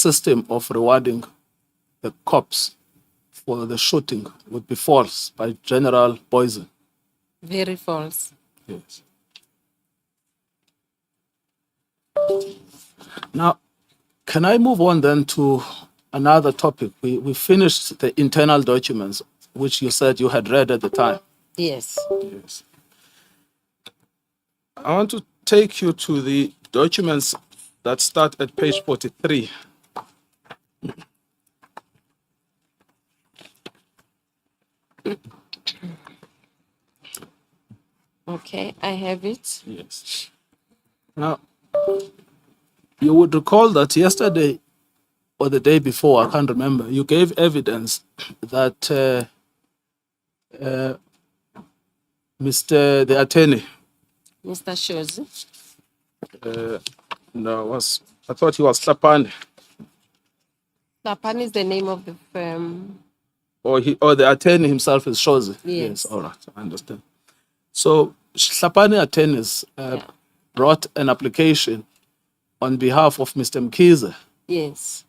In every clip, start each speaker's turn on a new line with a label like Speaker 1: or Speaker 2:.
Speaker 1: system of rewarding the cops for the shooting would be false by General Boysen.
Speaker 2: Very false.
Speaker 1: Yes. Now, can I move on then to another topic? We finished the internal documents, which you said you had read at the time.
Speaker 2: Yes.
Speaker 1: Yes. I want to take you to the documents that start at page 43.
Speaker 2: Okay, I have it.
Speaker 1: Yes. Now, you would recall that yesterday or the day before, I can't remember, you gave evidence that Mr. the attorney,
Speaker 2: Mr. Shozi.
Speaker 1: I thought he was Slapani,
Speaker 2: Lapan is the name of the firm.
Speaker 1: or the attorney himself is Shozi.
Speaker 2: Yes.
Speaker 1: All right, I understand. So Slapani attorneys brought an application on behalf of Mr. Mkhize,
Speaker 2: Yes.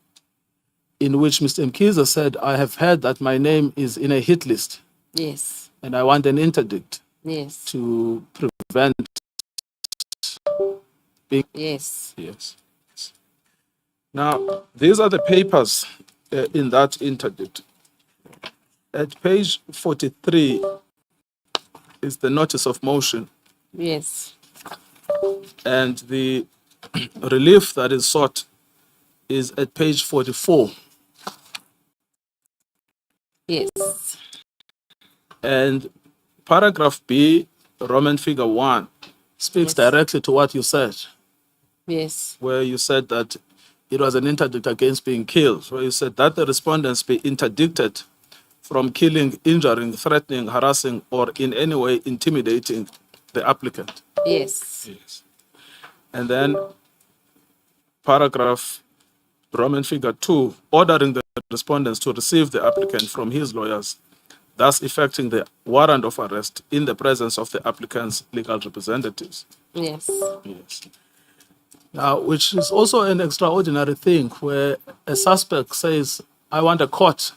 Speaker 1: in which Mr. Mkhize said, I have heard that my name is in a hit list
Speaker 2: Yes.
Speaker 1: and I want an interdict
Speaker 2: Yes.
Speaker 1: to prevent being.
Speaker 2: Yes.
Speaker 1: Yes. Now, these are the papers in that interdict. At page 43 is the notice of motion,
Speaker 2: Yes.
Speaker 1: and the relief that is sought is at page 44.
Speaker 2: Yes.
Speaker 1: And paragraph B, Roman figure 1, speaks
Speaker 2: Yes.
Speaker 1: directly to what you said,
Speaker 2: Yes.
Speaker 1: where you said that it was an interdict against being killed, where you said that the respondents be interdicted from killing, injuring, threatening, harassing, or in any way intimidating the applicant.
Speaker 2: Yes.
Speaker 1: Yes. And then paragraph Roman figure 2, ordering the respondents to receive the applicant from his lawyers, thus effecting the warrant of arrest in the presence of the applicant's legal representatives.
Speaker 2: Yes.
Speaker 1: Yes. Now, which is also an extraordinary thing where a suspect says, I want a court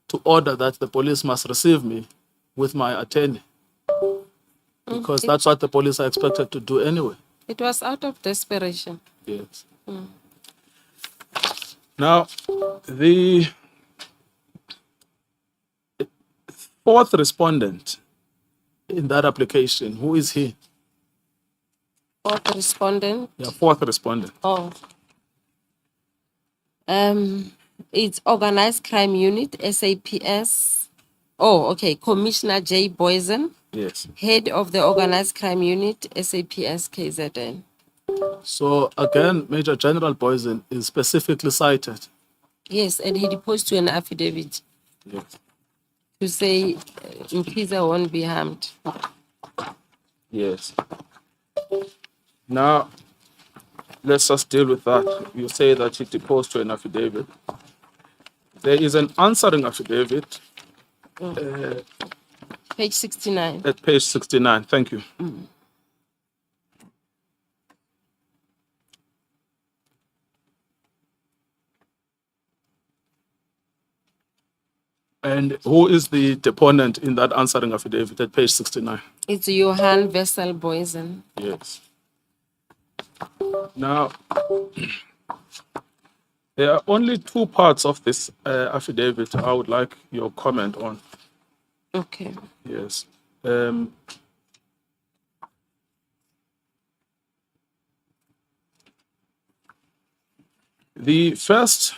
Speaker 1: to order that the police must receive me with my attorney, because that's what the police are expected to do anyway.
Speaker 2: It was out of desperation.
Speaker 1: Yes. Now, the fourth respondent in that application, who is he?
Speaker 2: Fourth respondent.
Speaker 1: Yeah, fourth respondent.
Speaker 2: Oh. It's Organized Crime Unit, SAPS. Oh, okay. Commissioner J. Boysen,
Speaker 1: Yes.
Speaker 2: Head of the Organized Crime Unit, SAPS KZN.
Speaker 1: So again, Major General Boysen is specifically cited.
Speaker 2: Yes, and he deposed to an affidavit
Speaker 1: Yes.
Speaker 2: to say Mkhize won't be harmed.
Speaker 1: Yes. Now, let's just deal with that. You say that he deposed to an affidavit. There is an answering affidavit
Speaker 2: Page 69.
Speaker 1: at page 69. Thank you. And who is the deponent in that answering affidavit at page 69?
Speaker 2: It's Johan Vessel Boysen.
Speaker 1: Yes. Now, there are only two parts of this affidavit I would like your comment on.
Speaker 2: Okay.
Speaker 1: Yes. The first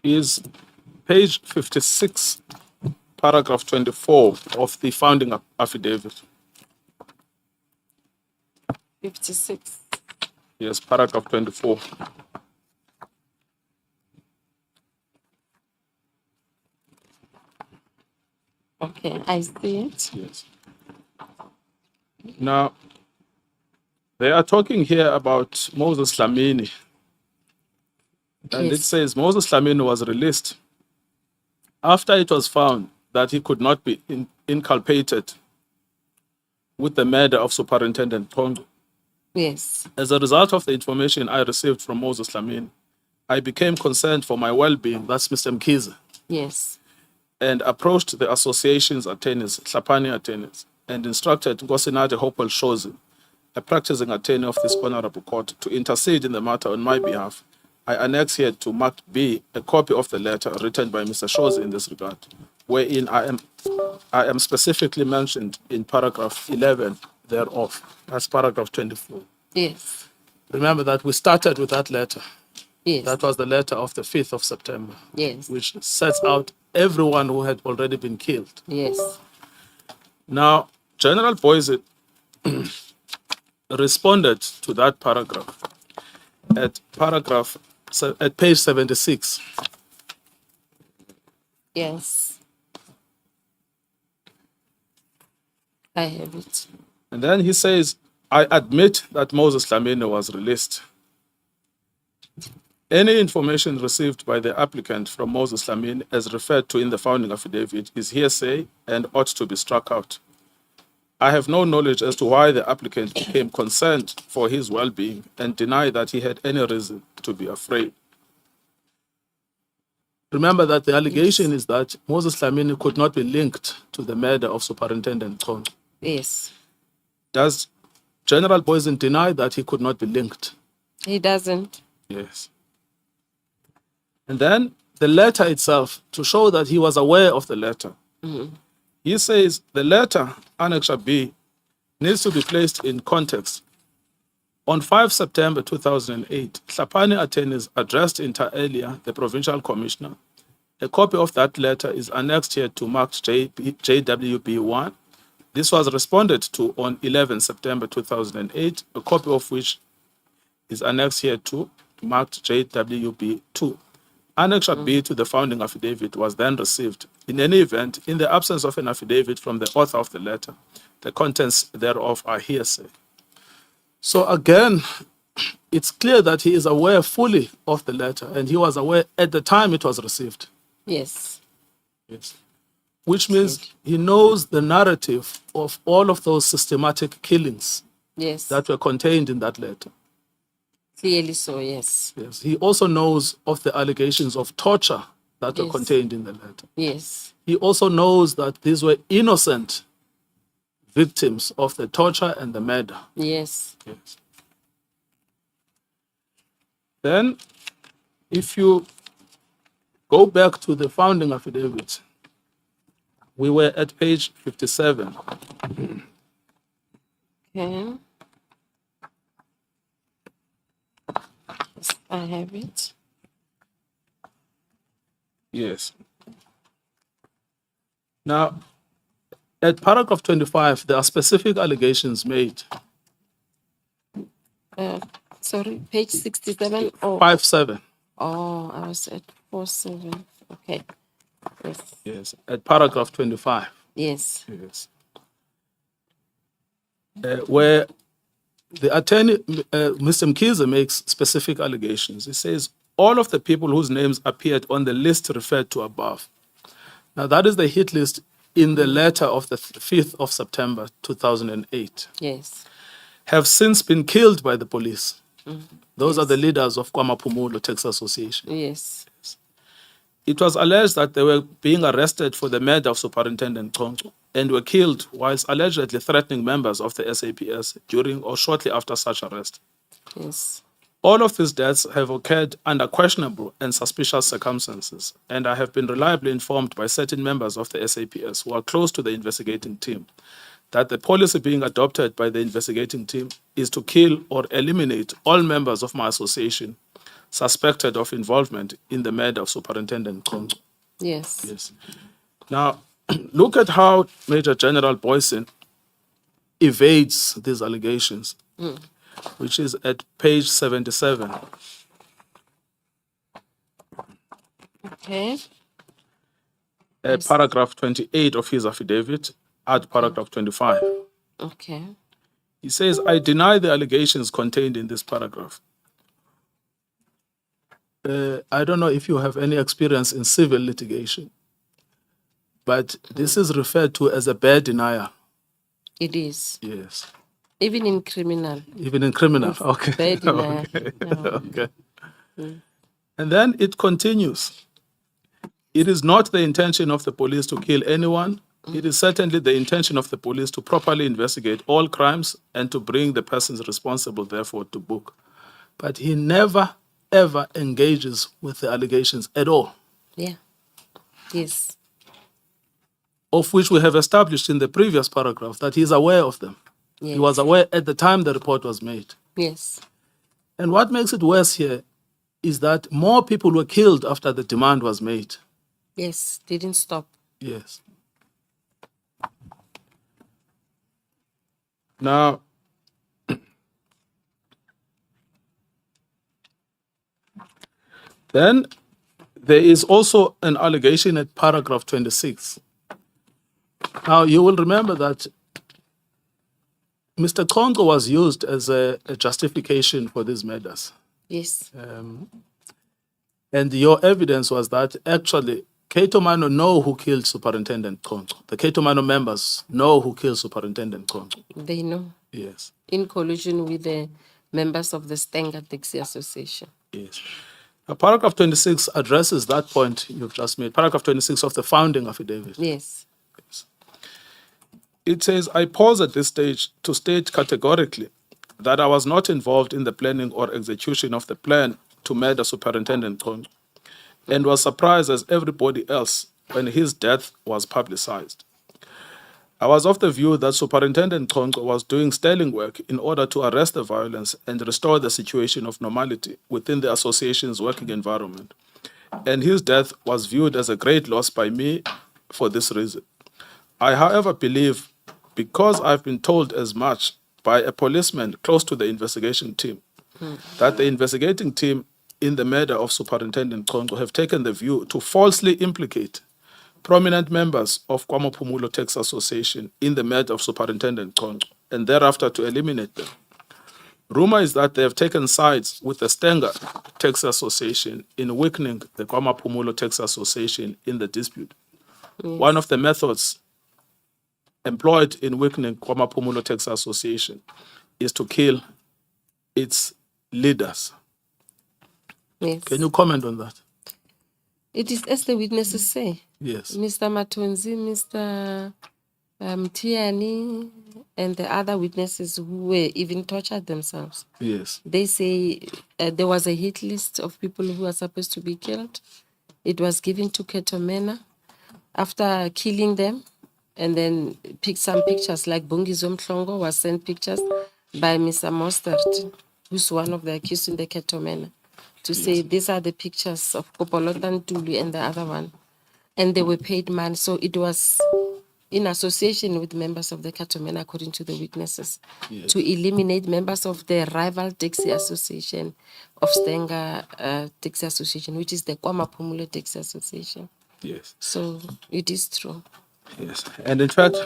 Speaker 1: is page 56, paragraph 24 of the founding affidavit.
Speaker 2: 56.
Speaker 1: Yes, paragraph 24.
Speaker 2: Okay, I see it.
Speaker 1: Yes. Now, they are talking here about Moses Dlamini. And it
Speaker 2: Yes.
Speaker 1: says Moses Dlamini was released After it was found that he could not be inculpated with the murder of Superintendent Pondo,
Speaker 2: Yes.
Speaker 1: as a result of the information I received from Moses Lamini, I became concerned for my well-being, that's Mr. Mkhize,
Speaker 2: Yes.
Speaker 1: and approached the association's attorneys, Tlhapane attorneys, and instructed Nkosinade Hopewell Shozi, a practicing attorney of this honorable court, to intercede in the matter on my behalf. I annex here to Mark B a copy of the letter written by Mr. Shozi in this regard, wherein I am specifically mentioned in paragraph 11 thereof. That's paragraph 24.
Speaker 2: Yes.
Speaker 1: Remember that we started with that letter.
Speaker 2: Yes.
Speaker 1: That was the letter of the 5th of September,
Speaker 2: Yes.
Speaker 1: which sets out everyone who had already been killed.
Speaker 2: Yes.
Speaker 1: Now, General Boise responded to that paragraph at page 76.
Speaker 2: Yes. I have it.
Speaker 1: And then he says, I admit that Moses Lamini was released. Any information received by the applicant from Moses Lamini as referred to in the founding affidavit is hearsay and ought to be struck out. I have no knowledge as to why the applicant became concerned for his well-being and deny that he had any reason to be afraid. Remember that the allegation is that Moses Lamini could not be linked to the murder of Superintendent Pondo.
Speaker 2: Yes.
Speaker 1: Does General Boysen deny that he could not be linked?
Speaker 2: He doesn't.
Speaker 1: Yes. And then the letter itself, to show that he was aware of the letter. He says the letter, Annexure B, needs to be placed in context. On 5 September 2008, Tlhapane attorneys addressed inter alia the provincial commissioner. A copy of that letter is annexed here to marked JWB1. This was responded to on 11 September 2008, a copy of which is annexed here to marked JWB2. Annexure B to the founding affidavit was then received. In any event, in the absence of an affidavit from the author of the letter, the contents thereof are hearsay. So again, it's clear that he is aware fully of the letter, and he was aware at the time it was received.
Speaker 2: Yes.
Speaker 1: Yes. Which means he knows the narrative of all of those systematic killings
Speaker 2: Yes.
Speaker 1: that were contained in that letter.
Speaker 2: Clearly so, yes.
Speaker 1: Yes. He also knows of the allegations of torture that were
Speaker 2: Yes.
Speaker 1: contained in the letter.
Speaker 2: Yes.
Speaker 1: He also knows that these were innocent victims of the torture and the murder.
Speaker 2: Yes.
Speaker 1: Yes. Then, if you go back to the founding affidavit, we were at page 57.
Speaker 2: Okay. Yes, I have it.
Speaker 1: Yes. Now, at paragraph 25, there are specific allegations made.
Speaker 2: Sorry, page 67 or
Speaker 1: 5-7.
Speaker 2: oh, I was at 47. Okay. Yes.
Speaker 1: Yes. At paragraph 25.
Speaker 2: Yes.
Speaker 1: Yes. Where the attorney, Mr. Mkhize, makes specific allegations. He says, all of the people whose names appeared on the list referred to above. Now, that is the hit list in the letter of the 5th of September 2008,
Speaker 2: Yes.
Speaker 1: have since been killed by the police. Those are the leaders of KwaMaphumulo Taxi Association.
Speaker 2: Yes.
Speaker 1: It was alleged that they were being arrested for the murder of Superintendent Tongo and were killed whilst allegedly threatening members of the SAPS during or shortly after such arrest.
Speaker 2: Yes.
Speaker 1: All of these deaths have occurred under questionable and suspicious circumstances, and I have been reliably informed by certain members of the SAPS who are close to the investigating team that the policy being adopted by the investigating team is to kill or eliminate all members of my association suspected of involvement in the murder of Superintendent Kongo.
Speaker 2: Yes.
Speaker 1: Yes. Now, look at how Major General Boysen evades these allegations, which is at page 77.
Speaker 2: Okay.
Speaker 1: Paragraph 28 of his affidavit, at paragraph 25.
Speaker 2: Okay.
Speaker 1: He says, I deny the allegations contained in this paragraph. I don't know if you have any experience in civil litigation. But this is referred to as a bare denial.
Speaker 2: It is.
Speaker 1: Yes.
Speaker 2: Even in criminal.
Speaker 1: Even in criminal.
Speaker 2: It's
Speaker 1: Okay.
Speaker 2: bare denial.
Speaker 1: Okay.
Speaker 2: Yeah.
Speaker 1: Okay. And then it continues. It is not the intention of the police to kill anyone. It is certainly the intention of the police to properly investigate all crimes and to bring the persons responsible, therefore, to book. But he never, ever engages with the allegations at all,
Speaker 2: Yeah. Yes.
Speaker 1: of which we have established in the previous paragraph that he is aware of them.
Speaker 2: Yes.
Speaker 1: He was aware at the time the report was made.
Speaker 2: Yes.
Speaker 1: And what makes it worse here is that more people were killed after the demand was made.
Speaker 2: Yes. Didn't stop.
Speaker 1: Yes. Now, then there is also an allegation at paragraph 26. Now, you will remember that Mr. Kongo was used as a justification for these murders.
Speaker 2: Yes.
Speaker 1: And your evidence was that actually Kato Mano know who killed Superintendent Kongo. The Kato Mano members know who killed Superintendent Kongo.
Speaker 2: They know.
Speaker 1: Yes.
Speaker 2: In collusion with the members of the Stenga Taxi Association.
Speaker 1: Yes. Now, paragraph 26 addresses that point you've just made. Paragraph 26 of the founding affidavit.
Speaker 2: Yes.
Speaker 1: It says, I pause at this stage to state categorically that I was not involved in the planning or execution of the plan to murder Superintendent Kongo and was surprised as everybody else when his death was publicized. I was of the view that Superintendent Kongo was doing sterling work in order to arrest the violence and restore the situation of normality within the association's working environment. And his death was viewed as a great loss by me for this reason. I, however, believe, because I've been told as much by a policeman close to the investigation team, that the investigating team in the murder of Superintendent Kongo have taken the view to falsely implicate prominent members of KwaMaphumulo Taxi Association in the murder of Superintendent Kongo, and thereafter to eliminate them. Rumor is that they have taken sides with the Stenga Taxi Association in weakening the KwaMaphumulo Taxi Association in the dispute. One of the methods employed in weakening KwaMaphumulo Taxi Association is to kill its leaders.
Speaker 2: Yes.
Speaker 1: Can you comment on that?
Speaker 2: It is as the witnesses say.
Speaker 1: Yes.
Speaker 2: Mr. Matonzi, Mr. Tiani, and the other witnesses who were even tortured themselves.
Speaker 1: Yes.
Speaker 2: They say there was a hit list of people who were supposed to be killed. It was given to Ketomena. After killing them, and then pick some pictures, like Bungizo Mhlongo was sent pictures by Mr. Mostert, who's one of the accused in the Ketomena, to say these are the pictures of Kopolotan Tulu and the other one. And they were paid money. So it was in association with members of the Ketomena, according to the witnesses, to eliminate members of the rival taxi association of Stenga Taxi Association, which is the KwaMaphumulo Taxi Association.
Speaker 1: Yes.
Speaker 2: So it is true.
Speaker 1: Yes. And in fact,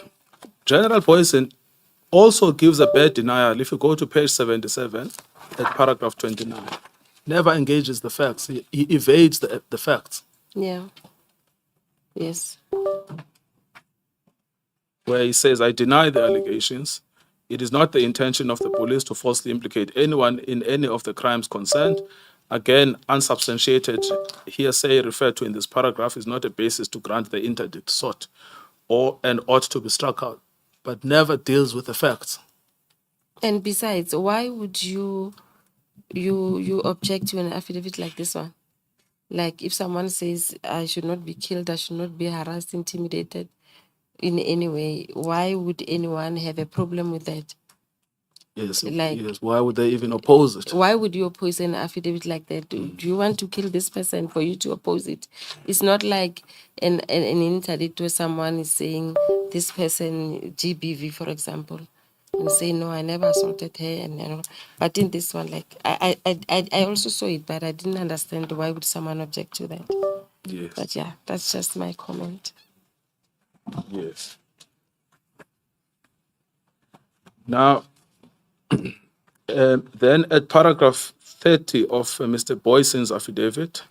Speaker 1: General Boysen also gives a bad denial if you go to page 77 at paragraph 29. Never engages the facts. He evades the facts.
Speaker 2: Yeah. Yes.
Speaker 1: Where he says, I deny the allegations. It is not the intention of the police to falsely implicate anyone in any of the crimes concerned. Again, unsubstantiated hearsay referred to in this paragraph is not a basis to grant the interdict sought and ought to be struck out, but never deals with the facts.
Speaker 2: And besides, why would you object to an affidavit like this one? Like if someone says, I should not be killed, I should not be harassed, intimidated in any way, why would anyone have a problem with that?
Speaker 1: Yes,
Speaker 2: Like,
Speaker 1: yes. Why would they even oppose it?
Speaker 2: Why would you oppose an affidavit like that? Do you want to kill this person for you to oppose it? It's not like an interdict where someone is saying this person, GBV, for example, and say, no, I never assaulted her. And but in this one, like, I also saw it, but I didn't understand why would someone object to that.
Speaker 1: Yes.
Speaker 2: But yeah, that's just my comment.
Speaker 1: Yes. Now, then at paragraph 30 of Mr. Boysen's affidavit,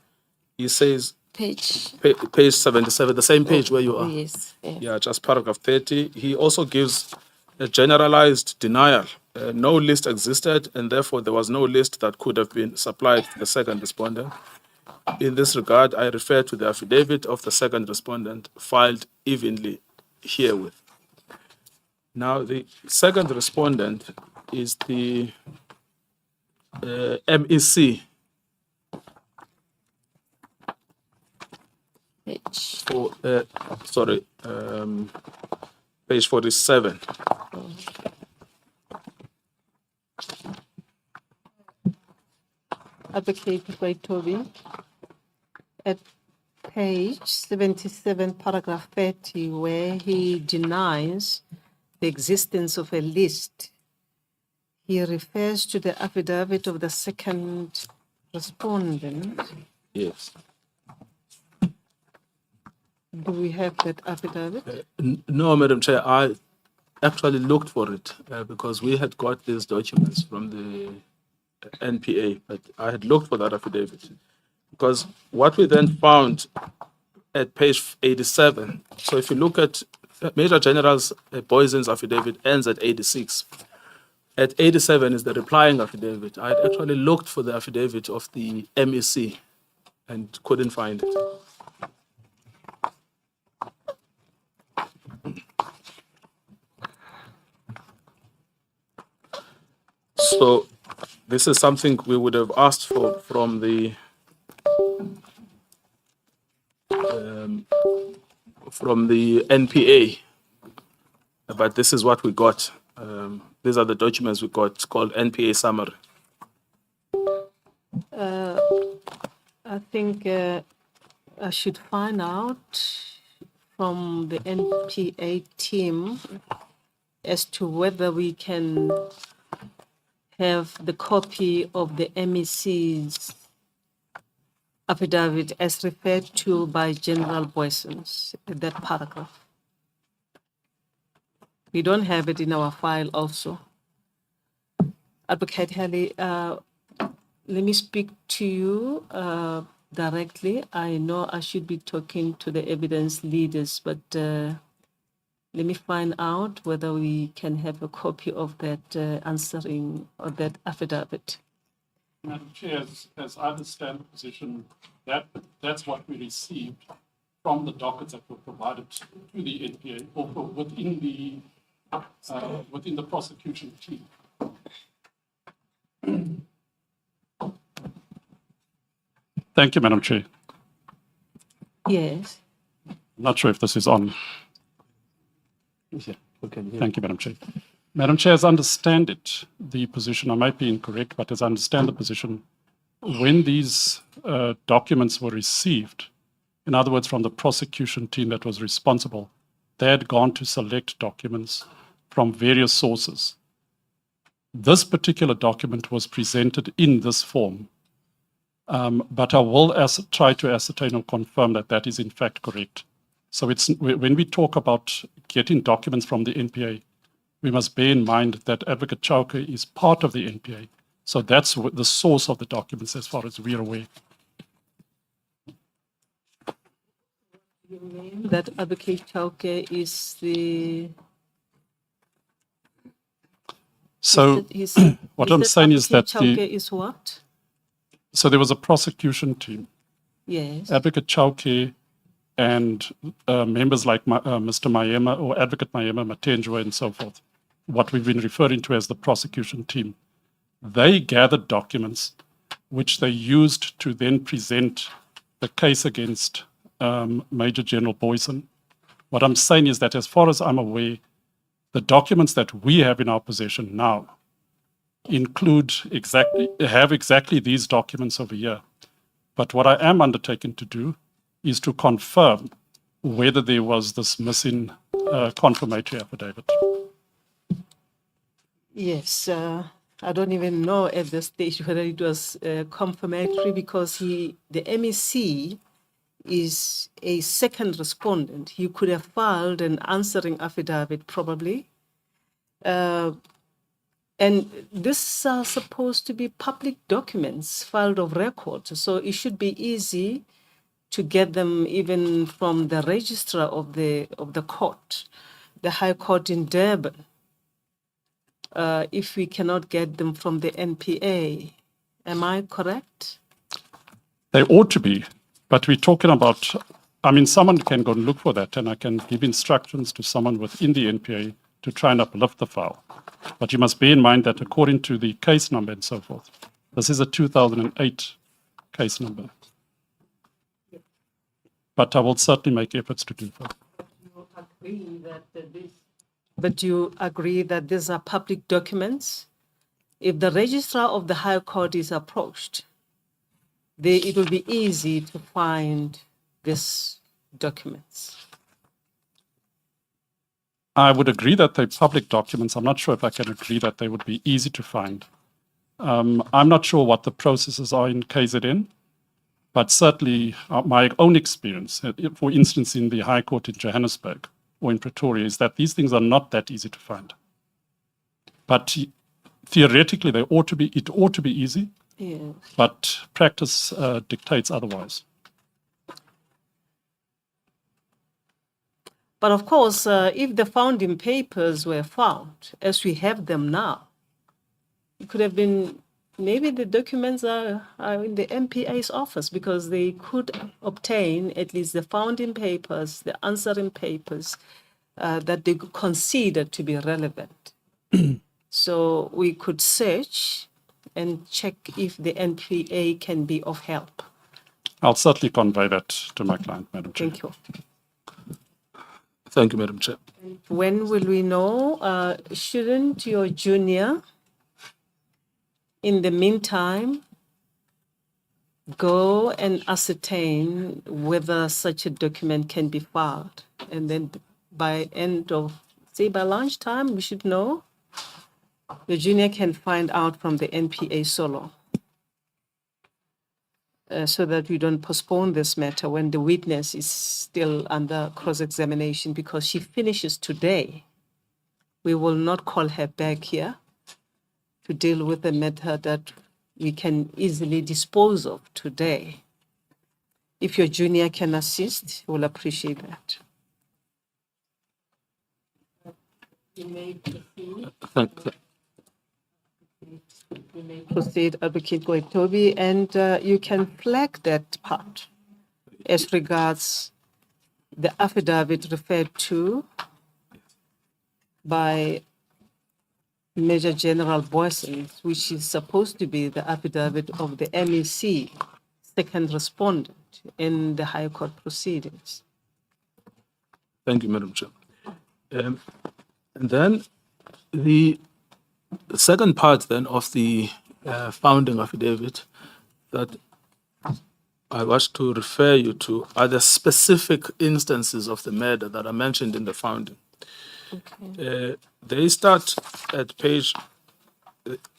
Speaker 1: he says,
Speaker 2: page.
Speaker 1: Page 77, the same page where you
Speaker 2: Oh,
Speaker 1: are.
Speaker 2: yes. Yes.
Speaker 1: Yeah, just paragraph 30. He also gives a generalized denial. No list existed, and therefore there was no list that could have been supplied to the second respondent. In this regard, I refer to the affidavit of the second respondent filed evenly herewith. Now, the second respondent is the MEC
Speaker 2: Page.
Speaker 1: for, page 47.
Speaker 3: Advocate Toby, at page 77, paragraph 30, where he denies the existence of a list, he refers to the affidavit of the second respondent.
Speaker 1: Yes.
Speaker 3: Do we have that affidavit?
Speaker 1: No, Madam Chair, I actually looked for it because we had got these documents from the NPA, but I had looked for that affidavit. Because what we then found at page 87, so if you look at Major General's Boysen's affidavit ends at 86. At 87 is the replying affidavit. I had actually looked for the affidavit of the MEC and couldn't find it. So this is something we would have asked for from the NPA, but this is what we got. These are the documents we got called NPA summary.
Speaker 3: I think I should find out from the NPA team as to whether we can have the copy of the MEC's affidavit as referred to by General Boysens, that paragraph. We don't have it in our file also. Advocate Haley, let me speak to you directly. I know I should be talking to the evidence leaders, but let me find out whether we can have a copy of that answering or that affidavit.
Speaker 4: Madam Chair, as I understand the position, that's what we received from the dockets that were provided to the NPA or within the prosecution team. Thank you, Madam Chair.
Speaker 3: Yes.
Speaker 4: I'm not sure if this is on.
Speaker 1: Yeah, okay, yeah.
Speaker 4: Thank you, Madam Chair. Madam Chair, as I understand it, the position, I might be incorrect, but as I understand the position, when these documents were received, in other words, from the prosecution team that was responsible, they had gone to select documents from various sources. This particular document was presented in this form, but I will try to ascertain or confirm that that is in fact correct. So when we talk about getting documents from the NPA, we must bear in mind that Advocate Chauke is part of the NPA. So that's the source of the documents as far as we're aware.
Speaker 3: You mean that Advocate Chauke is the...
Speaker 4: So what I'm saying is that
Speaker 3: Chauke is what?
Speaker 4: so there was a prosecution team,
Speaker 3: Yes.
Speaker 4: Advocate Chauke and members like Mr. Mayema or Advocate Mayema, Matenjwa and so forth, what we've been referring to as the prosecution team. They gathered documents which they used to then present the case against Major General Boysen. What I'm saying is that as far as I'm aware, the documents that we have in our possession now have exactly these documents over here. But what I am undertaking to do is to confirm whether there was this missing confirmatory affidavit.
Speaker 3: Yes, I don't even know at this stage whether it was confirmatory because the MEC is a second respondent. He could have filed an answering affidavit probably. And these are supposed to be public documents filed of record, so it should be easy to get them even from the registrar of the court, the High Court in Durban, if we cannot get them from the NPA. Am I correct?
Speaker 4: They ought to be, but we're talking about, I mean, someone can go and look for that, and I can give instructions to someone within the NPA to try and uplift the file. But you must bear in mind that according to the case number and so forth, this is a 2008 case number. But I will certainly make efforts to do so.
Speaker 3: But you agree that these are public documents? If the registrar of the High Court is approached, it will be easy to find these documents.
Speaker 4: I would agree that they're public documents. I'm not sure if I can agree that they would be easy to find. I'm not sure what the processes are in KZN, but certainly my own experience, for instance, in the High Court in Johannesburg or in Pretoria, is that these things are not that easy to find. But theoretically, it ought to be easy, but practice dictates otherwise.
Speaker 3: But of course, if the founding papers were found, as we have them now, it could have been, maybe the documents are in the NPA's office, because they could obtain at least the founding papers, the answering papers that they consider to be relevant. So we could search and check if the NPA can be of help.
Speaker 4: I'll certainly convey that to my client, Madam Chair.
Speaker 3: Thank you.
Speaker 1: Thank you, Madam Chair.
Speaker 3: When will we know? Shouldn't your junior, in the meantime, go and ascertain whether such a document can be filed? And then by lunchtime, we should know. The junior can find out from the NPA solo, so that we don't postpone this matter when the witness is still under cross-examination, because she finishes today. We will not call her back here to deal with a matter that we can easily dispose of today. If your junior can assist, we'll appreciate that. You may proceed, Advocate Goitobi, and you can flag that part as regards the affidavit referred to by Major General Boyson, which is supposed to be the affidavit of the MEC, second respondent in the High Court proceedings.
Speaker 1: Thank you, Madam Chair. And then the second part then of the founding affidavit that I wish to refer you to are the specific instances of the murder that are mentioned in the founding.
Speaker 2: Okay.
Speaker 1: They start at page,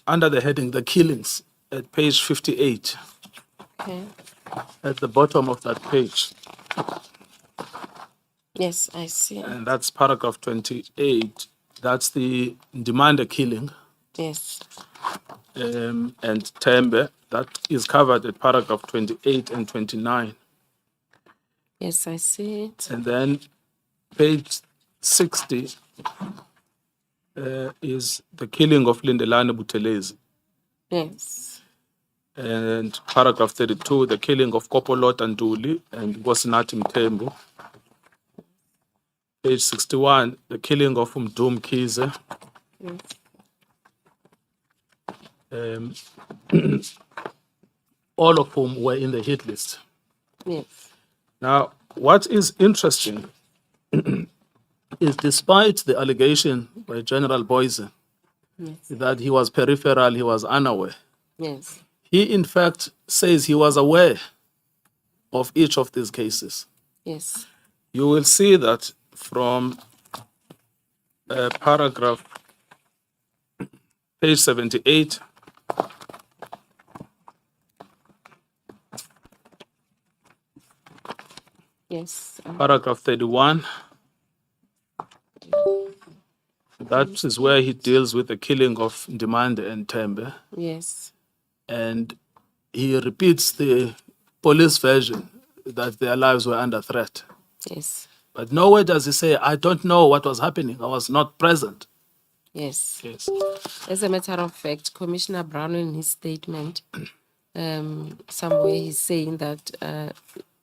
Speaker 1: under the heading, the killings, at page 58,
Speaker 2: Okay.
Speaker 1: at the bottom of that page.
Speaker 2: Yes, I see.
Speaker 1: And that's paragraph 28. That's the Ndimande killing.
Speaker 2: Yes.
Speaker 1: And Tembe, that is covered at paragraph 28 and 29.
Speaker 2: Yes, I see it.
Speaker 1: And then page 60 is the killing of Lindelane Buthelezi.
Speaker 2: Yes.
Speaker 1: And paragraph 32, the killing of Kopolota Ntuli and Gosinathi Mthembu. Page 61, the killing of Mdum Kize.
Speaker 2: Yes.
Speaker 1: All of whom were in the hit list.
Speaker 2: Yes.
Speaker 1: Now, what is interesting is, despite the allegation by General Boyce that he was peripheral, he was unaware,
Speaker 2: Yes.
Speaker 1: he in fact says he was aware of each of these cases.
Speaker 2: Yes.
Speaker 1: You will see that from paragraph, page 78,
Speaker 2: Yes.
Speaker 1: paragraph 31, that is where he deals with the killing of Ndimande and Tembe,
Speaker 2: Yes.
Speaker 1: and he repeats the police version that their lives were under threat.
Speaker 2: Yes.
Speaker 1: But nowhere does he say, I don't know what was happening. I was not present.
Speaker 2: Yes.
Speaker 1: Yes.
Speaker 2: As a matter of fact, Commissioner Brown in his statement, somewhere he's saying that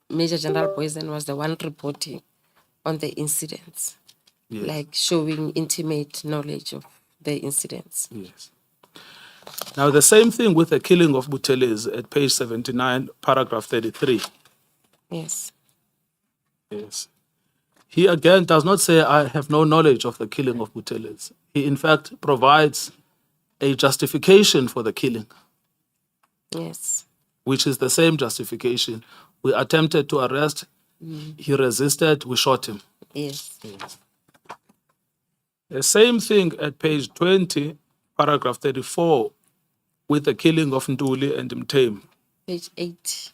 Speaker 2: Major General Boysen was the one reporting on the incidents,
Speaker 1: Yes.
Speaker 2: like showing intimate knowledge of the incidents.
Speaker 1: Yes. Now, the same thing with the killing of Buthelezi at page 79, paragraph 33.
Speaker 2: Yes.
Speaker 1: Yes. He again does not say, I have no knowledge of the killing of Buthelezi. He, in fact, provides a justification for the killing,
Speaker 2: Yes.
Speaker 1: which is the same justification. We attempted to arrest, he resisted, we shot him.
Speaker 2: Yes.
Speaker 1: The same thing at page 20, paragraph 34, with the killing of Nduli and Mtame.
Speaker 2: Page 8.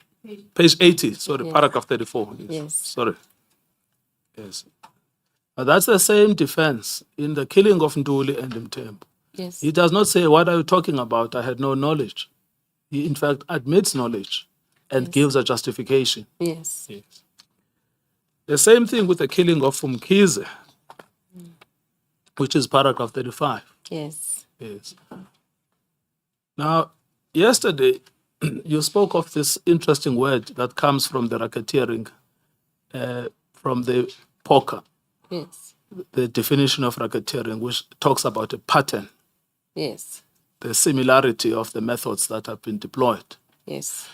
Speaker 1: Page 80, sorry,
Speaker 2: Yes.
Speaker 1: paragraph 34.
Speaker 2: Yes.
Speaker 1: Sorry. Yes. But that's the same defense in the killing of Nduli and Mtame.
Speaker 2: Yes.
Speaker 1: He does not say, what are you talking about? I had no knowledge. He, in fact, admits knowledge and
Speaker 2: Yes.
Speaker 1: gives a justification.
Speaker 2: Yes.
Speaker 1: Yes. The same thing with the killing of Mkhize, which is paragraph 35.
Speaker 2: Yes.
Speaker 1: Yes. Now, yesterday, you spoke of this interesting word that comes from the racketeering, from the poker,
Speaker 2: Yes.
Speaker 1: the definition of racketeering, which talks about a pattern,
Speaker 2: Yes.
Speaker 1: the similarity of the methods that have been deployed.
Speaker 2: Yes.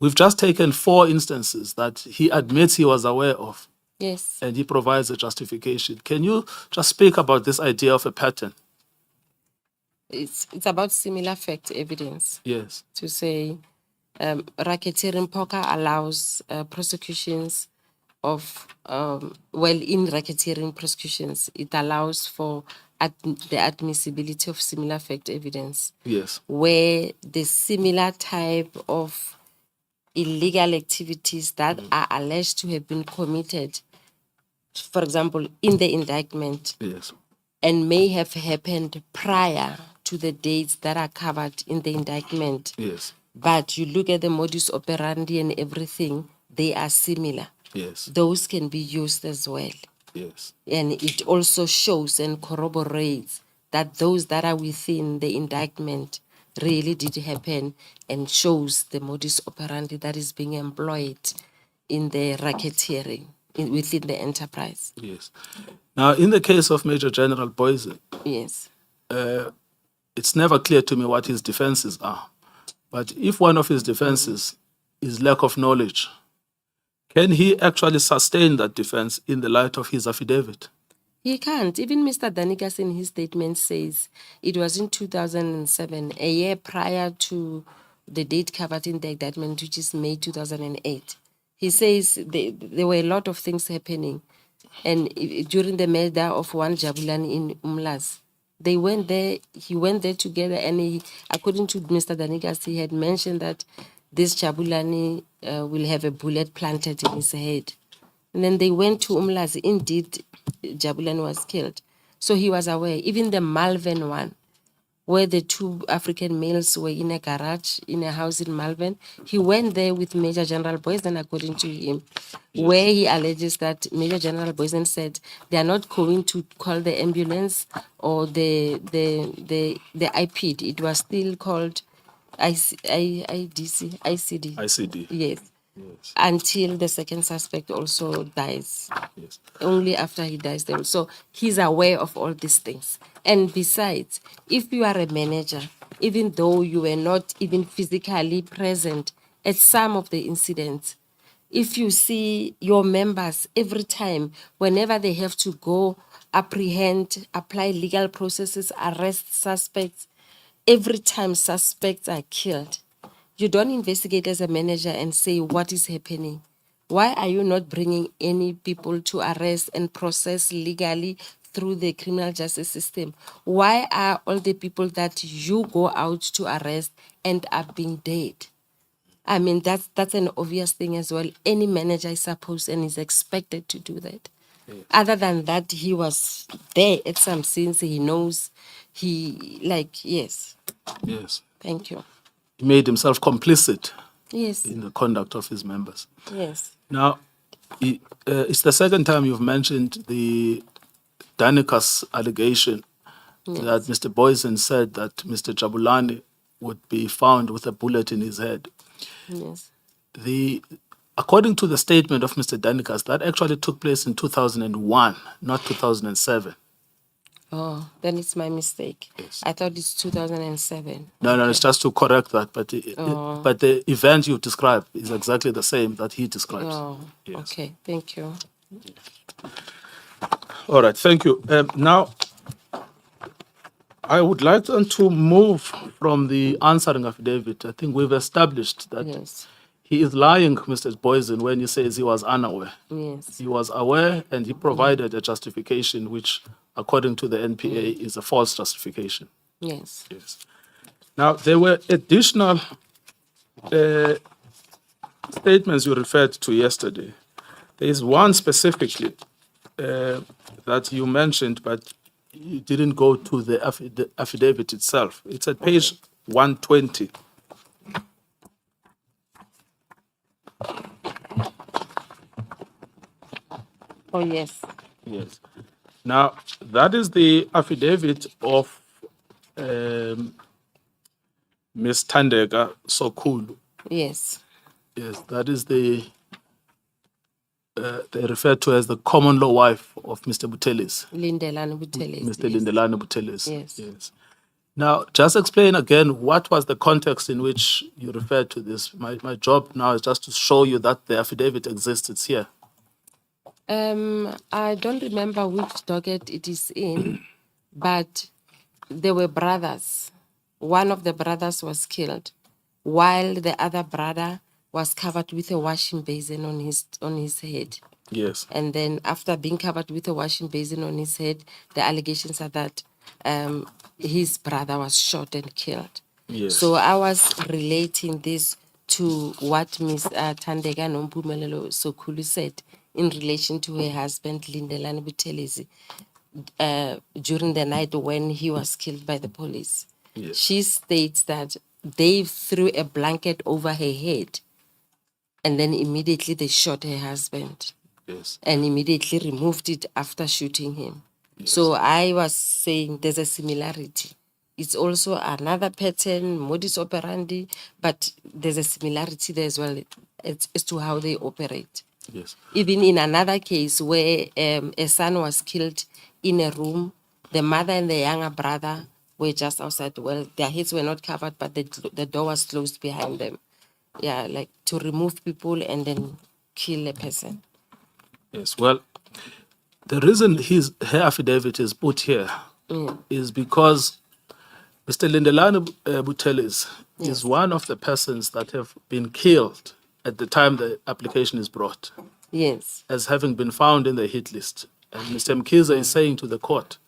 Speaker 1: We've just taken 4 instances that he admits he was aware of,
Speaker 2: Yes.
Speaker 1: and he provides a justification. Can you just speak about this idea of a pattern?
Speaker 2: It's about similar fact evidence
Speaker 1: Yes.
Speaker 2: to say racketeering poker allows prosecutions of, in racketeering prosecutions, it allows for the admissibility of similar fact evidence,
Speaker 1: Yes.
Speaker 2: where the similar type of illegal activities that are alleged to have been committed, for example, in the indictment,
Speaker 1: Yes.
Speaker 2: and may have happened prior to the dates that are covered in the indictment.
Speaker 1: Yes.
Speaker 2: But you look at the modus operandi and everything, they are similar.
Speaker 1: Yes.
Speaker 2: Those can be used as well.
Speaker 1: Yes.
Speaker 2: And it also shows and corroborates that those that are within the indictment really did happen, and shows the modus operandi that is being employed in the racketeering within the enterprise.
Speaker 1: Yes. Now, in the case of Major General Boysen,
Speaker 2: Yes.
Speaker 1: it's never clear to me what his defenses are. But if one of his defenses is lack of knowledge, can he actually sustain that defense in the light of his affidavit?
Speaker 2: He can't. Even Mr. Danikas in his statement says it was in 2007, a year prior to the date covered in the indictment, which is May 2008. He says there were a lot of things happening. And during the murder of one Jabulani in Umlas, they went there, he went there together, and he, according to Mr. Danikas, he had mentioned that this Jabulani will have a bullet planted in his head. And then they went to Umlazi. Indeed, Jabulani was killed. So he was aware. Even the Malvern one, where the 2 African males were in a garage, in a house in Malvern, he went there with Major General Boysen, according to him, where he alleges that Major General Boysen said they are not going to call the ambulance or the IPD. It was still called ICD.
Speaker 1: ICD.
Speaker 2: Yes.
Speaker 1: Yes.
Speaker 2: Until the second suspect also dies.
Speaker 1: Yes.
Speaker 2: Only after he dies, they will. So he's aware of all these things. And besides, if you are a manager, even though you were not even physically present at some of the incidents, if you see your members every time, whenever they have to go apprehend, apply legal processes, arrest suspects, every time suspects are killed, you don't investigate as a manager and say what is happening. Why are you not bringing any people to arrest and process legally through the criminal justice system? Why are all the people that you go out to arrest end up being dead? I mean, that's an obvious thing as well. Any manager is supposed and is expected to do that. Yes. Other than that, he was there at some scenes. He knows. Yes.
Speaker 1: Yes.
Speaker 2: Thank you.
Speaker 1: He made himself complicit
Speaker 2: Yes.
Speaker 1: in the conduct of his members.
Speaker 2: Yes.
Speaker 1: Now, it's the second time you've mentioned the Danikas allegation that Mr. Boysen said that Mr. Jabulani would be found with a bullet in his head.
Speaker 2: Yes.
Speaker 1: According to the statement of Mr. Danikas, that actually took place in 2001, not 2007.
Speaker 2: Oh, then it's my mistake.
Speaker 1: Yes.
Speaker 2: I thought it's 2007.
Speaker 1: No,
Speaker 2: Okay.
Speaker 1: it's just to correct that. But
Speaker 2: Oh.
Speaker 1: but the event you described is exactly the same that he describes.
Speaker 2: Oh,
Speaker 1: Yes.
Speaker 2: okay. Thank you.
Speaker 1: All right, thank you. Now, I would like to move from the answering affidavit. I think we've established that
Speaker 2: Yes.
Speaker 1: he is lying, Mr. Boysen, when he says he was unaware.
Speaker 2: Yes.
Speaker 1: He was aware and he provided a justification which, according to the NPA, is a false justification.
Speaker 2: Yes.
Speaker 1: Yes. Now, there were additional statements you referred to yesterday. There is one specifically that you mentioned, but you didn't go to the affidavit itself. It's at page 120.
Speaker 2: Oh, yes.
Speaker 1: Yes. Now, that is the affidavit of Ms. Tandega Sokulu.
Speaker 2: Yes.
Speaker 1: Yes, that is they refer to as the common law wife of Mr. Butelis,
Speaker 2: Lindelani Buteles.
Speaker 1: Mr.
Speaker 2: Yes.
Speaker 1: Lindelani Butelis.
Speaker 2: Yes.
Speaker 1: Yes. Now, just explain again what was the context in which you referred to this. My job now is just to show you that the affidavit exists. It's here.
Speaker 2: I don't remember which docket it is in, but they were brothers. One of the brothers was killed, while the other brother was covered with a washing basin on his head.
Speaker 1: Yes.
Speaker 2: And then after being covered with a washing basin on his head, the allegations are that his brother was shot and killed.
Speaker 1: Yes.
Speaker 2: So I was relating this to what Ms. Tandega Nompumelelo Sokulu said in relation to her husband, Lindelani Butelezi, during the night when he was killed by the police.
Speaker 1: Yes.
Speaker 2: She states that they threw a blanket over her head and then immediately they shot her husband.
Speaker 1: Yes.
Speaker 2: And immediately removed it after shooting him. So I was saying there's a similarity. It's also another pattern, modus operandi, but there's a similarity there as well as to how they operate.
Speaker 1: Yes.
Speaker 2: Even in another case where a son was killed in a room, the mother and the younger brother were just outside. Well, their heads were not covered, but the door was closed behind them. Yeah, like to remove people and then kill a person.
Speaker 1: Yes. Well, the reason her affidavit is put here is because Mr. Lindelani Butelis is one of the persons that have been killed at the time the application is brought,
Speaker 2: Yes.
Speaker 1: as having been found in the hit list. And Mr. Mkiza is saying to the court,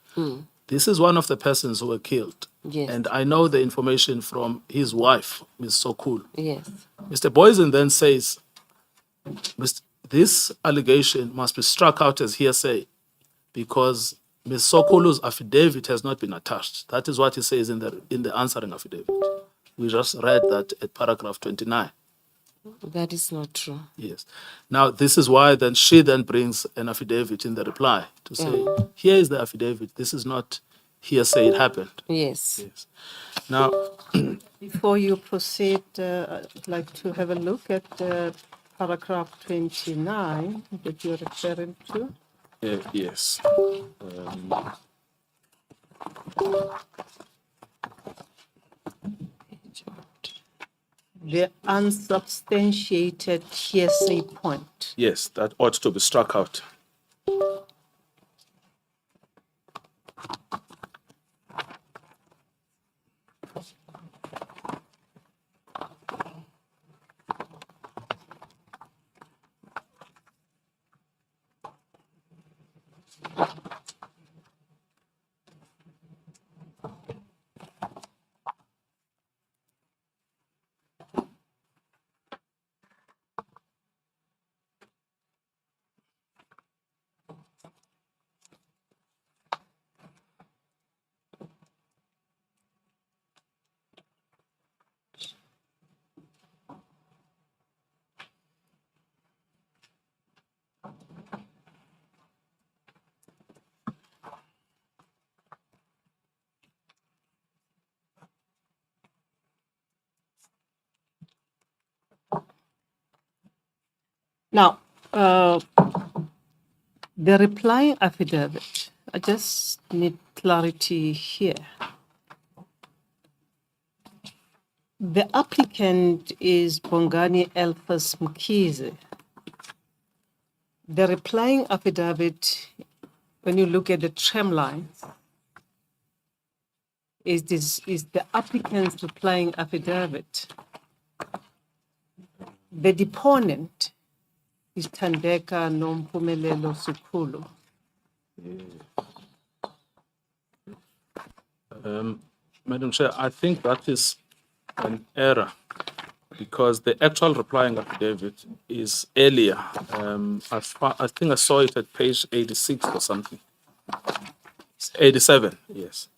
Speaker 1: this is one of the persons who were killed.
Speaker 2: Yes.
Speaker 1: And I know the information from his wife, Ms. Sokul.
Speaker 2: Yes.
Speaker 1: Mr. Boysen then says, this allegation must be struck out as hearsay because Ms. Sokolo's affidavit has not been attached. That is what he says in the answering affidavit. We just read that at paragraph 29.
Speaker 2: That is not true.
Speaker 1: Yes. Now, this is why then she then brings an affidavit in the reply to say, here is the affidavit. This is not hearsay, it happened.
Speaker 2: Yes.
Speaker 1: Yes. Now,
Speaker 3: Before you proceed, I'd like to have a look at paragraph 29 that you're referring to.
Speaker 1: yes.
Speaker 3: The unsubstantiated hearsay point.
Speaker 1: Yes, that ought to be struck out.
Speaker 3: Now, the replying affidavit, I just need clarity here. The applicant is Bongani Elfas Mkize. The replying affidavit, when you look at the tram lines, is the applicant's replying affidavit. The deponent is Tandeka Nompumelelo Sukulu.
Speaker 1: Madam Chair, I think that is an error because the actual replying affidavit is earlier. I think I saw it at page 86 or something. 87, yes.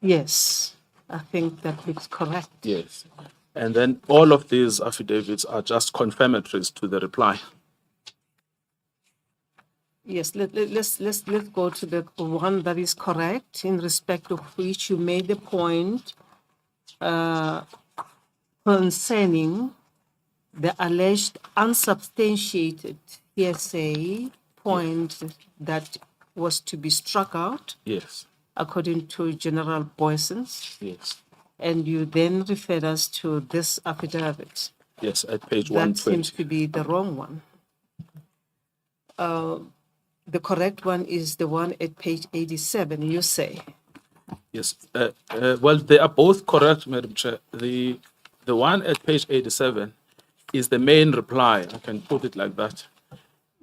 Speaker 3: Yes, I think that looks correct.
Speaker 1: Yes. And then all of these affidavits are just confirmatories to the reply.
Speaker 3: Yes, let's go to the one that is correct, in respect of which you made the point concerning the alleged unsubstantiated hearsay point that was to be struck out,
Speaker 1: Yes,
Speaker 3: according to General Boysons,
Speaker 1: yes,
Speaker 3: and you then referred us to this affidavit.
Speaker 1: yes, at page
Speaker 3: That
Speaker 1: 120.
Speaker 3: seems to be the wrong one. The correct one is the one at page 87, you say.
Speaker 1: Yes. Well, they are both correct, Madam Chair. The one at page 87 is the main reply. I can put it like that.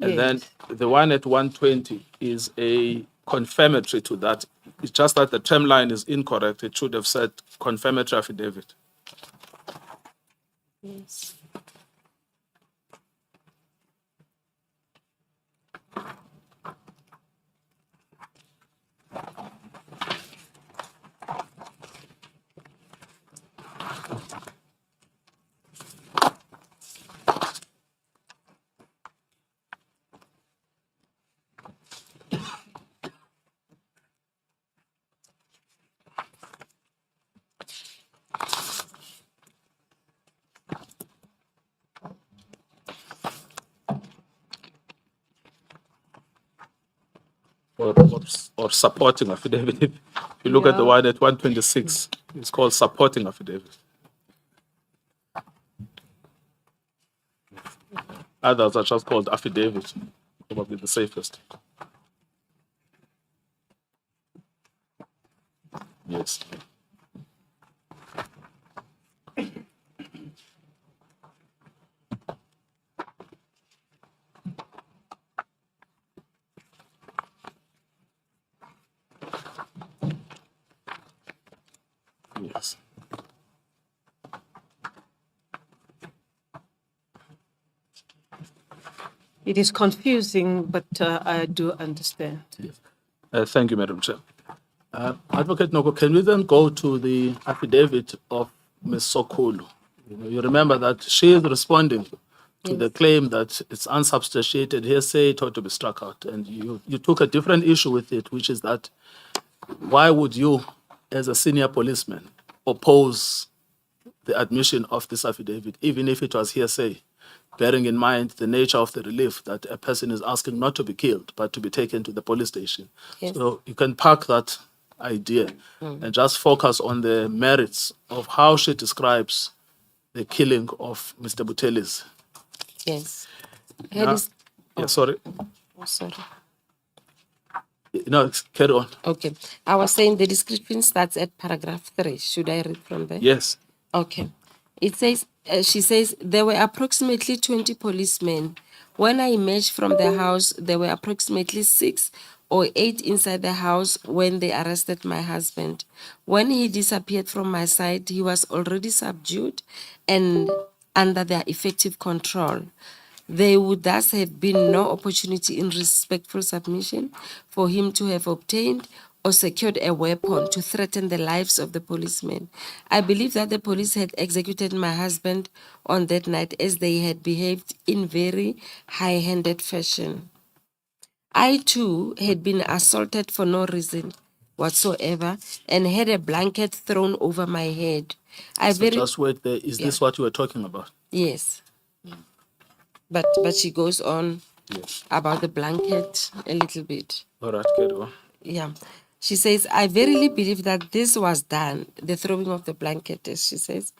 Speaker 1: And then
Speaker 3: Yes.
Speaker 1: the one at 120 is a confirmatory to that. It's just that the term line is incorrect. It should have said confirmatory affidavit.
Speaker 3: Yes.
Speaker 1: Or supporting affidavit. If you look at the
Speaker 3: Yeah.
Speaker 1: one at 126, it's called supporting affidavit. Others are just called affidavit, probably the safest. Yes. Yes.
Speaker 3: It is confusing, but I do understand.
Speaker 1: Thank you, Madam Chair. Advocate Noko, can we then go to the affidavit of Ms. Sokulu? You remember that she is responding to the claim that it's unsubstantiated hearsay, it ought to be struck out. And you took a different issue with it, which is that why would you, as a senior policeman, oppose the admission of this affidavit, even if it was hearsay, bearing in mind the nature of the relief that a person is asking not to be killed, but to be taken to the police station.
Speaker 2: Yes.
Speaker 1: So you can park that idea and just focus on the merits of how she describes the killing of Mr. Butelis.
Speaker 2: Yes.
Speaker 1: Now- Yeah, sorry.
Speaker 2: Oh, sorry.
Speaker 1: No, carry on.
Speaker 2: Okay. I was saying the description starts at paragraph 3. Should I read from there?
Speaker 1: Yes.
Speaker 2: Okay. It says, she says, there were approximately 20 policemen. When I emerged from the house, there were approximately 6 or 8 inside the house when they arrested my husband. When he disappeared from my sight, he was already subdued and under their effective control. There would thus have been no opportunity in respectful submission for him to have obtained or secured a weapon to threaten the lives of the policemen. I believe that the police had executed my husband on that night as they had behaved in very high-handed fashion. I too had been assaulted for no reason whatsoever and had a blanket thrown over my head.
Speaker 1: So just wait there. Is this what you were talking about?
Speaker 2: Yes. But she goes on
Speaker 1: Yes.
Speaker 2: about the blanket a little bit.
Speaker 1: All right, carry on.
Speaker 2: Yeah. She says, I verily believe that this was done, the throwing of the blanket, as she says,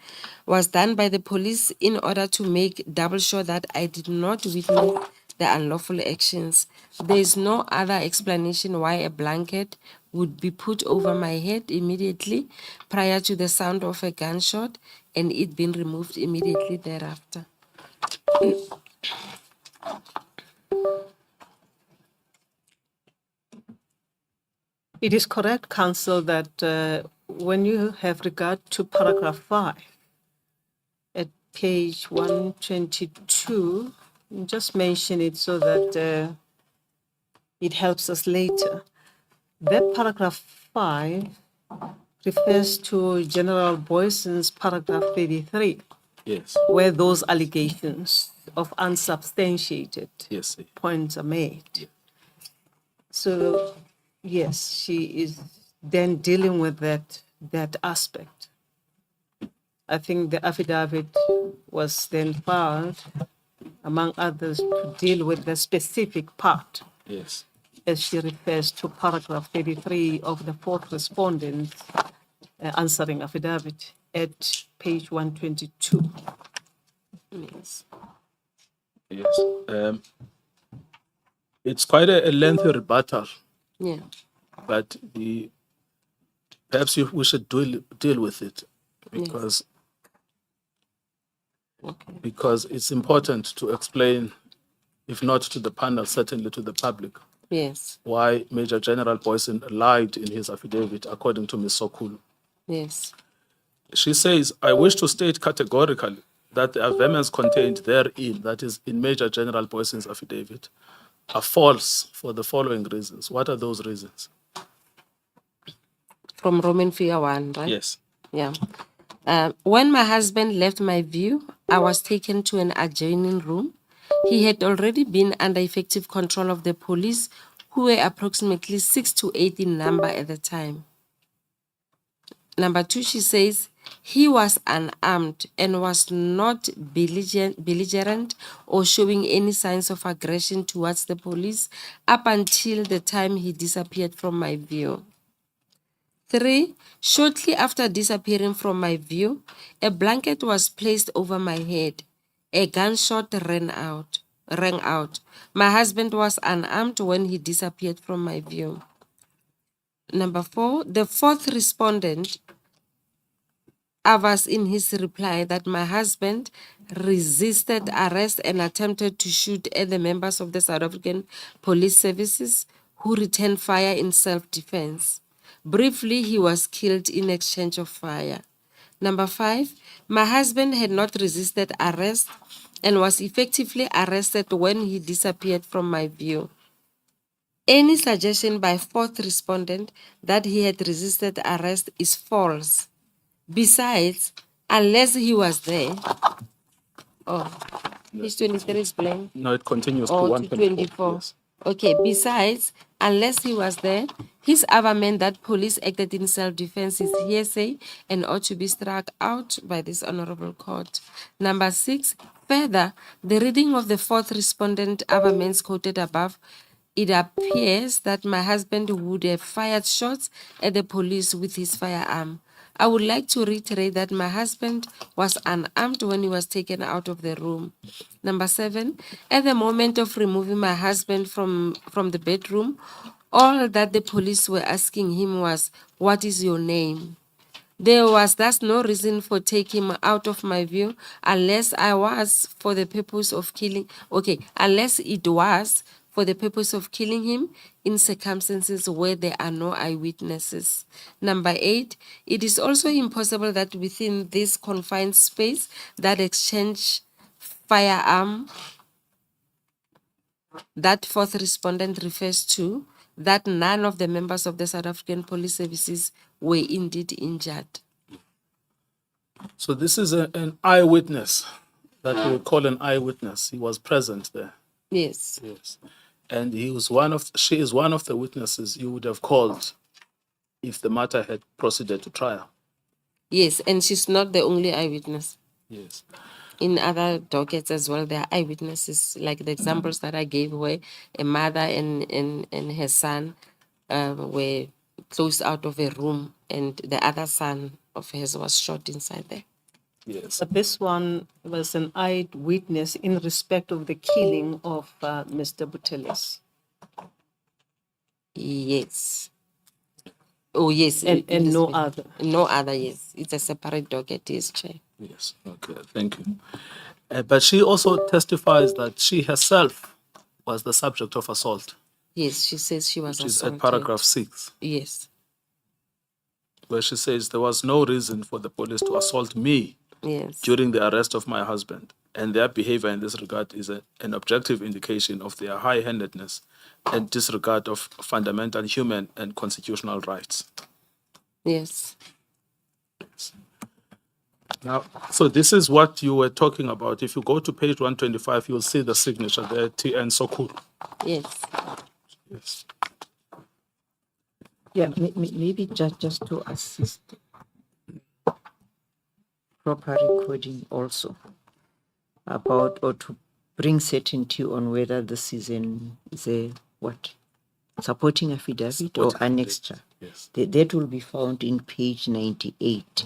Speaker 2: was done by the police in order to make double sure that I did not witness the unlawful actions. There is no other explanation why a blanket would be put over my head immediately prior to the sound of a gunshot and it being removed immediately thereafter.
Speaker 3: It is correct, Counsel, that when you have regard to paragraph 5 at page 122, just mention it so that it helps us later. That paragraph 5 refers to General Boyson's paragraph 33,
Speaker 1: Yes.
Speaker 3: where those allegations of unsubstantiated
Speaker 1: Yes.
Speaker 3: points are made. So, yes, she is then dealing with that aspect. I think the affidavit was then filed, among others, to deal with the specific part,
Speaker 1: Yes.
Speaker 3: as she refers to paragraph 33 of the fourth respondent answering affidavit at page 122.
Speaker 2: Yes.
Speaker 1: Yes. It's quite a lengthy rebuttal,
Speaker 2: Yeah.
Speaker 1: but perhaps we should deal with it because because it's important to explain, if not to the panel, certainly to the public,
Speaker 2: Yes.
Speaker 1: why Major General Boyson lied in his affidavit, according to Ms. Sokulu.
Speaker 2: Yes.
Speaker 1: She says, I wish to state categorically that the amendments contained therein, that is in Major General Boyson's affidavit, are false for the following reasons. What are those reasons?
Speaker 2: From Roman figure 1, right?
Speaker 1: Yes.
Speaker 2: Yeah. When my husband left my view, I was taken to an adjoining room. He had already been under effective control of the police, who were approximately 6 to 8 in number at the time. Number 2, she says, he was unarmed and was not belligerent or showing any signs of aggression towards the police up until the time he disappeared from my view. 3, shortly after disappearing from my view, a blanket was placed over my head. A gunshot rang out. My husband was unarmed when he disappeared from my view. Number 4, the fourth respondent avers in his reply that my husband resisted arrest and attempted to shoot at the members of the South African Police Services who returned fire in self-defense. Briefly, he was killed in exchange of fire. Number 5, my husband had not resisted arrest and was effectively arrested when he disappeared from my view. Any suggestion by fourth respondent that he had resisted arrest is false. Besides, unless he was there, page 23 is blank.
Speaker 1: No, it continues to
Speaker 2: Or to
Speaker 1: 124.
Speaker 2: 24.
Speaker 1: Yes.
Speaker 2: Okay, besides, unless he was there, his averment that police acted in self-defense is hearsay and ought to be struck out by this honorable court. Number 6, further, the reading of the fourth respondent averments quoted above, it appears that my husband would have fired shots at the police with his firearm. I would like to reiterate that my husband was unarmed when he was taken out of the room. Number 7, at the moment of removing my husband from the bedroom, all that the police were asking him was, "What is your name?" There was thus no reason for taking him out of my view unless it was for the purpose of killing him in circumstances where there are no eyewitnesses. Number 8, it is also impossible that within this confined space that exchange firearm that fourth respondent refers to that none of the members of the South African Police Services were indeed injured.
Speaker 1: So this is an eyewitness that we would call an eyewitness. He was present there.
Speaker 2: Yes.
Speaker 1: Yes. And she is one of the witnesses you would have called if the matter had proceeded to trial.
Speaker 2: Yes, and she's not the only eyewitness.
Speaker 1: Yes.
Speaker 2: In other dockets as well, there are eyewitnesses, like the examples that I gave, where a mother and her son were closed out of a room, and the other son of hers was shot inside there.
Speaker 1: Yes.
Speaker 3: But this one was an eyewitness in respect of the killing of Mr. Butelis.
Speaker 2: Yes. Oh, yes.
Speaker 3: And
Speaker 2: it has
Speaker 3: no
Speaker 2: been-
Speaker 3: other.
Speaker 2: No other, yes. It's a separate docket, yes, Chair.
Speaker 1: Yes. Okay. Thank you. But she also testifies that she herself was the subject of assault,
Speaker 2: Yes, she says she was
Speaker 1: which is
Speaker 2: assaulted.
Speaker 1: at paragraph 6,
Speaker 2: Yes,
Speaker 1: where she says there was no reason for the police to assault me
Speaker 2: yes.
Speaker 1: during the arrest of my husband, and their behavior in this regard is an objective indication of their high-handedness and disregard of fundamental human and constitutional rights.
Speaker 2: Yes.
Speaker 1: Now, so this is what you were talking about. If you go to page 125, you'll see the signature there, T.N. Sokulu.
Speaker 2: Yes.
Speaker 1: Yes.
Speaker 5: Yeah, maybe just to assist proper recording also about, or to bring certainty on whether this is a what? Supporting affidavit
Speaker 1: Supporting
Speaker 5: or annexure.
Speaker 1: Yes.
Speaker 5: That will be found in page 98.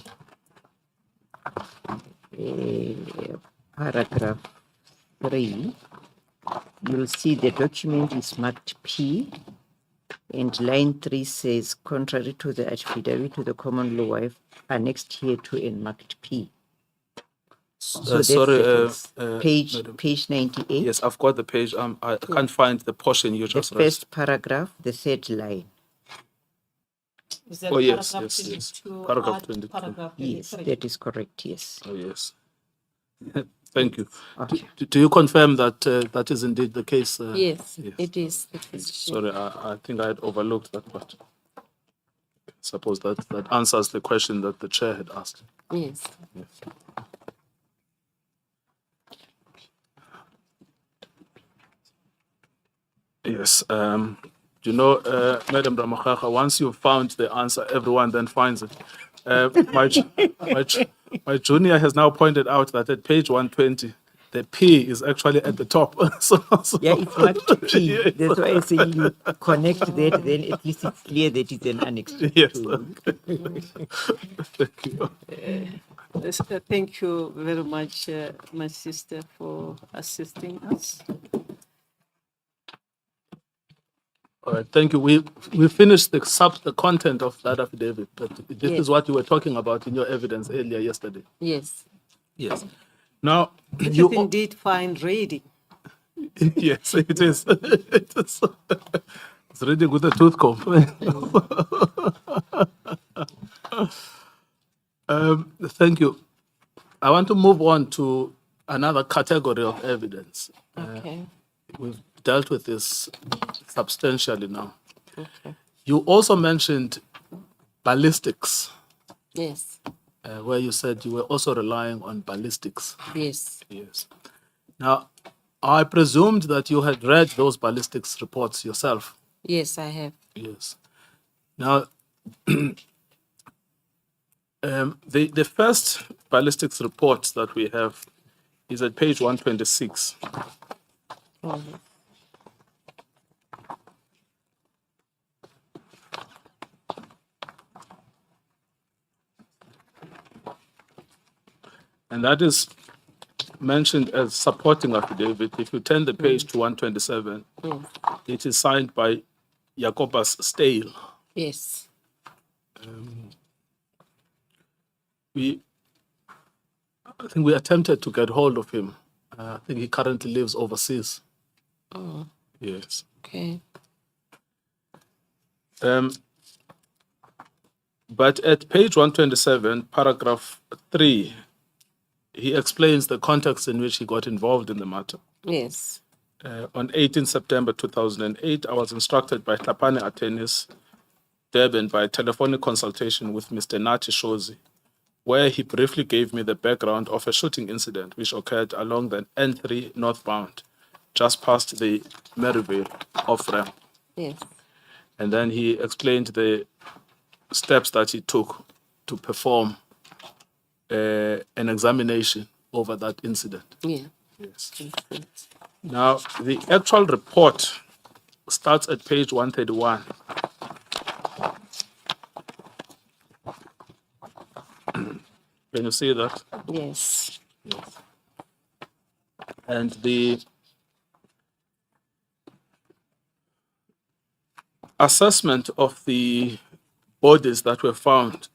Speaker 5: Paragraph 3. You'll see the document is marked P, and line 3 says, contrary to the affidavit to the common law wife, annexed here to and marked P. So that's
Speaker 1: Sorry,
Speaker 5: the page
Speaker 1: madam.
Speaker 5: page 98.
Speaker 1: Yes, I've got the page. I can't find the portion you
Speaker 5: The
Speaker 1: just read.
Speaker 5: first paragraph, the third line.
Speaker 3: Is that
Speaker 1: Oh, yes,
Speaker 3: paragraph
Speaker 1: yes, yes.
Speaker 3: 22?
Speaker 1: Paragraph
Speaker 3: Add
Speaker 1: 22.
Speaker 3: Paragraph
Speaker 5: Yes,
Speaker 3: 23.
Speaker 5: that is correct. Yes.
Speaker 1: Oh, yes. Thank you.
Speaker 5: Okay.
Speaker 1: Do you confirm that that is indeed the case?
Speaker 2: Yes,
Speaker 1: yes.
Speaker 2: it is. It is.
Speaker 1: Sorry, I think I had overlooked that part. Suppose that answers the question that the chair had asked.
Speaker 2: Yes.
Speaker 1: Yes. Yes. You know, Madam Ramakaka, once you've found the answer, everyone then finds it. My junior has now pointed out that at page 120, the P is actually at the top. so,
Speaker 5: Yeah, it's marked P.
Speaker 1: Yes.
Speaker 5: That's why I say you connect that, then at least it's clear that it's an annex.
Speaker 1: Yes.
Speaker 5: to-
Speaker 1: Thank you.
Speaker 3: Yes, thank you very much, my sister, for assisting us.
Speaker 1: All right, thank you. We finished the content of that affidavit, but this
Speaker 2: Yes.
Speaker 1: is what you were talking about in your evidence earlier yesterday.
Speaker 2: Yes.
Speaker 1: Yes. Now,
Speaker 3: It
Speaker 1: you
Speaker 3: is indeed fine reading.
Speaker 1: yes, it is. It is. It's reading with a tooth comb. Thank you. I want to move on to another category of evidence.
Speaker 2: Okay.
Speaker 1: We've dealt with this substantially now.
Speaker 2: Okay.
Speaker 1: You also mentioned ballistics,
Speaker 2: Yes.
Speaker 1: where you said you were also relying on ballistics.
Speaker 2: Yes.
Speaker 1: Yes. Now, I presumed that you had read those ballistics reports yourself.
Speaker 2: Yes, I have.
Speaker 1: Yes. Now, the first ballistics report that we have is at page 126.
Speaker 2: Oh,
Speaker 1: And that is mentioned as supporting affidavit. If you turn the page to 127,
Speaker 2: yes.
Speaker 1: it is signed by Jacobus Stale.
Speaker 2: Yes.
Speaker 1: I think we attempted to get hold of him. I think he currently lives overseas.
Speaker 2: Oh,
Speaker 1: Yes.
Speaker 2: okay.
Speaker 1: But at page 127, paragraph 3, he explains the context in which he got involved in the matter.
Speaker 2: Yes.
Speaker 1: On 18 September 2008, I was instructed by Tlapane attorneys, Durban, by telephonic consultation with Mr. Nati Shozi, where he briefly gave me the background of a shooting incident which occurred along the N3 northbound, just past the Maryvale off-ramp.
Speaker 2: Yes.
Speaker 1: And then he explained the steps that he took to perform an examination over that incident.
Speaker 2: Yeah.
Speaker 1: Yes. Now, the actual report starts at page 131. Can you see that?
Speaker 2: Yes.
Speaker 1: And the assessment of the bodies that were found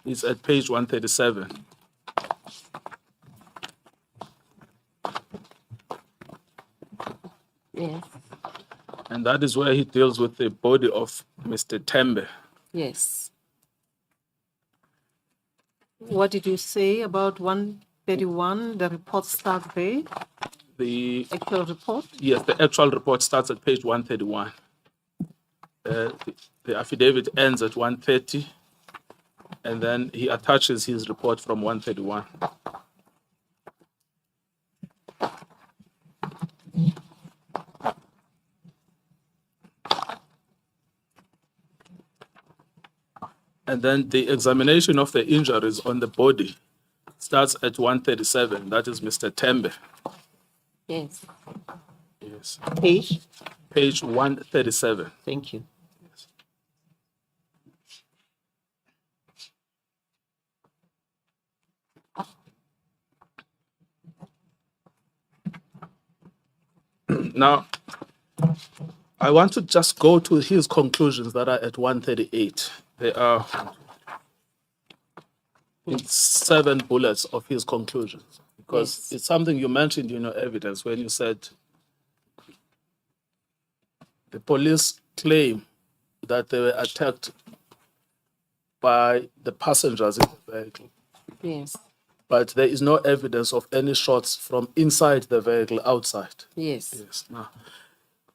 Speaker 1: is at page 137.
Speaker 2: Yes.
Speaker 1: And that is where he deals with the body of Mr. Tembe.
Speaker 2: Yes.
Speaker 3: What did you say about 131? The report starts there,
Speaker 1: The
Speaker 3: actual report?
Speaker 1: Yes, the actual report starts at page 131. The affidavit ends at 130, and then he attaches his report from 131. And then the examination of the injuries on the body starts at 137. That is Mr. Tembe.
Speaker 2: Yes.
Speaker 1: Yes.
Speaker 5: Page?
Speaker 1: Page 137.
Speaker 5: Thank you.
Speaker 1: Now, I want to just go to his conclusions that are at 138. There are 7 bullets of his conclusions, because
Speaker 2: Yes.
Speaker 1: it's something you mentioned in your evidence when you said the police claim that they were attacked by the passengers in the vehicle,
Speaker 2: Yes.
Speaker 1: but there is no evidence of any shots from inside the vehicle outside.
Speaker 2: Yes.
Speaker 1: Yes.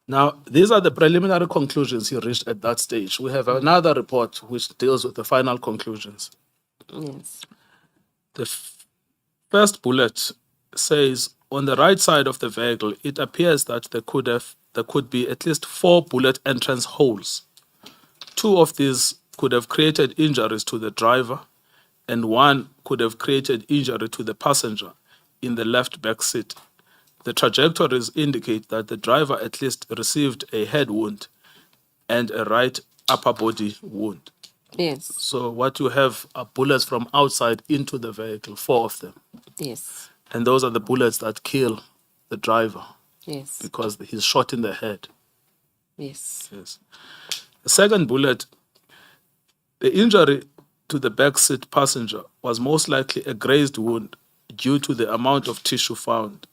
Speaker 1: Now, these are the preliminary conclusions he reached at that stage. We have another report which deals with the final conclusions.
Speaker 2: Yes.
Speaker 1: The first bullet says on the right side of the vehicle, it appears that there could be at least 4 bullet entrance holes. 2 of these could have created injuries to the driver, and 1 could have created injury to the passenger in the left back seat. The trajectories indicate that the driver at least received a head wound and a right upper body wound.
Speaker 2: Yes.
Speaker 1: So what you have are bullets from outside into the vehicle, 4 of them.
Speaker 2: Yes.
Speaker 1: And those are the bullets that kill the driver
Speaker 2: Yes.
Speaker 1: because he's shot in the head.
Speaker 2: Yes.
Speaker 1: Yes. The second bullet, the injury to the backseat passenger was most likely a grazed wound due to the amount of tissue found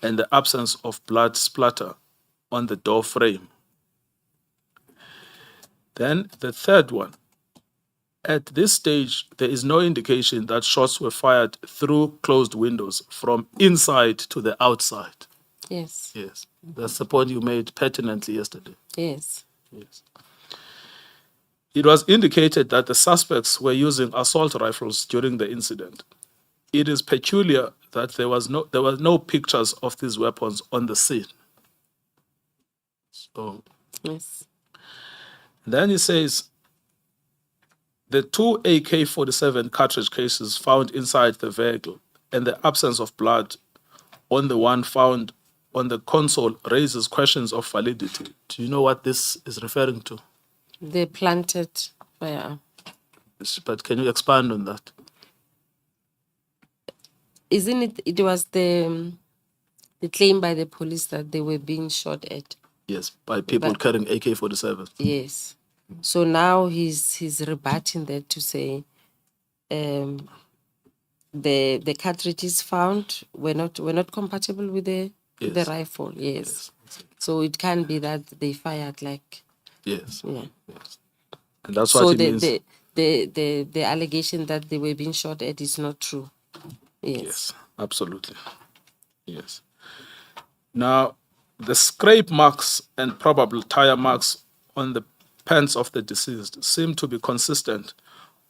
Speaker 1: and the absence of blood splatter on the door frame. Then the third one, at this stage, there is no indication that shots were fired through closed windows from inside to the outside.
Speaker 2: Yes.
Speaker 1: Yes, that's the point you made pertinently yesterday.
Speaker 2: Yes.
Speaker 1: Yes. It was indicated that the suspects were using assault rifles during the incident. It is peculiar that there were no pictures of these weapons on the scene. So
Speaker 2: Yes.
Speaker 1: then he says the 2 AK-47 cartridge cases found inside the vehicle and the absence of blood on the one found on the console raises questions of validity. Do you know what this is referring to?
Speaker 2: They planted firearm.
Speaker 1: But can you expand on that?
Speaker 2: Isn't it? It was the claim by the police that they were being shot at.
Speaker 1: Yes, by people
Speaker 2: But-
Speaker 1: carrying AK-47.
Speaker 2: Yes. So now he's rebutting that to say the cartridges found were not compatible with the
Speaker 1: Yes.
Speaker 2: rifle. Yes. So it can be that they fired like
Speaker 1: Yes.
Speaker 2: yeah.
Speaker 1: And that's
Speaker 2: So
Speaker 1: what it means.
Speaker 2: the allegation that they were being shot at is not true. Yes.
Speaker 1: Yes, absolutely. Yes. Now, The scrape marks and probable tire marks on the pants of the deceased seem to be consistent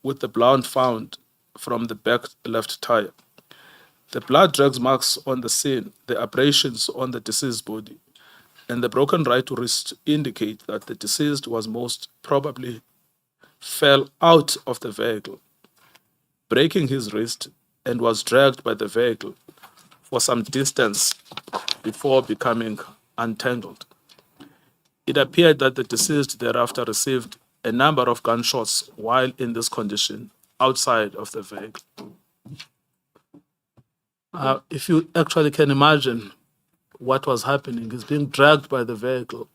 Speaker 1: with the blood found from the back left tire. The blood drags marks on the scene, the abrasions on the deceased body, and the broken right wrist indicate that the deceased was most probably fell out of the vehicle, breaking his wrist, and was dragged by the vehicle for some distance before becoming untangled. It appeared that the deceased thereafter received a number of gunshots while in this condition outside of the vehicle. If you actually can imagine what was happening, he's being dragged by the vehicle,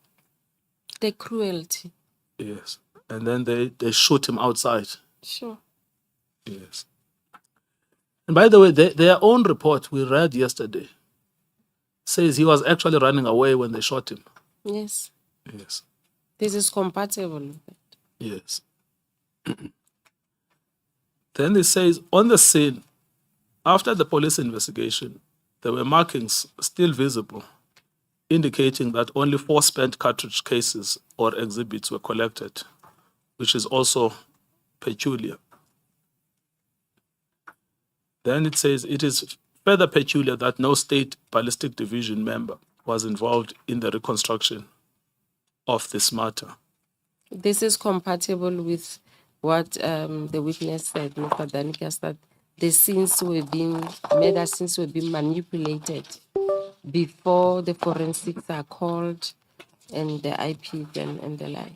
Speaker 2: The cruelty.
Speaker 1: yes, and then they shoot him outside,
Speaker 2: Sure.
Speaker 1: yes. And by the way, their own report we read yesterday says he was actually running away when they shot him,
Speaker 2: Yes.
Speaker 1: yes,
Speaker 2: This is compatible with it.
Speaker 1: yes. Then it says on the scene, after the police investigation, there were markings still visible, indicating that only 4 spent cartridge cases or exhibits were collected, which is also peculiar. Then it says it is further peculiar that no state ballistic division member was involved in the reconstruction of this matter.
Speaker 2: This is compatible with what the witness said, Mr. Danikas, that the scenes were being, murder scenes were being manipulated before the forensics are called and the IPs and the like.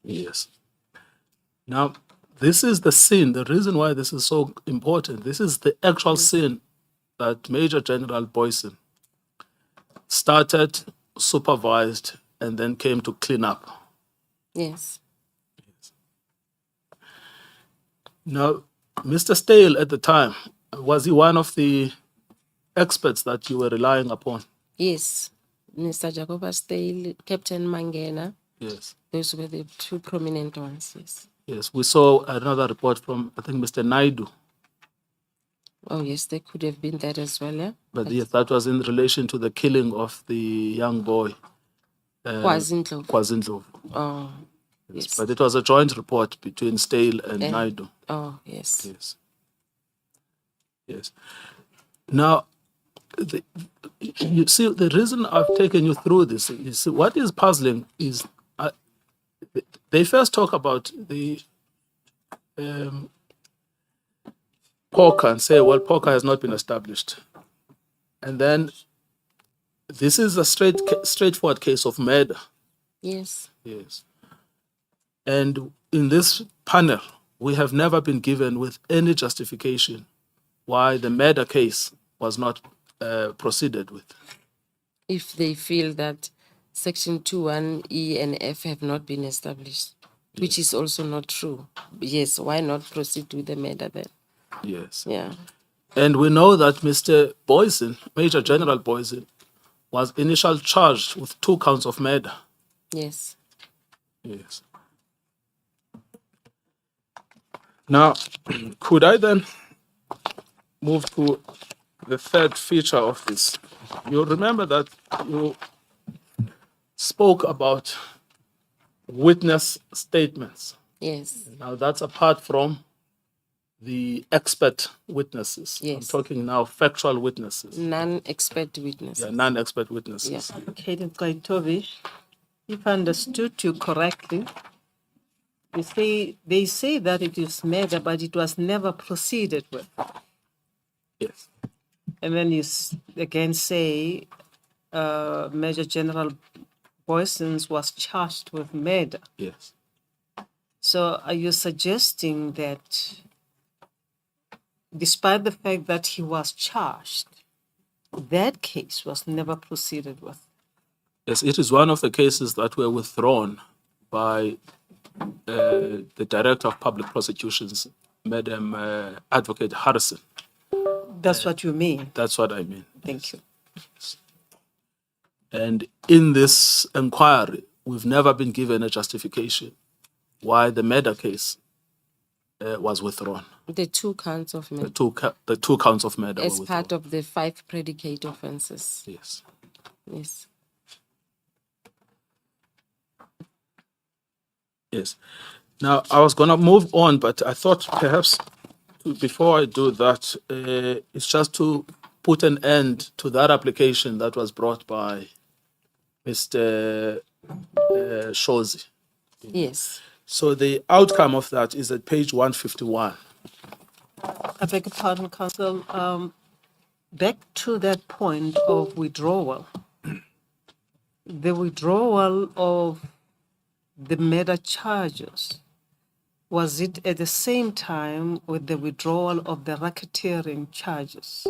Speaker 1: Yes. Now, this is the scene, the reason why this is so important. This is the actual scene that Major General Boyson started, supervised, and then came to clean up.
Speaker 2: Yes.
Speaker 1: Now, Mr. Stale at the time, was he one of the experts that you were relying upon?
Speaker 2: Yes. Mr. Jacoba Stale, Captain Mangena,
Speaker 1: Yes.
Speaker 2: those were the 2 prominent ones, yes.
Speaker 1: Yes, we saw another report from, I think, Mr. Naidu,
Speaker 2: Oh, yes, there could have been that as well, yeah?
Speaker 1: but yes, that was in relation to the killing of the young boy,
Speaker 2: Kwazindlovu.
Speaker 1: Kwazindlovu.
Speaker 2: Oh, yes.
Speaker 1: But it was a joint report between Stale and Naidu.
Speaker 2: Oh, yes.
Speaker 1: Yes. Yes. Now, you see, the reason I've taken you through this, you see, what is puzzling is they first talk about the poker and say, well, poker has not been established. And then this is a straightforward case of murder.
Speaker 2: Yes.
Speaker 1: Yes. And in this panel, we have never been given with any justification why the murder case was not proceeded with.
Speaker 2: If they feel that Section 21E and F have not been established, which is also not true. Yes, why not proceed with the murder then?
Speaker 1: Yes.
Speaker 2: Yeah.
Speaker 1: And we know that Mr. Boyson, Major General Boyson, was initially charged with 2 counts of murder.
Speaker 2: Yes.
Speaker 1: Yes. Now, could I then move to the third feature of this? You remember that you spoke about witness statements.
Speaker 2: Yes.
Speaker 1: Now, that's apart from the expert witnesses. I'm
Speaker 2: Yes.
Speaker 1: talking now factual witnesses.
Speaker 2: Non-expert witnesses.
Speaker 1: Yeah, non-expert witnesses.
Speaker 2: Yeah.
Speaker 3: Kaden Kaitovic, if I understood you correctly, they say that it is murder, but it was never proceeded with.
Speaker 1: Yes.
Speaker 3: And then you again say Major General Boysons was charged with murder.
Speaker 1: Yes.
Speaker 3: So are you suggesting that despite the fact that he was charged, that case was never proceeded with?
Speaker 1: Yes, it is one of the cases that were withdrawn by the Director of Public Prosecutions, Madam Advocate Harrison.
Speaker 3: That's what you mean.
Speaker 1: That's what I mean.
Speaker 3: Thank you.
Speaker 1: And in this inquiry, we've never been given a justification why the murder case was withdrawn.
Speaker 2: The 2 counts of murder.
Speaker 1: The two counts of murder
Speaker 2: As
Speaker 1: were
Speaker 2: part
Speaker 1: withdrawn.
Speaker 2: of the 5 predicate offenses.
Speaker 1: Yes.
Speaker 2: Yes.
Speaker 1: Yes. Now, I was going to move on, but I thought perhaps before I do that, it's just to put an end to that application that was brought by Mr. Shozi.
Speaker 2: Yes.
Speaker 1: So the outcome of that is at page 151.
Speaker 3: I beg your pardon, Council. Back to that point of withdrawal. The withdrawal of the murder charges, was it at the same time with the withdrawal of the racketeering charges?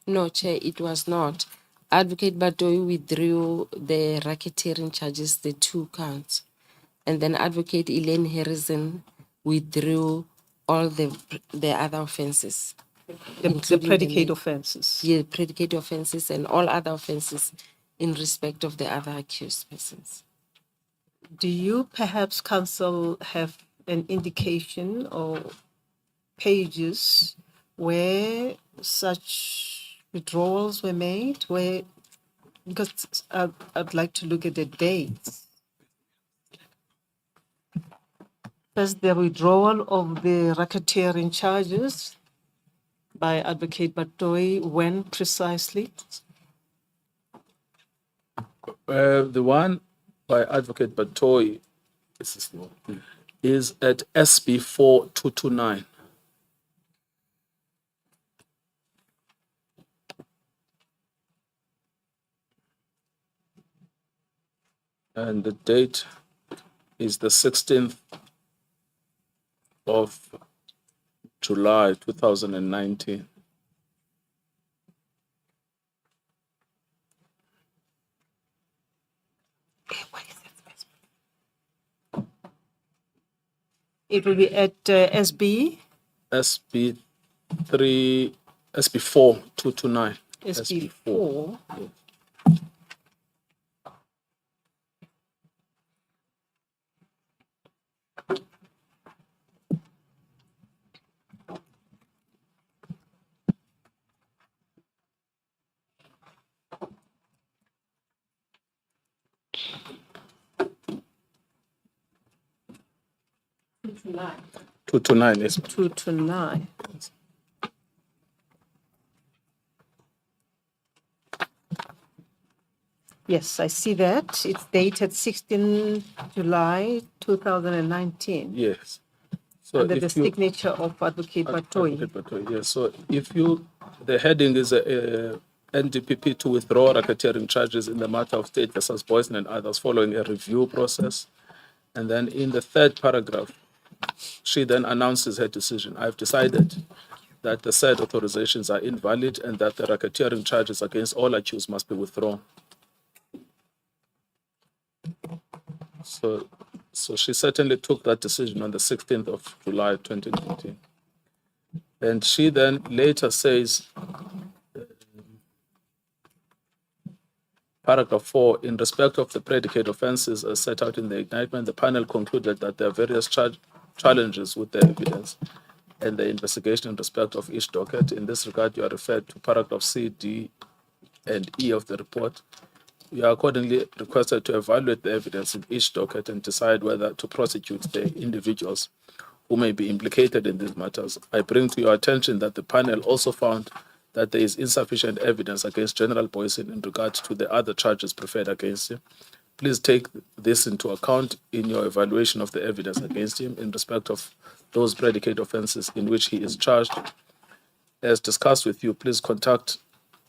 Speaker 2: No, Chair, it was not. Advocate Batoyi withdrew the racketeering charges, the 2 counts. And then Advocate Elaine Harrison withdrew all the other offenses.
Speaker 3: The
Speaker 2: including
Speaker 3: predicate
Speaker 2: ma-
Speaker 3: offenses?
Speaker 2: Yeah, predicate offenses and all other offenses in respect of the other accused persons.
Speaker 3: Do you perhaps, Council, have an indication or pages where such withdrawals were made? Where, because I'd like to look at the dates. First, the withdrawal of the racketeering charges by Advocate Batoyi, when precisely?
Speaker 1: The one by Advocate Batoyi is at SB 4229. And the date is the 16th of July 2019.
Speaker 3: It will be at SB?
Speaker 1: SB 4229.
Speaker 3: SB 4. Nine.
Speaker 1: 229, yes.
Speaker 3: 2 to 9. Yes, I see that. It's dated 16 July 2019.
Speaker 1: Yes. So
Speaker 3: Under the
Speaker 1: if you,
Speaker 3: signature of Advocate Batoyi.
Speaker 1: Advocate Batoyi, yes. So if you, the heading is NDPP to withdraw racketeering charges in the matter of State versus Boyson and others following a review process. And then in the 3rd paragraph, she then announces her decision. I've decided that the said authorizations are invalid and that the racketeering charges against all accused must be withdrawn. So she certainly took that decision on the 16th of July 2019. And she then later says, paragraph 4, in respect of the predicate offenses as set out in the indictment, the panel concluded that there are various challenges with the evidence and the investigation in respect of each docket. In this regard, you are referred to paragraph C, D, and E of the report. You are accordingly requested to evaluate the evidence in each docket and decide whether to prosecute the individuals who may be implicated in these matters. I bring to your attention that the panel also found that there is insufficient evidence against General Boyson in regard to the other charges preferred against him. Please take this into account in your evaluation of the evidence against him in respect of those predicate offenses in which he is charged. As discussed with you, please contact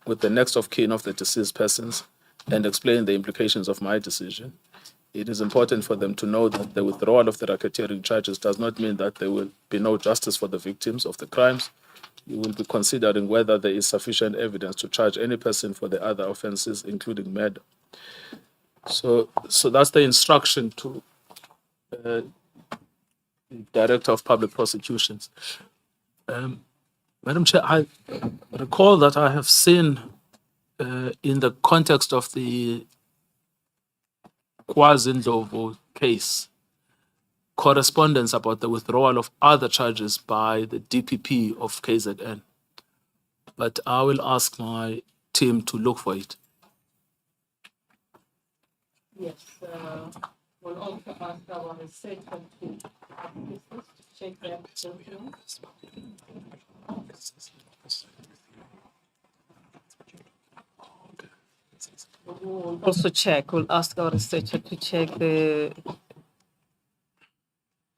Speaker 1: with the next of kin of the deceased persons and explain the implications of my decision. It is important for them to know that the withdrawal of the racketeering charges does not mean that there will be no justice for the victims of the crimes. You will be considering whether there is sufficient evidence to charge any person for the other offenses, including murder. So that's the instruction to the Director of Public Prosecutions. Madam Chair, I recall that I have seen in the context of the KwaZulu case correspondence about the withdrawal of other charges by the DPP of KZN. But I will ask my team to look for it.
Speaker 3: Yes. We'll also ask our researcher to check that document. We'll also check, we'll ask our researcher to check the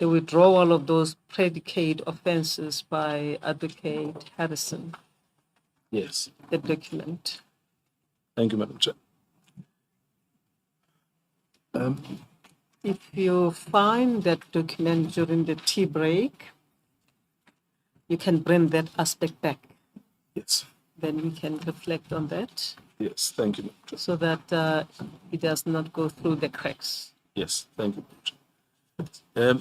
Speaker 3: withdrawal of those predicate offenses by Advocate Harrison,
Speaker 1: Yes.
Speaker 3: the document.
Speaker 1: Thank you, Madam Chair.
Speaker 3: If you find that document during the tea break, you can bring that aspect back.
Speaker 1: Yes.
Speaker 3: Then we can reflect on that
Speaker 1: Yes. Thank you, Madam Chair.
Speaker 3: so that it does not go through the cracks.
Speaker 1: Yes. Thank you, Madam Chair.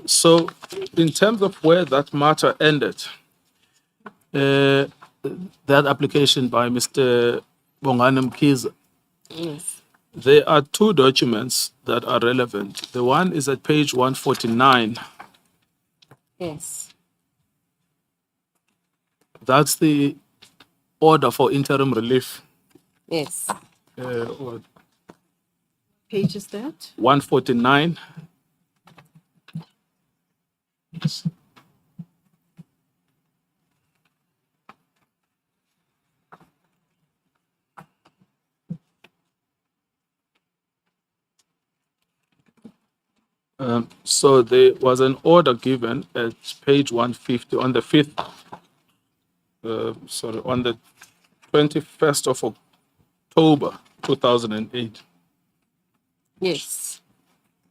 Speaker 1: So, in terms of where that matter ended, that application by Mr. Bongani Mkhize,
Speaker 2: Yes.
Speaker 1: there are two documents that are relevant. The one is at page 149.
Speaker 2: Yes.
Speaker 1: That's the order for interim relief.
Speaker 2: Yes.
Speaker 1: Or
Speaker 3: Page is that?
Speaker 1: 149. So there was an order given at page 150 on the 5th, on the 21st of October 2008,
Speaker 2: Yes.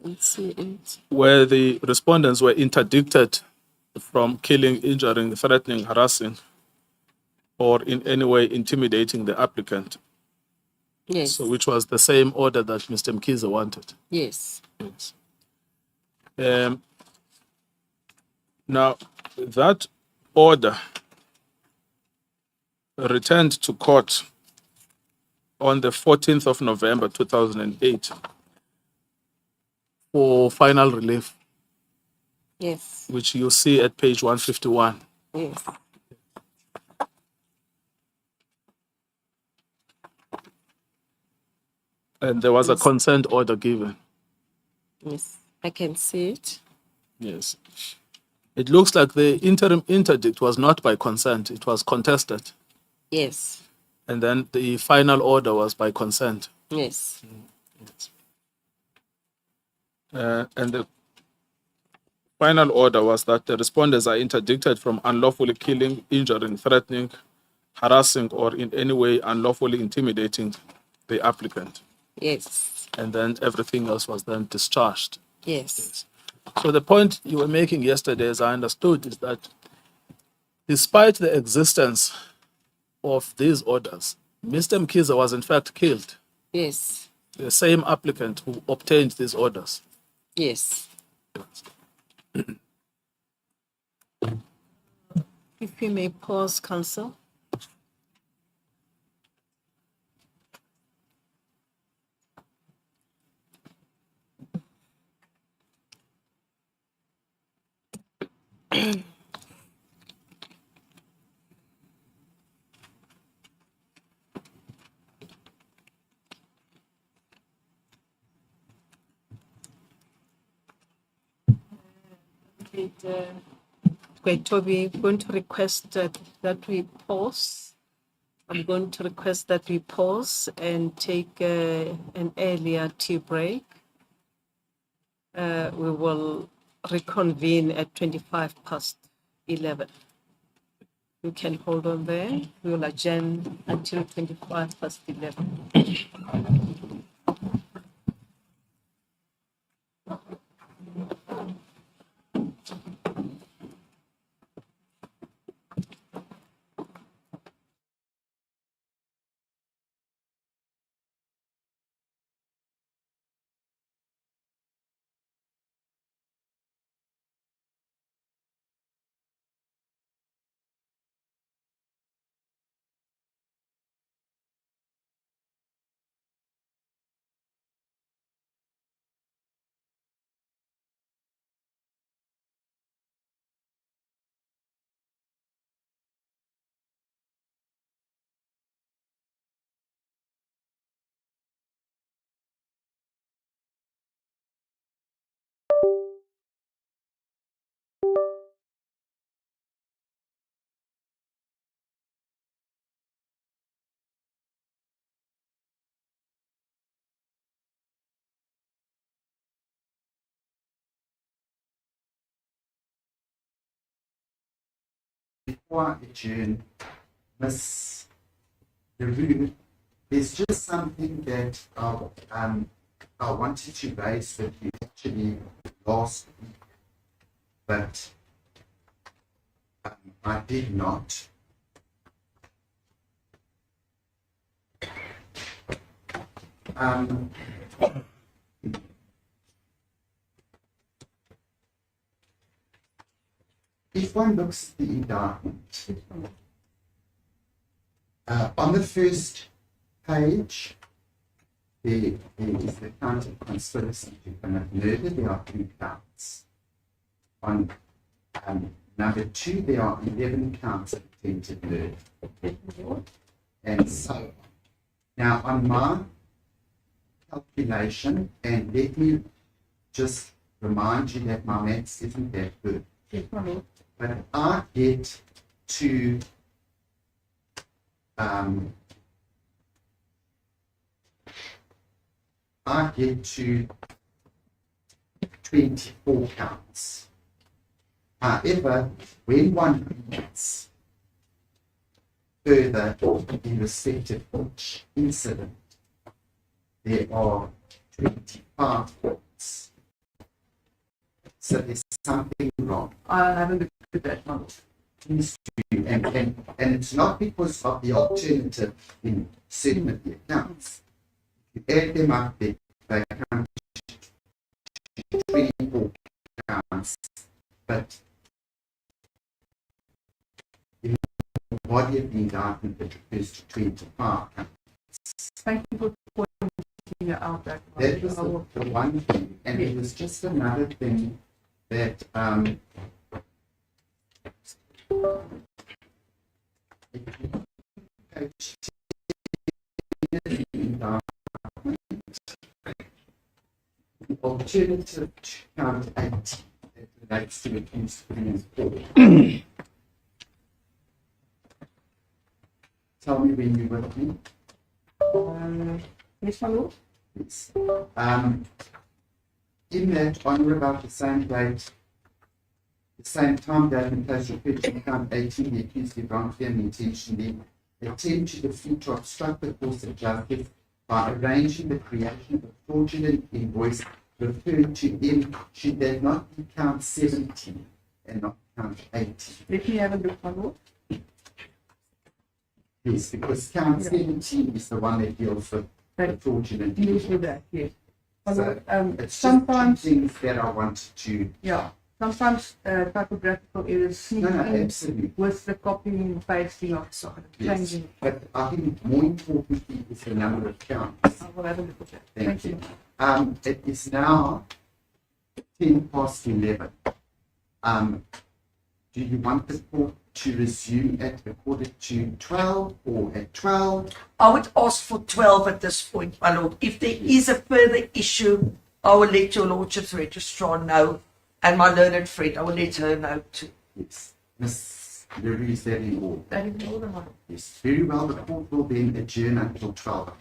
Speaker 2: Let's see it.
Speaker 1: where the respondents were interdicted from killing, injuring, threatening, harassing, or in any way intimidating the applicant.
Speaker 2: Yes.
Speaker 1: So, which was the same order that Mr. Mkhize wanted.
Speaker 2: Yes.
Speaker 1: Yes. Now, that order returned to court on the 14th of November 2008 for final relief,
Speaker 2: Yes.
Speaker 1: which you see at page 151.
Speaker 2: Yes.
Speaker 1: And there was a
Speaker 2: Yes.
Speaker 1: consent order given.
Speaker 2: Yes. I can see it.
Speaker 1: Yes. It looks like the interim interdict was not by consent, it was contested.
Speaker 2: Yes.
Speaker 1: And then the final order was by consent.
Speaker 2: Yes.
Speaker 1: And the final order was that the respondents are interdicted from unlawfully killing, injuring, threatening, harassing, or in any way unlawfully intimidating the applicant.
Speaker 2: Yes.
Speaker 1: And then everything else was then discharged.
Speaker 2: Yes.
Speaker 1: So the point you were making yesterday, as I understood, is that despite the existence of these orders, Mr. Mkhize was in fact killed.
Speaker 2: Yes.
Speaker 1: The same applicant who obtained these orders.
Speaker 2: Yes.
Speaker 3: If you may pause, Council. Great, Toby, I'm going to request that we pause. I'm going to request that we pause and take an earlier tea break. We will reconvene at 11:25. You can hold on there. We will adjourn until 11:25.
Speaker 6: before I adjourn, Miss LaRue, there's just something that I wanted to raise with you actually last week, but I did not. If one looks at the indictment, on the first page, there is the count of conspiracy to commit murder. There are 2 counts. On number 2, there are 11 counts of attempted murder. And so on. Now, on my calculation, and let me just remind you that my maths isn't that good. But I get to I get to 24 counts. However, when one reads further in respect of each incident, there are 25 counts. So there's something wrong. I haven't looked at that one. Please do. And it's not because of the alternative in certain of the accounts. If you add them up, they come to 24 counts. But in the body of the indictment, it refers to 25 counts.
Speaker 7: Thank you for pointing out that.
Speaker 6: That was the one thing. And it was just another thing that alternative to count 8 that relates to the King's Court. Tell me when you're with me.
Speaker 7: Yes, my lord.
Speaker 6: Yes. In that, on or about the same date, the same time date and place referred to count 18, the accused did wrongfully and intentionally attempt to defeat or obstruct the course of justice by arranging the creation of a fraudulent invoice referred to him, should that not be count 17 and not count 18.
Speaker 7: Let me have a look, my lord.
Speaker 6: Yes, because count 17 is the one that deals with the fraudulent
Speaker 7: Deals
Speaker 6: invoice.
Speaker 7: with that, yes. My
Speaker 6: So
Speaker 7: lord,
Speaker 6: it's
Speaker 7: sometimes,
Speaker 6: just 2 things that I wanted to.
Speaker 7: yeah, sometimes typographical errors sneak
Speaker 6: No,
Speaker 7: in
Speaker 6: absolutely.
Speaker 7: with the copying and pasting of
Speaker 6: Yes,
Speaker 7: changing.
Speaker 6: but I think more importantly is the number of counts.
Speaker 7: I will have a look at that.
Speaker 6: Thank you. It is now 11:10. Do you want the court to resume at a quarter to 12 or at 12?
Speaker 8: I would ask for 12 at this point, my lord. If there is a further issue, I will let your lordship's registrar know, and my learned friend, I will let her know too.
Speaker 6: Yes. Miss LaRue, is that in order?
Speaker 7: That is all the one.
Speaker 6: Yes. Very well. The court will then adjourn until 12.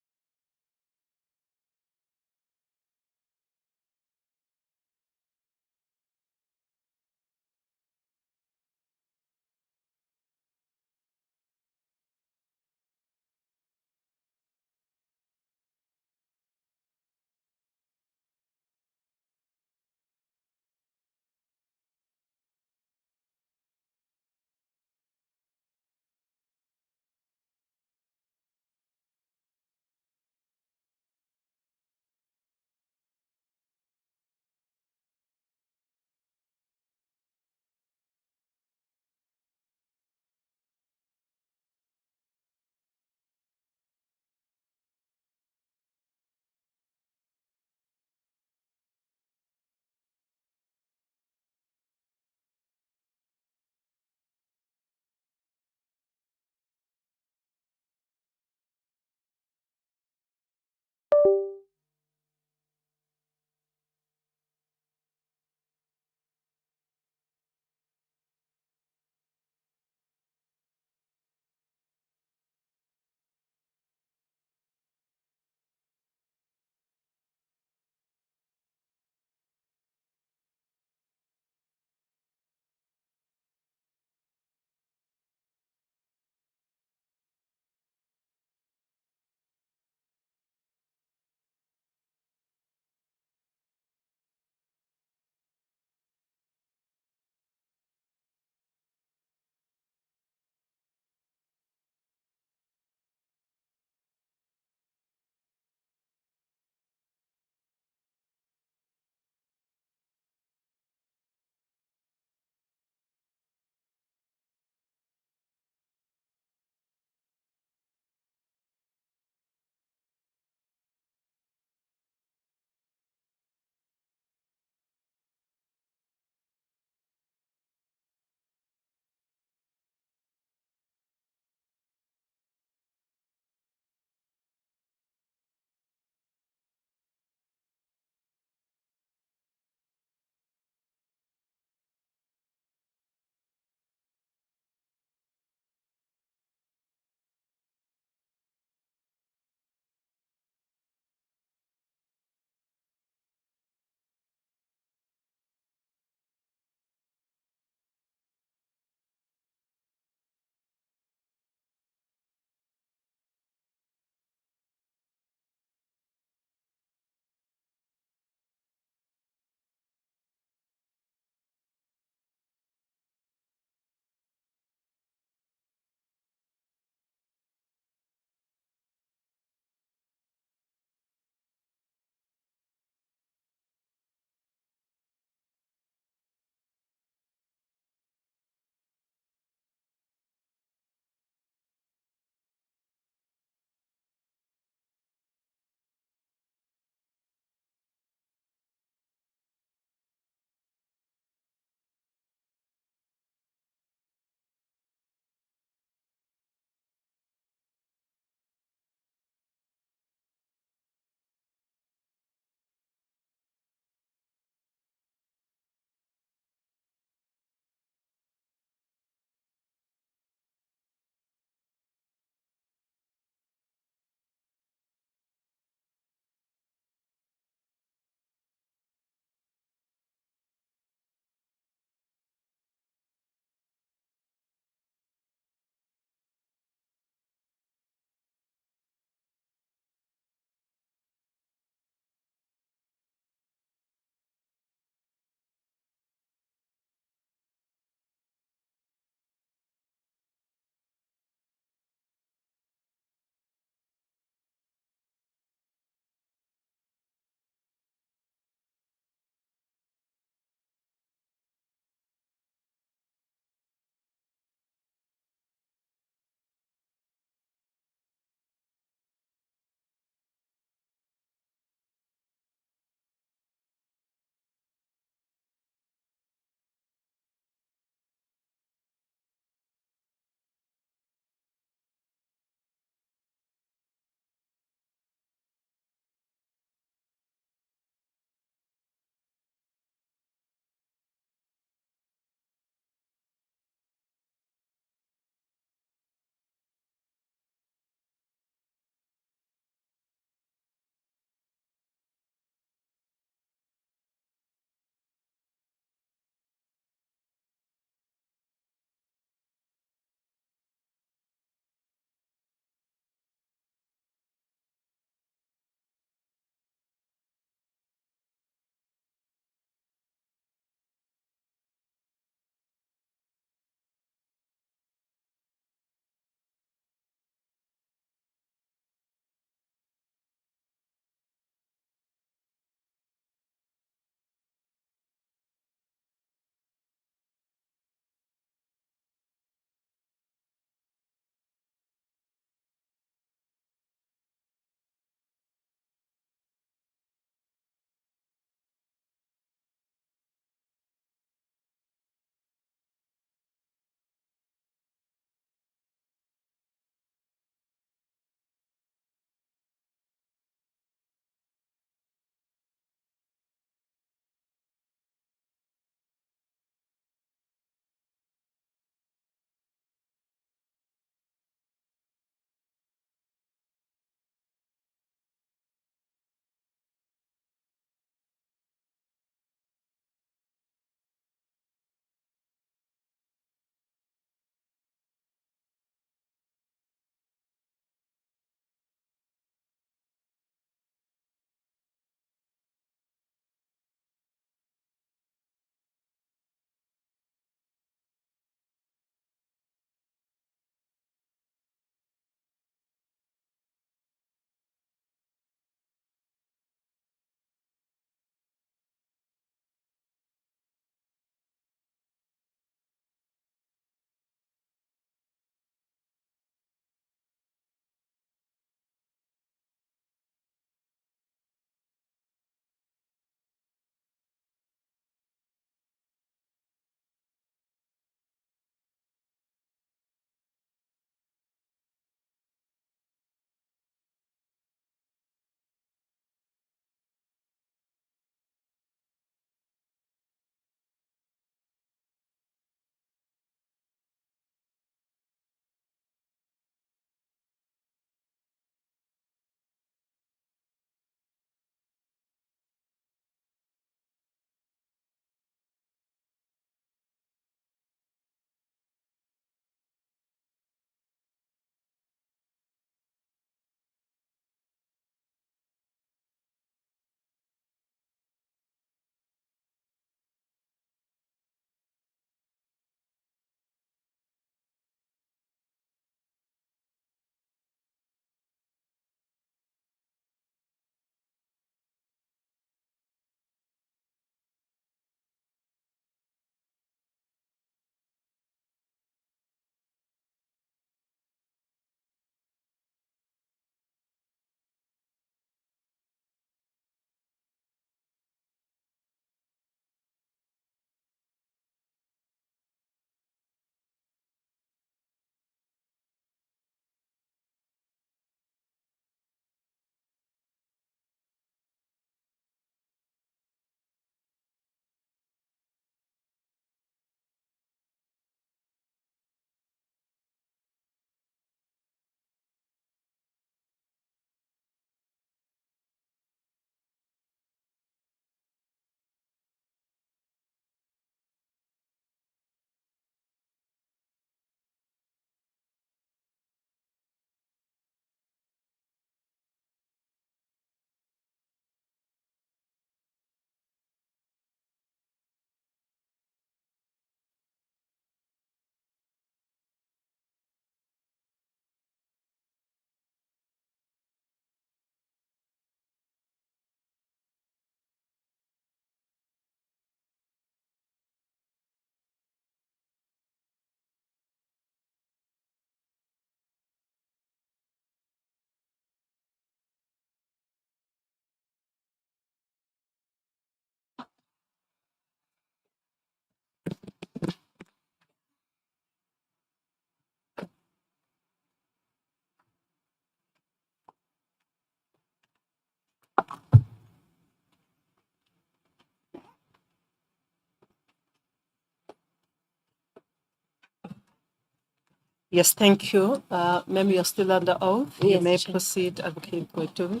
Speaker 3: Yes, thank you. Ma'am, you're still under oath. You
Speaker 2: Yes,
Speaker 3: may
Speaker 2: Chair.
Speaker 3: proceed, Advocate Poitovi.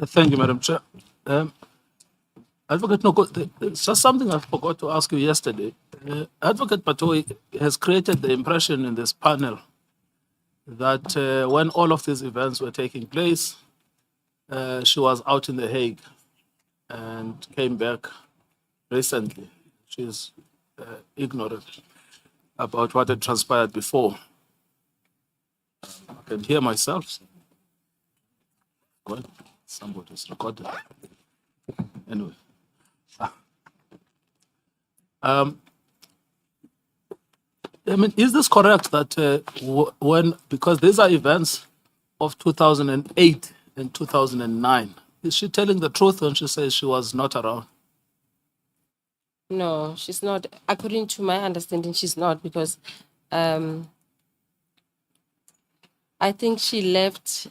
Speaker 1: Thank you, Madam Chair. Advocate Noko, it's just something I forgot to ask you yesterday. Advocate Patoi has created the impression in this panel that when all of these events were taking place, she was out in The Hague and came back recently. She's ignorant about what had transpired before. I can hear myself. Well, somebody's recorded. Anyway. I mean, is this correct that because these are events of 2008 and 2009, is she telling the truth when she says she was not around?
Speaker 2: No, she's not. According to my understanding, she's not, because I think she left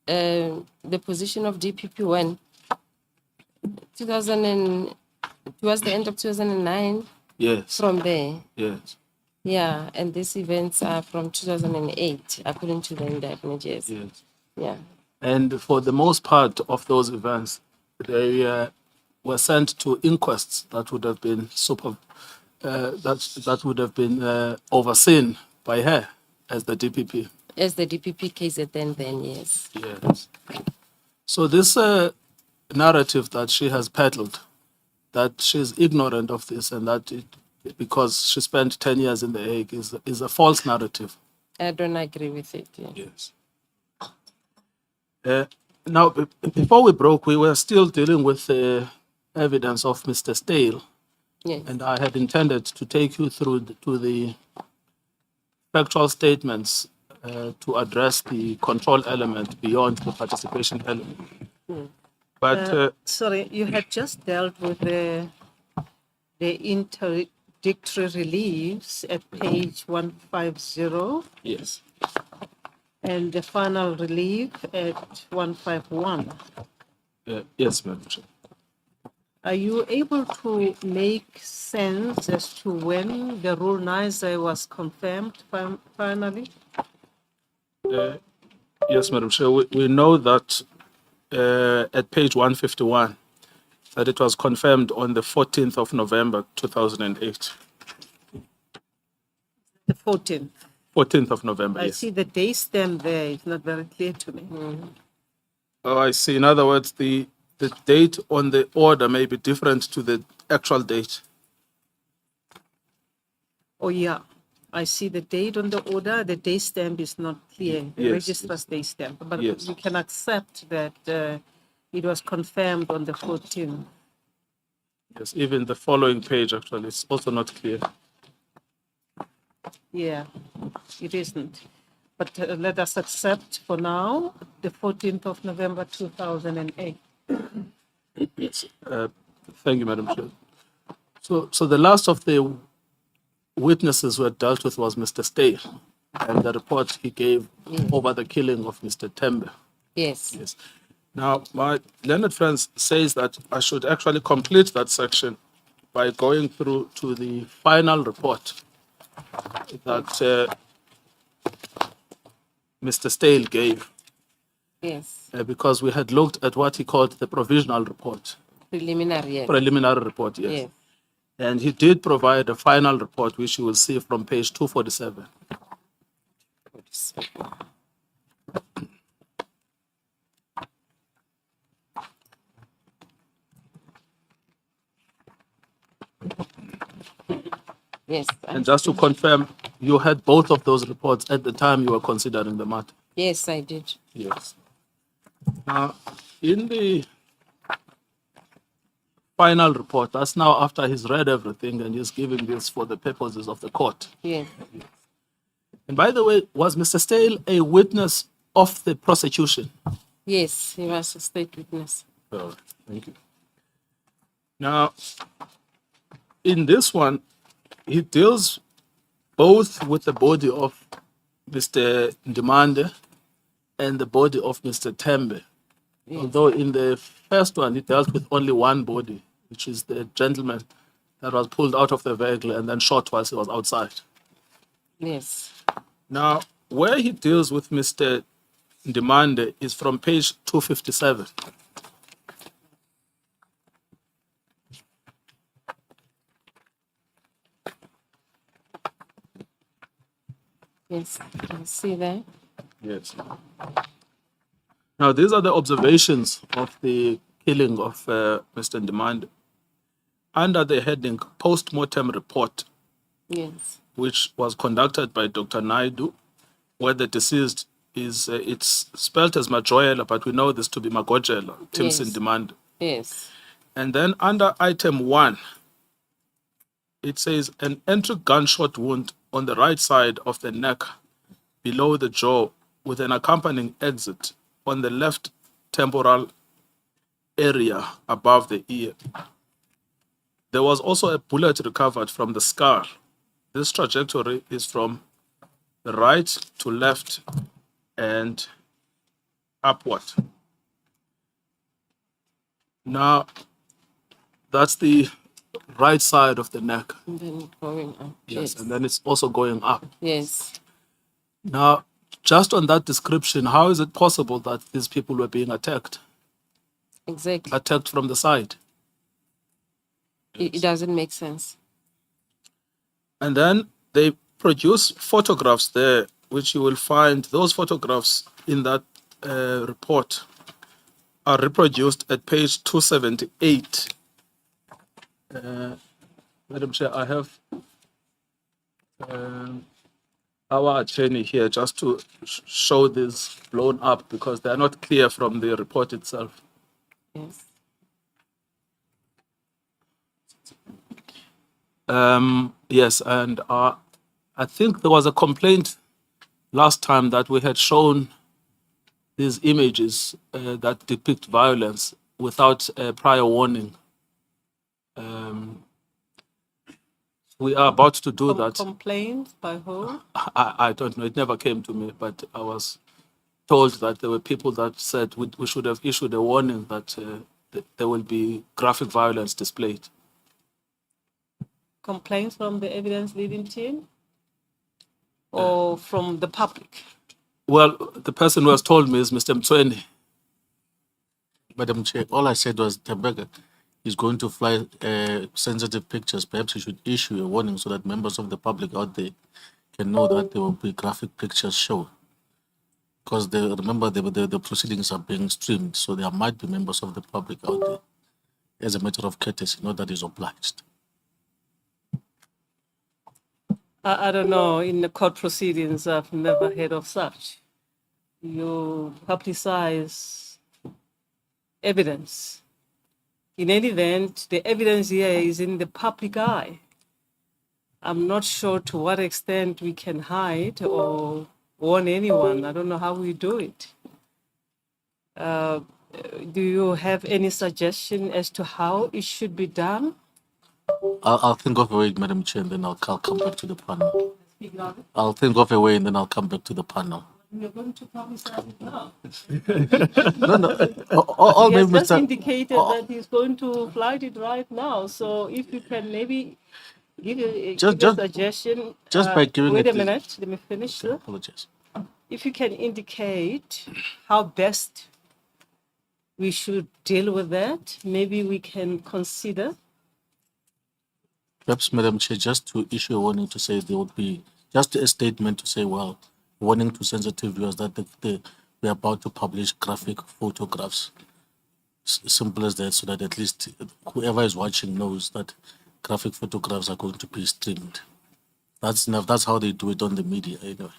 Speaker 2: the position of DPP when towards the end of 2009.
Speaker 1: Yes.
Speaker 2: From there,
Speaker 1: Yes.
Speaker 2: yeah, and these events are from 2008, according to the indictment. Yes.
Speaker 1: Yes.
Speaker 2: Yeah.
Speaker 1: And for the most part of those events, they were sent to inquests that would have been that would have been overseen by her as the DPP.
Speaker 2: As the DPP case at then, yes.
Speaker 1: Yes. So this narrative that she has peddled, that she's ignorant of this and that because she spent 10 years in The Hague is a false narrative.
Speaker 2: I don't agree with it. Yeah.
Speaker 1: Yes. Now, before we broke, we were still dealing with the evidence of Mr. Stale,
Speaker 2: Yes.
Speaker 1: and I had intended to take you through to the factual statements to address the control element beyond the participation element. But
Speaker 3: Sorry, you had just dealt with the interdictory reliefs at page 150
Speaker 1: yes,
Speaker 3: and the final relief at 151.
Speaker 1: yes, Madam Chair.
Speaker 3: Are you able to make sense as to when the Rule 9 was confirmed finally?
Speaker 1: Yes, Madam Chair. We know that at page 151 that it was confirmed on the 14th of November 2008.
Speaker 3: The 14th.
Speaker 1: 14th of November,
Speaker 3: I
Speaker 1: yes.
Speaker 3: see the day stamp there. It's not very clear to me.
Speaker 1: Oh, I see. In other words, the date on the order may be different to the actual date.
Speaker 3: Oh, yeah. I see the date on the order. The day stamp is not clear. The
Speaker 1: Yes,
Speaker 3: registrar's day stamp. But
Speaker 1: Yes.
Speaker 3: we can accept that it was confirmed on the 14th.
Speaker 1: Yes, even the following page actually is also not clear.
Speaker 3: Yeah, it isn't. But let us accept for now the 14th of November 2008.
Speaker 1: Yes. Thank you, Madam Chair. So the last of the witnesses who had dealt with was Mr. Stale and the report he gave over the killing of Mr. Tembe.
Speaker 2: Yes.
Speaker 1: Yes. Now, my learned friend says that I should actually complete that section by going through to the final report that Mr. Stale gave,
Speaker 2: Yes.
Speaker 1: because we had looked at what he called the provisional report,
Speaker 2: Preliminary. Yes.
Speaker 1: preliminary report, yes.
Speaker 2: Yes.
Speaker 1: And he did provide a final report, which you will see from page 247.
Speaker 2: Yes.
Speaker 1: And just to confirm, you had both of those reports at the time you were considering the matter.
Speaker 2: Yes, I did.
Speaker 1: Yes. Now, in the final report, that's now after he's read everything and he's giving this for the purposes of the court.
Speaker 2: Yes.
Speaker 1: And by the way, was Mr. Stale a witness of the prosecution?
Speaker 2: Yes, he was a state witness.
Speaker 1: Oh, thank you. Now, in this one, he deals both with the body of Mr. Ndimande and the body of Mr. Tembe. Although in the first one, he dealt with only one body, which is the gentleman that was pulled out of the vehicle and then shot whilst he was outside.
Speaker 2: Yes.
Speaker 1: Now, where he deals with Mr. Ndimande is from page 257.
Speaker 2: Yes, you can see there.
Speaker 1: Yes. Now, these are the observations of the killing of Mr. Ndimande under the heading Post-Mortem Report,
Speaker 2: Yes.
Speaker 1: which was conducted by Dr. Naidu, where the deceased is, it's spelled as Majoela, but we know this to be Magojela, Timson
Speaker 2: Yes.
Speaker 1: Ndimande.
Speaker 2: Yes.
Speaker 1: And then under item 1, it says an entry gunshot wound on the right side of the neck below the jaw with an accompanying exit on the left temporal area above the ear. There was also a bullet recovered from the skull. This trajectory is from the right to left and upward. Now, that's the right side of the neck.
Speaker 2: And then going up.
Speaker 1: Yes, and then it's also going up.
Speaker 2: Yes.
Speaker 1: Now, just on that description, how is it possible that these people were being attacked?
Speaker 2: Exactly.
Speaker 1: Attacked from the side.
Speaker 2: It doesn't make sense.
Speaker 1: And then they produce photographs there, which you will find those photographs in that report are reproduced at page 278. Madam Chair, I have our attorney here just to show this blown up because they are not clear from the report itself.
Speaker 2: Yes.
Speaker 1: Yes, and I think there was a complaint last time that we had shown these images that depict violence without prior warning. We are about to do that.
Speaker 3: Complaints by who?
Speaker 1: I don't know. It never came to me, but I was told that there were people that said we should have issued a warning that there will be graphic violence displayed.
Speaker 3: Complaints from the evidence leading team or from the public?
Speaker 1: Well, the person who has told me is Mr. Mtsweni.
Speaker 9: Madam Chair, all I said was Tembega is going to fly sensitive pictures. Perhaps he should issue a warning so that members of the public out there can know that there will be graphic pictures shown. Because remember, the proceedings are being streamed, so there might be members of the public out there. As a matter of courtesy, not that is obliged.
Speaker 3: I don't know. In the court proceedings, I've never heard of such. You publicize evidence. In any event, the evidence here is in the public eye. I'm not sure to what extent we can hide or warn anyone. I don't know how we do it. Do you have any suggestion as to how it should be done?
Speaker 9: I'll think of a way, Madam Chair, and then I'll come back to the panel. I'll think of a way, and then I'll come back to the panel.
Speaker 3: You're going to publicize it now.
Speaker 9: All
Speaker 3: He has
Speaker 9: maybe
Speaker 3: just indicated that he's going to flight it right now. So if you can maybe give a suggestion.
Speaker 9: just by giving
Speaker 3: wait
Speaker 9: it
Speaker 3: a minute, let me finish. Sir.
Speaker 9: Apologies.
Speaker 3: If you can indicate how best we should deal with that, maybe we can consider.
Speaker 9: Perhaps, Madam Chair, just to issue a warning to say there would be just a statement to say, well, warning to sensitive viewers that we're about to publish graphic photographs. Simple as that, so that at least whoever is watching knows that graphic photographs are going to be streamed. That's enough. That's how they do it on the media, anyway.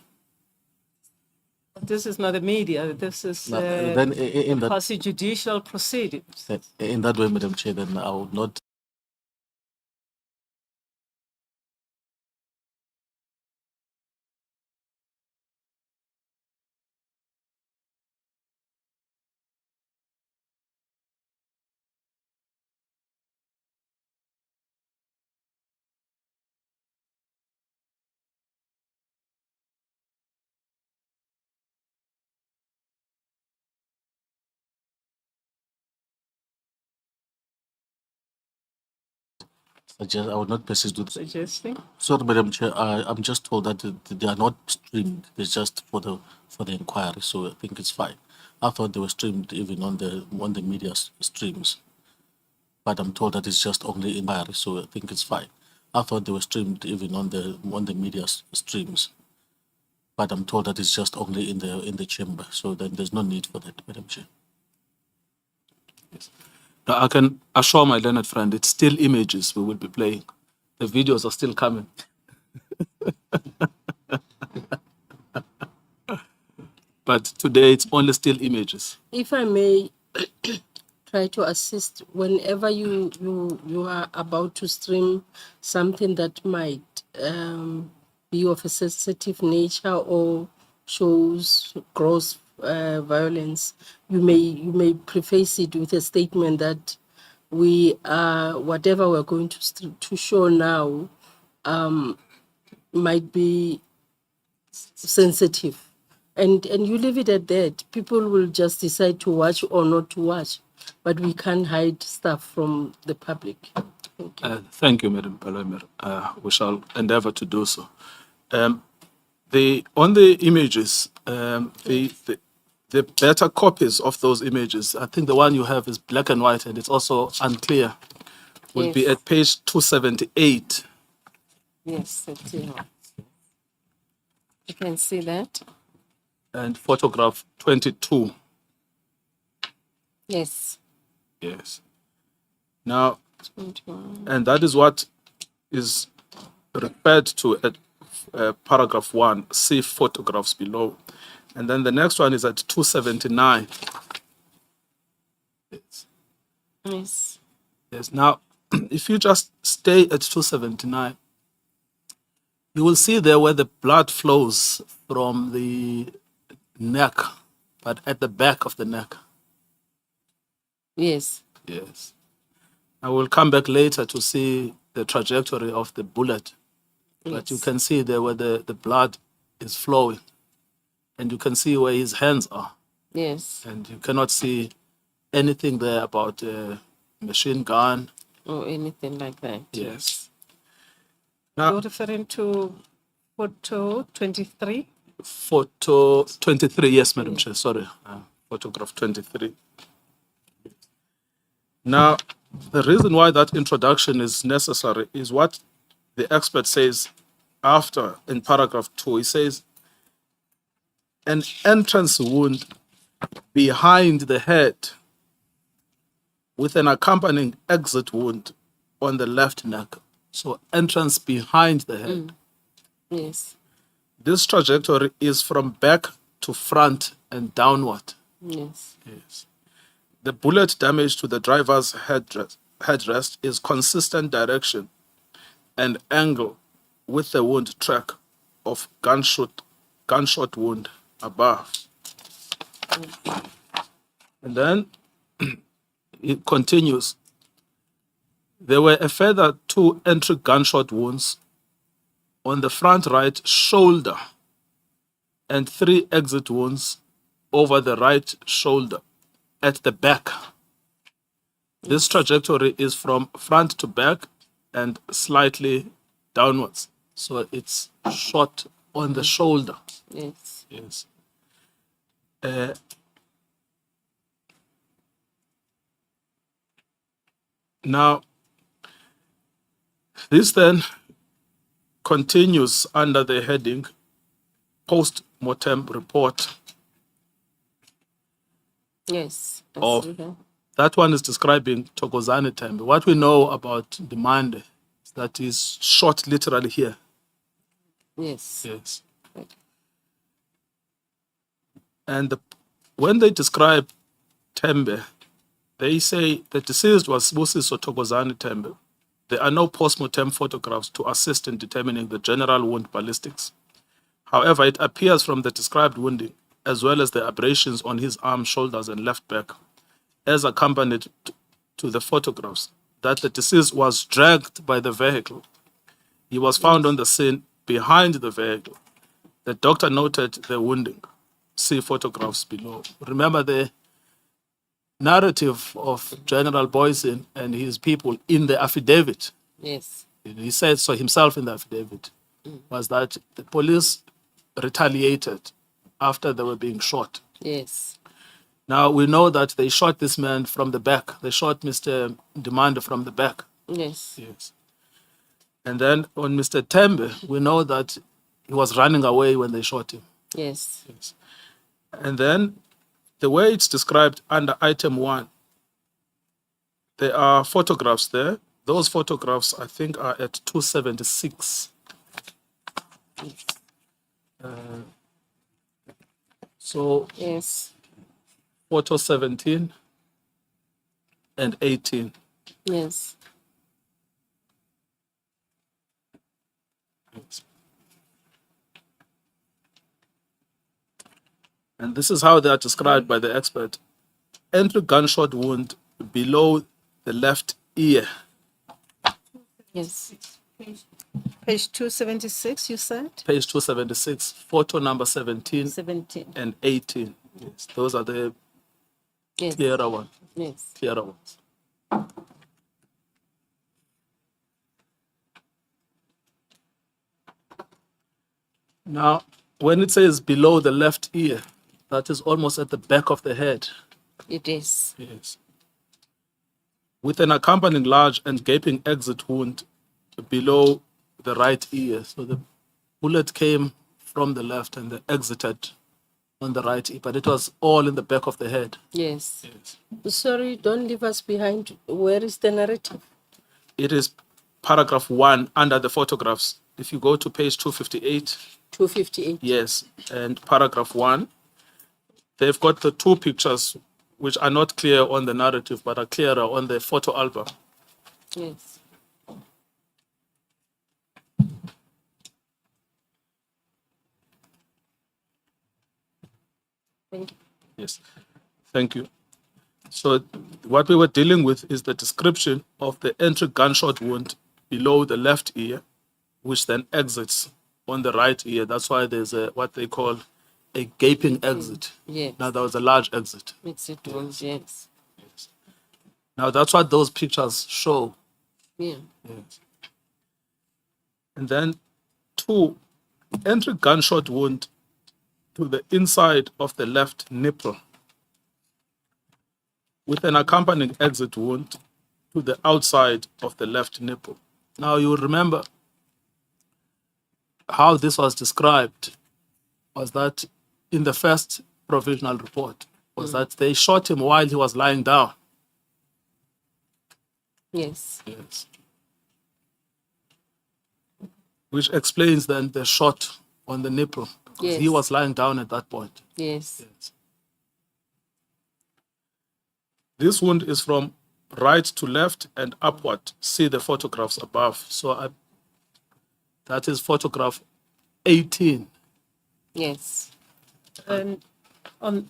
Speaker 3: This is not a media. This is
Speaker 9: Then in that,
Speaker 3: quasi-judicial proceedings.
Speaker 9: in that way, Madam Chair, then I would not I would not persist with.
Speaker 3: Suggesting?
Speaker 9: Sorry, Madam Chair, I'm just told that they are not streamed. They're just for the inquiry, so I think it's fine. I thought they were streamed even on the media streams, but I'm told that it's just only inquiry, so I think it's fine. I thought they were streamed even on the media streams, but I'm told that it's just only in the chamber, so then there's no need for that, Madam Chair.
Speaker 1: Now, I can assure my learned friend it's still images we will be playing. The videos are still coming. But today it's only still images.
Speaker 2: If I may try to assist, whenever you are about to stream something that might be of a sensitive nature or shows gross violence, you may preface it with a statement that we are whatever we're going to show now might be sensitive. And you leave it at that. People will just decide to watch or not to watch, but we can't hide stuff from the public. Thank you.
Speaker 1: Thank you, Madam Palomer. We shall endeavor to do so. On the images, the better copies of those images, I think the one you have is black and white and it's also unclear, will be
Speaker 2: Yes.
Speaker 1: at page 278.
Speaker 2: Yes, that's it. You can see that.
Speaker 1: And photograph 22.
Speaker 2: Yes.
Speaker 1: Yes. Now,
Speaker 2: 21.
Speaker 1: and that is what is referred to at paragraph 1, see photographs below. And then the next one is at 279. Yes.
Speaker 2: Yes.
Speaker 1: Yes. Now, if you just stay at 279, you will see there where the blood flows from the neck, but at the back of the neck.
Speaker 2: Yes.
Speaker 1: Yes. I will come back later to see the trajectory of the bullet. But you
Speaker 2: Yes.
Speaker 1: can see there where the blood is flowing. And you can see where his hands are.
Speaker 2: Yes.
Speaker 1: And you cannot see anything there about a machine gun.
Speaker 2: Or anything like that.
Speaker 1: Yes.
Speaker 3: You're
Speaker 1: Now,
Speaker 3: referring to photo 23?
Speaker 1: photo 23, yes, Madam Chair, sorry. Photograph 23. Now, the reason why that introduction is necessary is what the expert says after in paragraph 2. He says, an entrance wound behind the head with an accompanying exit wound on the left neck. So entrance behind the head.
Speaker 2: Yes.
Speaker 1: This trajectory is from back to front and downward.
Speaker 2: Yes.
Speaker 1: Yes. The bullet damage to the driver's headrest is consistent direction and angle with the wound track of gunshot wound above. And then it continues. There were a further 2 entry gunshot wounds on the front right shoulder and 3 exit wounds over the right shoulder at the back. This trajectory is from front to back and slightly downwards. So it's shot on the shoulder.
Speaker 2: Yes.
Speaker 1: Yes. Now, this then continues under the heading post-mortem report.
Speaker 2: Yes. I
Speaker 1: Of-
Speaker 2: see that.
Speaker 1: That one is describing Thokozani Tembe. What we know about Demande is that he's shot literally here.
Speaker 2: Yes.
Speaker 1: Yes.
Speaker 2: Okay.
Speaker 1: And when they describe Tembe, they say the deceased was Busiso Thokozani Tembe. There are no post-mortem photographs to assist in determining the general wound ballistics. However, it appears from the described wounding, as well as the abrasions on his arms, shoulders, and left back, as accompanied to the photographs, that the deceased was dragged by the vehicle. He was found on the scene behind the vehicle. The doctor noted the wounding. See photographs below. Remember the narrative of General Boysen and his people in the affidavit
Speaker 2: Yes.
Speaker 1: He said so himself in the affidavit, was that the police retaliated after they were being shot.
Speaker 2: Yes.
Speaker 1: Now, we know that they shot this man from the back. They shot Mr. Demand from the back.
Speaker 2: Yes.
Speaker 1: Yes. And then on Mr. Tembe, we know that he was running away when they shot him.
Speaker 2: Yes.
Speaker 1: Yes. And then the way it's described under item 1, there are photographs there. Those photographs, I think, are at 276. So
Speaker 2: Yes.
Speaker 1: photo 17 and 18.
Speaker 2: Yes.
Speaker 1: And this is how they are described by the expert. Entry gunshot wound below the left ear.
Speaker 2: Yes.
Speaker 5: Page 276, you said?
Speaker 1: Page 276, photo number 17
Speaker 5: 17.
Speaker 1: and 18. Yes, those are the
Speaker 2: Yes.
Speaker 1: clearer ones.
Speaker 2: Yes.
Speaker 1: Clearer ones. Now, when it says below the left ear, that is almost at the back of the head.
Speaker 2: It is.
Speaker 1: Yes. With an accompanying large and gaping exit wound below the right ear. So the bullet came from the left and they exited on the right ear, but it was all in the back of the head.
Speaker 2: Yes.
Speaker 1: Yes.
Speaker 2: Sorry, don't leave us behind. Where is the narrative?
Speaker 1: It is paragraph 1 under the photographs. If you go to page 258,
Speaker 2: 258.
Speaker 1: yes, and paragraph 1, they've got the two pictures which are not clear on the narrative but are clearer on the photo album.
Speaker 2: Yes. Thank you.
Speaker 1: Yes, thank you. So what we were dealing with is the description of the entry gunshot wound below the left ear, which then exits on the right ear. That's why there's a what they call a gaping exit.
Speaker 2: Yes.
Speaker 1: Now there was a large exit.
Speaker 2: Exit wounds. Yes.
Speaker 1: Now that's what those pictures show.
Speaker 2: Yeah.
Speaker 1: Yes. And then 2, entry gunshot wound to the inside of the left nipple with an accompanying exit wound to the outside of the left nipple. Now you remember how this was described was that in the first provisional report was that they shot him while he was lying down.
Speaker 2: Yes.
Speaker 1: Yes. Which explains then the shot on the nipple. Because he
Speaker 2: Yes.
Speaker 1: was lying down at that point.
Speaker 2: Yes.
Speaker 1: Yes. This wound is from right to left and upward. See the photographs above. So that is photograph 18
Speaker 2: Yes.
Speaker 5: And on,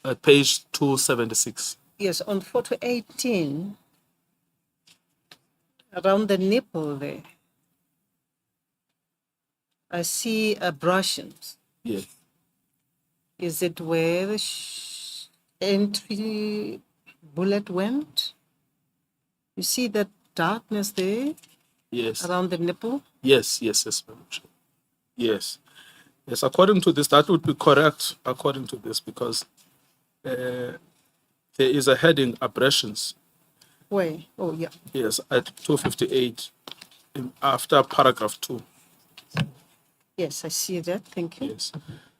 Speaker 1: at page 276.
Speaker 5: yes, on photo 18, around the nipple there, I see abrasions.
Speaker 1: Yes.
Speaker 5: Is it where the entry bullet went? You see that darkness there
Speaker 1: Yes.
Speaker 5: around the nipple?
Speaker 1: Yes, yes, yes, Madam Chair. Yes. Yes, according to this, that would be correct according to this because there is a heading abrasions.
Speaker 5: Where? Oh, yeah.
Speaker 1: Yes, at 258 after paragraph 2.
Speaker 5: Yes, I see that. Thank you.
Speaker 1: Yes.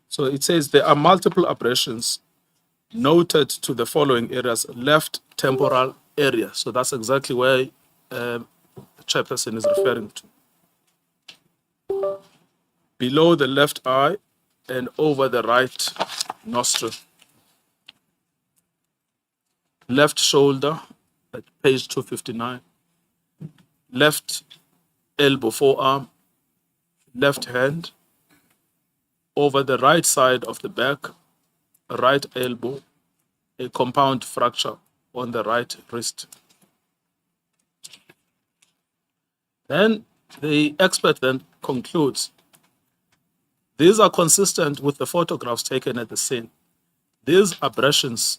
Speaker 1: So it says there are multiple abrasions noted to the following areas: left temporal area. So that's exactly where the chairperson is referring to. Below the left eye and over the right nostril. Left shoulder at page 259. Left elbow, forearm. Left hand. Over the right side of the back, right elbow, a compound fracture on the right wrist. Then the expert then concludes, these are consistent with the photographs taken at the scene. These abrasions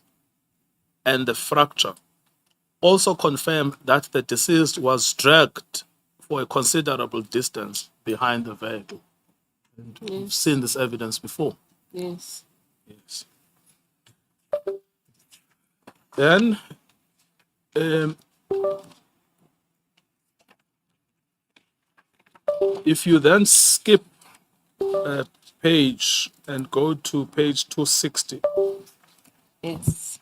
Speaker 1: and the fracture also confirm that the deceased was dragged for a considerable distance behind the vehicle. And we've seen this evidence before.
Speaker 2: Yes.
Speaker 1: Yes. Then, if you then skip a page and go to page 260,
Speaker 2: Yes.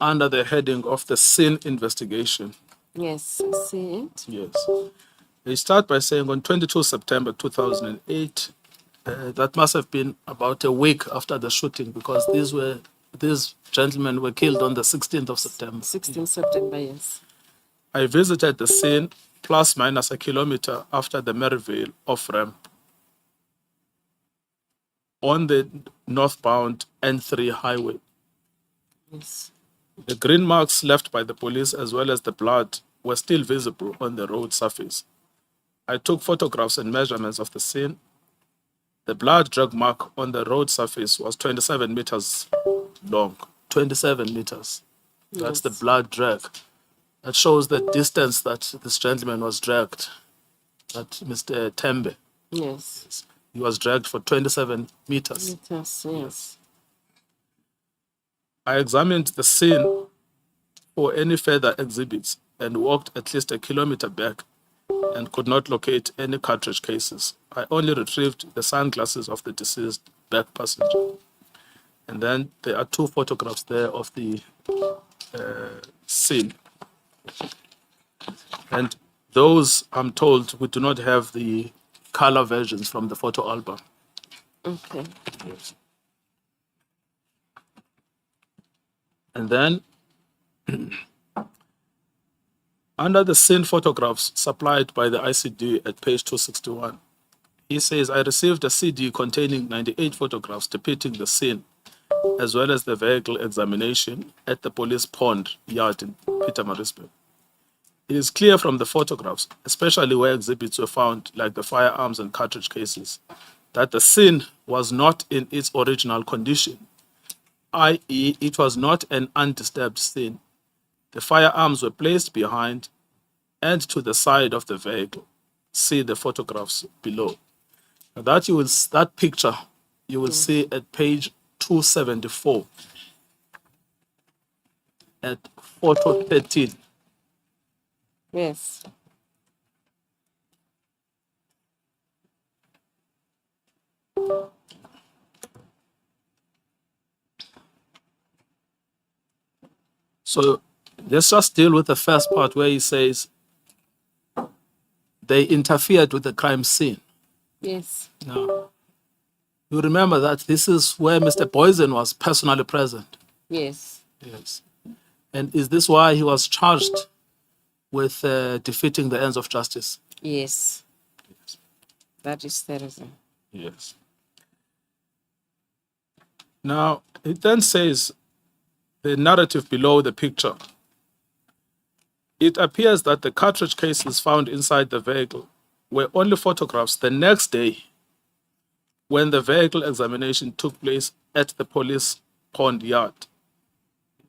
Speaker 1: under the heading of the scene investigation,
Speaker 2: Yes, I see it.
Speaker 1: yes, they start by saying on 22 September 2008, that must have been about a week after the shooting, because these gentlemen were killed on the 16th of September.
Speaker 2: 16 September, yes.
Speaker 1: I visited the scene plus minus a kilometer after the Maryvale off-ramp on the northbound N3 highway.
Speaker 2: Yes.
Speaker 1: The green marks left by the police as well as the blood were still visible on the road surface. I took photographs and measurements of the scene. The blood drag mark on the road surface was 27 meters long. 27 meters. That's the blood drag. That shows the distance that this gentleman was dragged, that Mr. Tembe.
Speaker 2: Yes.
Speaker 1: He was dragged for 27 meters.
Speaker 2: Yes.
Speaker 1: I examined the scene for any further exhibits and walked at least a kilometer back and could not locate any cartridge cases. I only retrieved the sunglasses of the deceased back passenger. And then there are two photographs there of the scene. And those, I'm told, we do not have the color versions from the photo album.
Speaker 2: Okay.
Speaker 1: And then, under the scene photographs supplied by the ICD at page 261, he says, I received a CD containing 98 photographs depicting the scene, as well as the vehicle examination at the police pond yard in Pietermaritzburg. It is clear from the photographs, especially where exhibits were found, like the firearms and cartridge cases, that the scene was not in its original condition, i.e., it was not an undisturbed scene. The firearms were placed behind and to the side of the vehicle. See the photographs below. Now that picture you will see at page 274 at photo 13.
Speaker 2: Yes.
Speaker 1: So let's just deal with the first part where he says they interfered with the crime scene.
Speaker 2: Yes.
Speaker 1: Now, you remember that this is where Mr. Poison was personally present.
Speaker 2: Yes.
Speaker 1: Yes. And is this why he was charged with defeating the ends of justice?
Speaker 2: Yes. That is the reason.
Speaker 1: Yes. Now, it then says, the narrative below the picture, it appears that the cartridge cases found inside the vehicle were only photographs the next day when the vehicle examination took place at the police pond yard.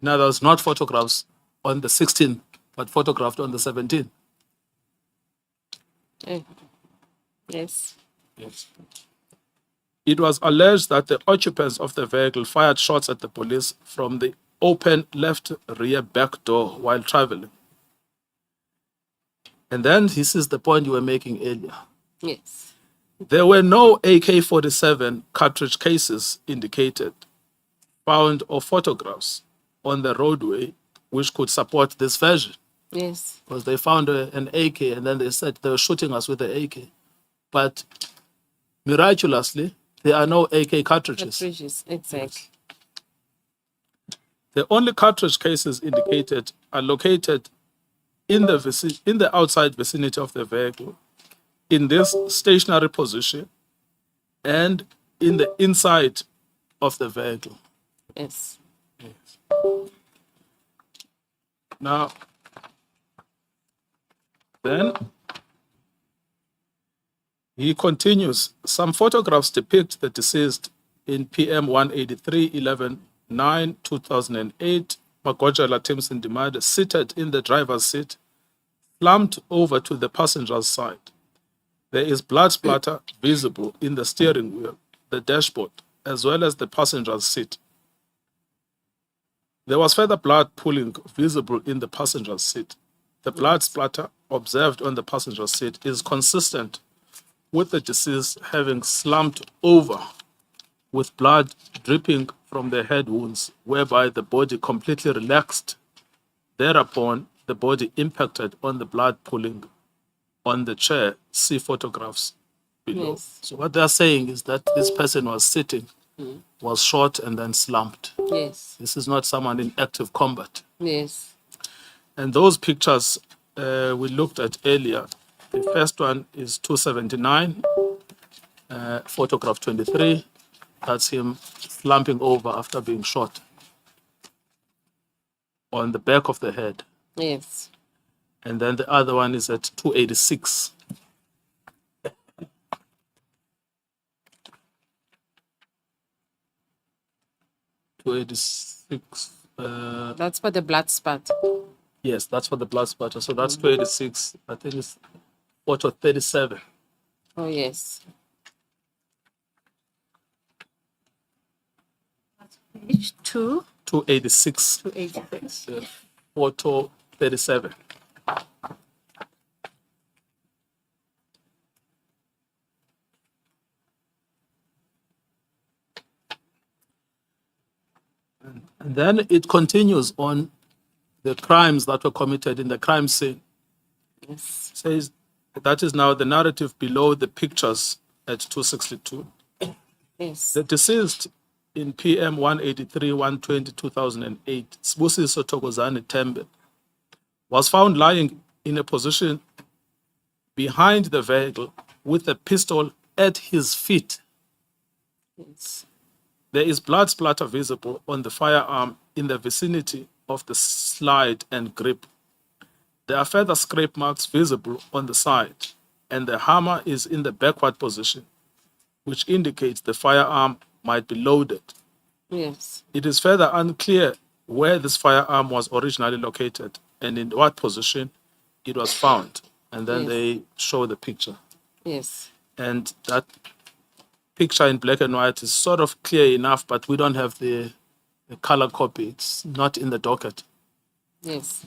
Speaker 1: Now, there was not photographs on the 16th, but photographed on the 17th.
Speaker 2: Yes.
Speaker 1: Yes. It was alleged that the occupants of the vehicle fired shots at the police from the open left rear back door while traveling. And then this is the point you were making earlier.
Speaker 2: Yes.
Speaker 1: There were no AK-47 cartridge cases indicated, found, or photographs on the roadway which could support this version.
Speaker 2: Yes.
Speaker 1: Because they found an AK and then they said they were shooting us with the AK. But miraculously, there are no AK cartridges.
Speaker 2: Cartridges, exactly.
Speaker 1: Yes. The only cartridge cases indicated are located in the outside vicinity of the vehicle, in this stationary position, and in the inside of the vehicle.
Speaker 2: Yes.
Speaker 1: Now, then, he continues, some photographs depict the deceased in PM 183 11 9 2008 Magojela Timson Dimade, seated in the driver's seat, slumped over to the passenger's side. There is blood splatter visible in the steering wheel, the dashboard, as well as the passenger's seat. There was further blood pooling visible in the passenger's seat. The blood splatter observed on the passenger's seat is consistent with the deceased having slumped over with blood dripping from the head wounds, whereby the body completely relaxed. Thereupon, the body impacted on the blood pooling on the chair. See photographs below.
Speaker 2: Yes.
Speaker 1: So what they're saying is that this person was sitting, was shot, and then slumped.
Speaker 2: Yes.
Speaker 1: This is not someone in active combat.
Speaker 2: Yes.
Speaker 1: And those pictures we looked at earlier, the first one is 279, photograph 23. That's him slumping over after being shot on the back of the head.
Speaker 2: Yes.
Speaker 1: And then the other one is at 286.
Speaker 2: That's for the blood spot.
Speaker 1: Yes, that's for the blood spatter. So that's 286. I think it's photo 37.
Speaker 2: Oh, yes.
Speaker 3: Page 2
Speaker 1: 286.
Speaker 3: to 86.
Speaker 1: Photo 37. And then it continues on the crimes that were committed in the crime scene.
Speaker 2: Yes.
Speaker 1: Says that is now the narrative below the pictures at 262.
Speaker 2: Yes.
Speaker 1: The deceased in PM 183 120 2008, Sbusiso Thokozani Tembe, was found lying in a position behind the vehicle with a pistol at his feet.
Speaker 2: Yes.
Speaker 1: There is blood splatter visible on the firearm in the vicinity of the slide and grip. There are further scrape marks visible on the side, and the hammer is in the backward position, which indicates the firearm might be loaded.
Speaker 2: Yes.
Speaker 1: It is further unclear where this firearm was originally located and in what position it was found. And then
Speaker 2: Yes.
Speaker 1: they show the picture.
Speaker 2: Yes.
Speaker 1: And that picture in black and white is sort of clear enough, but we don't have the color copy. It's not in the docket.
Speaker 2: Yes.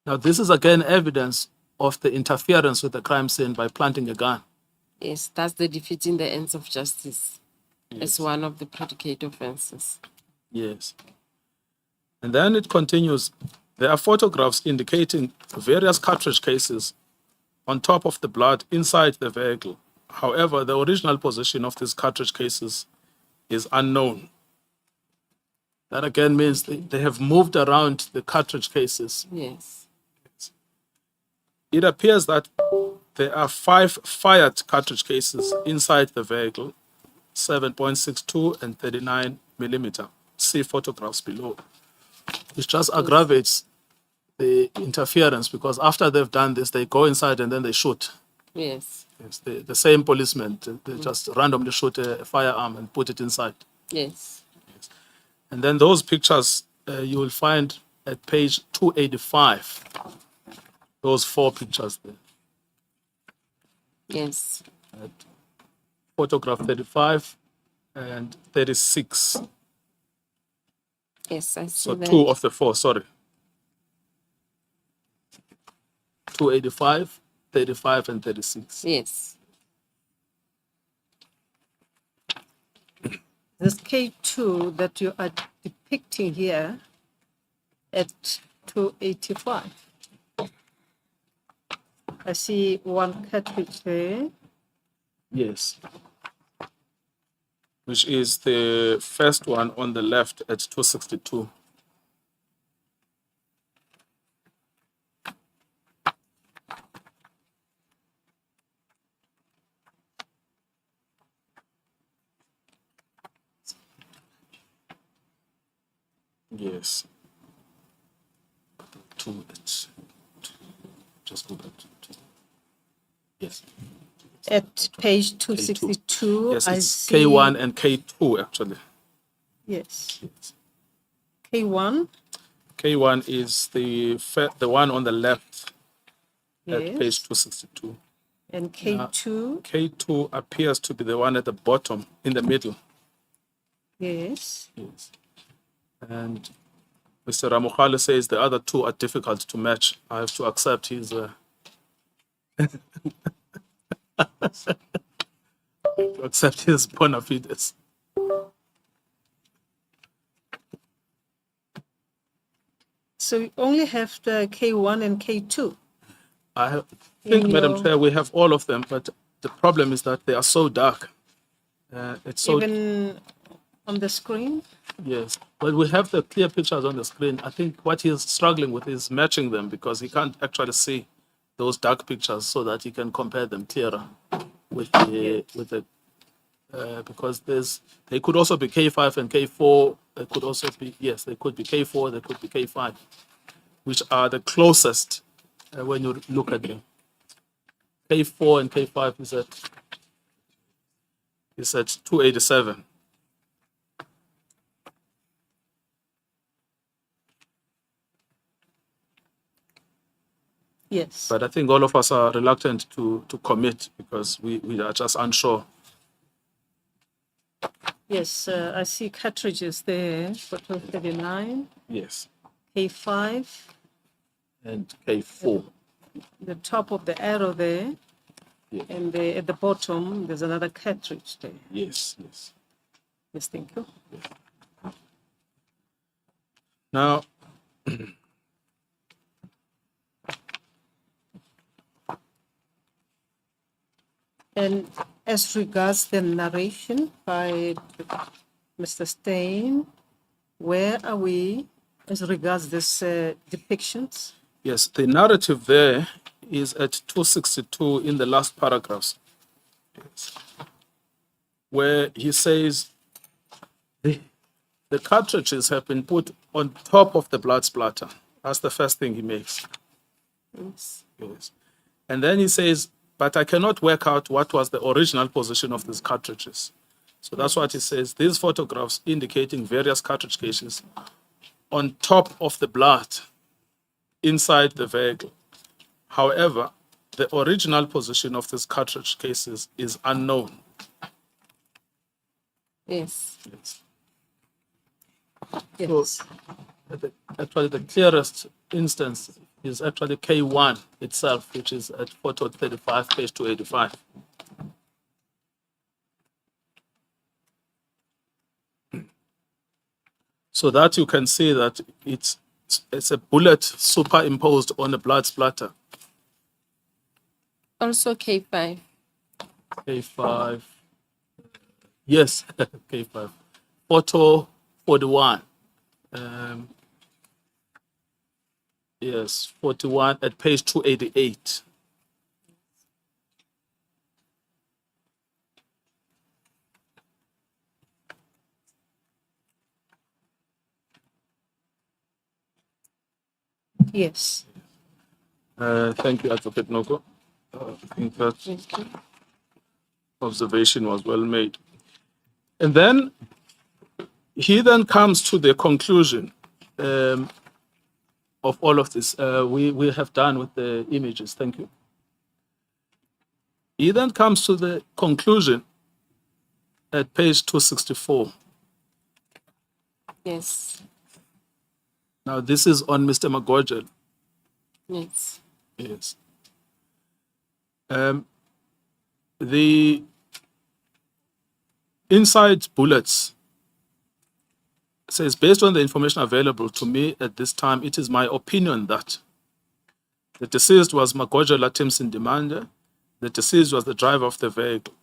Speaker 1: Now, this is again evidence of the interference with the crime scene by planting a gun.
Speaker 2: Yes. That's the defeating the ends of justice as
Speaker 1: Yes.
Speaker 2: one of the predicate offenses.
Speaker 1: Yes. And then it continues. There are photographs indicating various cartridge cases on top of the blood inside the vehicle. However, the original position of these cartridge cases is unknown. That again means they have moved around the cartridge cases.
Speaker 2: Yes.
Speaker 1: It appears that there are 5 fired cartridge cases inside the vehicle, 7.62 and 39 millimeter. See photographs below. It just aggravates the interference because after they've done this, they go inside and then they shoot.
Speaker 2: Yes.
Speaker 1: It's the same policemen, they just randomly shoot a firearm and put it inside.
Speaker 2: Yes.
Speaker 1: And then those pictures you will find at page 285. Those 4 pictures there.
Speaker 2: Yes.
Speaker 1: Photograph 35 and 36.
Speaker 2: Yes, I see
Speaker 1: So
Speaker 2: that.
Speaker 1: 2 of the 4, sorry. 285, 35, and 36.
Speaker 2: Yes.
Speaker 3: This K2 that you are depicting here at 285. I see one cartridge there.
Speaker 1: Yes. Which is the first one on the left at 262. Yes. Just go back to 2. Yes.
Speaker 3: At page 262,
Speaker 1: Yes,
Speaker 3: I
Speaker 1: it's
Speaker 3: see.
Speaker 1: K1 and K2 actually.
Speaker 3: Yes.
Speaker 1: Yes.
Speaker 3: K1.
Speaker 1: K1 is the one on the left at page
Speaker 3: Yes.
Speaker 1: 262.
Speaker 3: And K2.
Speaker 1: K2 appears to be the one at the bottom, in the middle.
Speaker 3: Yes.
Speaker 1: Yes. And Mr. Ramukhale says the other two are difficult to match. I have to accept his bona fides.
Speaker 3: So we only have the K1 and K2.
Speaker 1: I think,
Speaker 3: In
Speaker 1: Madam
Speaker 3: your-
Speaker 1: Chair, we have all of them, but the problem is that they are so dark. It's so
Speaker 3: Even on the screen.
Speaker 1: yes, but we have the clear pictures on the screen. I think what he is struggling with is matching them because he can't actually see those dark pictures so that he can compare them clearer with the because they could also be K5 and K4. They could also be they could be K4. They could be K5, which are the closest when you look at them. K4 and K5 is at 287.
Speaker 3: Yes.
Speaker 1: But I think all of us are reluctant to commit because we are just unsure.
Speaker 3: Yes, I see cartridges there for 1239,
Speaker 1: Yes.
Speaker 3: K5,
Speaker 1: And K4.
Speaker 3: the top of the arrow there,
Speaker 1: Yeah.
Speaker 3: and at the bottom, there's another cartridge there.
Speaker 1: Yes, yes.
Speaker 3: Yes, thank you.
Speaker 1: Now,
Speaker 3: And as regards the narration by Mr. Stein, where are we as regards this depictions?
Speaker 1: yes, the narrative there is at 262 in the last paragraphs, yes, where he says the cartridges have been put on top of the blood splatter. That's the first thing he makes.
Speaker 3: Yes.
Speaker 1: Yes. And then he says, but I cannot work out what was the original position of these cartridges. So that's what he says. These photographs indicating various cartridge cases on top of the blood inside the vehicle. However, the original position of these cartridge cases is unknown.
Speaker 2: Yes.
Speaker 1: Yes.
Speaker 3: Yes.
Speaker 1: Actually, the clearest instance is actually K1 itself, which is at photo 35, page 285. So that you can see that it's a bullet superimposed on a blood splatter.
Speaker 2: Also K5.
Speaker 1: K5. Yes, K5. Photo 41. Yes, 41 at page 288.
Speaker 3: Yes.
Speaker 1: Thank you, Advocate Noko. I think that observation was well made. And then he then comes to the conclusion of all of this. We have done with the images. Thank you. He then comes to the conclusion at page 264.
Speaker 2: Yes.
Speaker 1: Now, this is on Mr. Magojel.
Speaker 2: Yes.
Speaker 1: Yes. The inside bullets says, based on the information available to me at this time, it is my opinion that the deceased was Magojela Timson Demande. The deceased was the driver of the vehicle.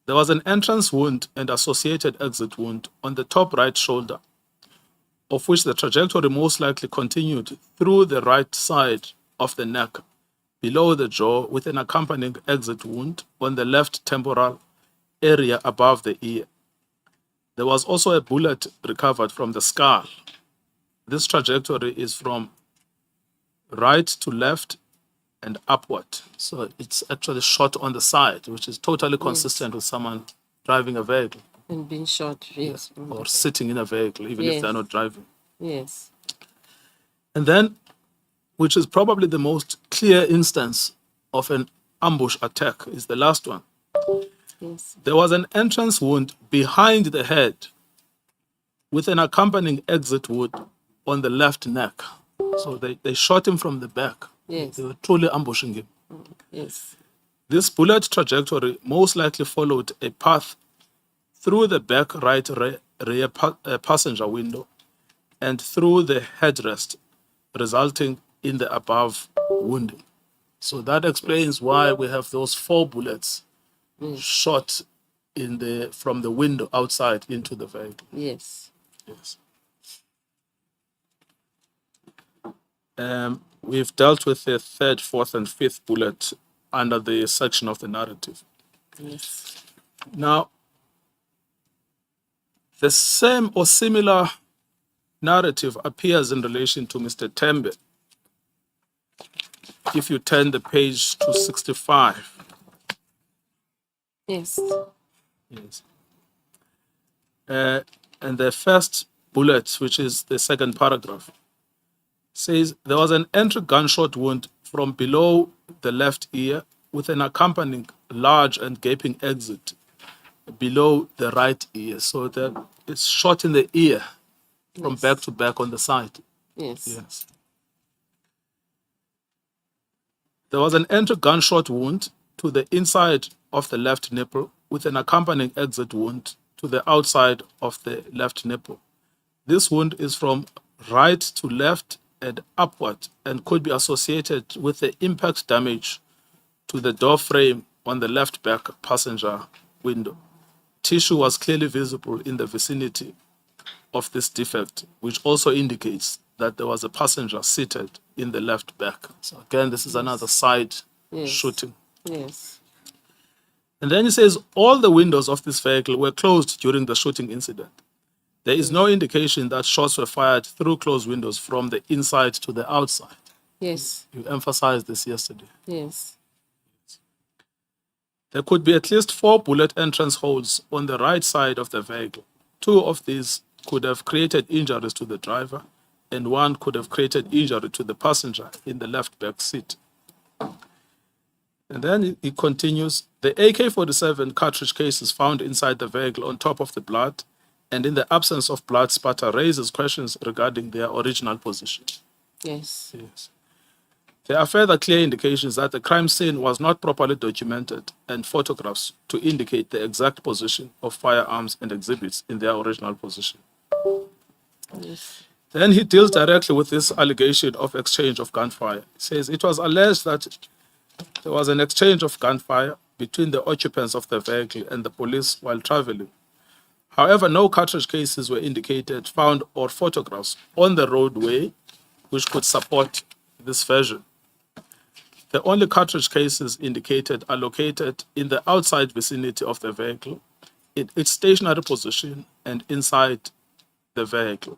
Speaker 1: There was an entrance wound and associated exit wound on the top right shoulder, of which the trajectory most likely continued through the right side of the neck, below the jaw, with an accompanying exit wound on the left temporal area above the ear. There was also a bullet recovered from the skull. This trajectory is from right to left and upward. So it's actually shot on the side, which is totally consistent with someone driving a vehicle
Speaker 2: And being shot. Yes.
Speaker 1: or sitting in a vehicle, even if they're
Speaker 2: Yes.
Speaker 1: not driving.
Speaker 2: Yes.
Speaker 1: And then, which is probably the most clear instance of an ambush attack, is the last one.
Speaker 2: Yes.
Speaker 1: There was an entrance wound behind the head with an accompanying exit wound on the left neck. So they shot him from the back.
Speaker 2: Yes.
Speaker 1: They were truly ambushing him.
Speaker 2: Yes.
Speaker 1: This bullet trajectory most likely followed a path through the back right rear passenger window and through the headrest, resulting in the above wounding. So that explains why we have those 4 bullets shot from the window outside into the vehicle.
Speaker 2: Yes.
Speaker 1: Yes. We've dealt with the 3rd, 4th, and 5th bullet under the section of the narrative.
Speaker 2: Yes.
Speaker 1: Now, the same or similar narrative appears in relation to Mr. Tembe. If you turn the page to 65.
Speaker 2: Yes.
Speaker 1: Yes. And the first bullet, which is the 2nd paragraph, says there was an entry gunshot wound from below the left ear with an accompanying large and gaping exit below the right ear. So that it's shot in the ear from
Speaker 2: Yes.
Speaker 1: back to back on the side.
Speaker 2: Yes.
Speaker 1: Yes. There was an entry gunshot wound to the inside of the left nipple with an accompanying exit wound to the outside of the left nipple. This wound is from right to left and upward and could be associated with the impact damage to the door frame on the left back passenger window. Tissue was clearly visible in the vicinity of this defect, which also indicates that there was a passenger seated in the left back. So again, this is another side
Speaker 2: Yes.
Speaker 1: shooting.
Speaker 2: Yes.
Speaker 1: And then he says all the windows of this vehicle were closed during the shooting incident. There is no indication that shots were fired through closed windows from the inside to the outside.
Speaker 2: Yes.
Speaker 1: You emphasized this yesterday.
Speaker 2: Yes.
Speaker 1: There could be at least 4 bullet entrance holes on the right side of the vehicle. 2 of these could have created injuries to the driver, and 1 could have created injury to the passenger in the left back seat. And then he continues, the AK-47 cartridge cases found inside the vehicle on top of the blood and in the absence of blood spatter raises questions regarding their original position.
Speaker 2: Yes.
Speaker 1: Yes. There are further clear indications that the crime scene was not properly documented and photographs to indicate the exact position of firearms and exhibits in their original position.
Speaker 2: Yes.
Speaker 1: Then he deals directly with this allegation of exchange of gunfire. He says it was alleged that there was an exchange of gunfire between the occupants of the vehicle and the police while traveling. However, no cartridge cases were indicated, found, or photographs on the roadway which could support this version. The only cartridge cases indicated are located in the outside vicinity of the vehicle, in its stationary position, and inside the vehicle.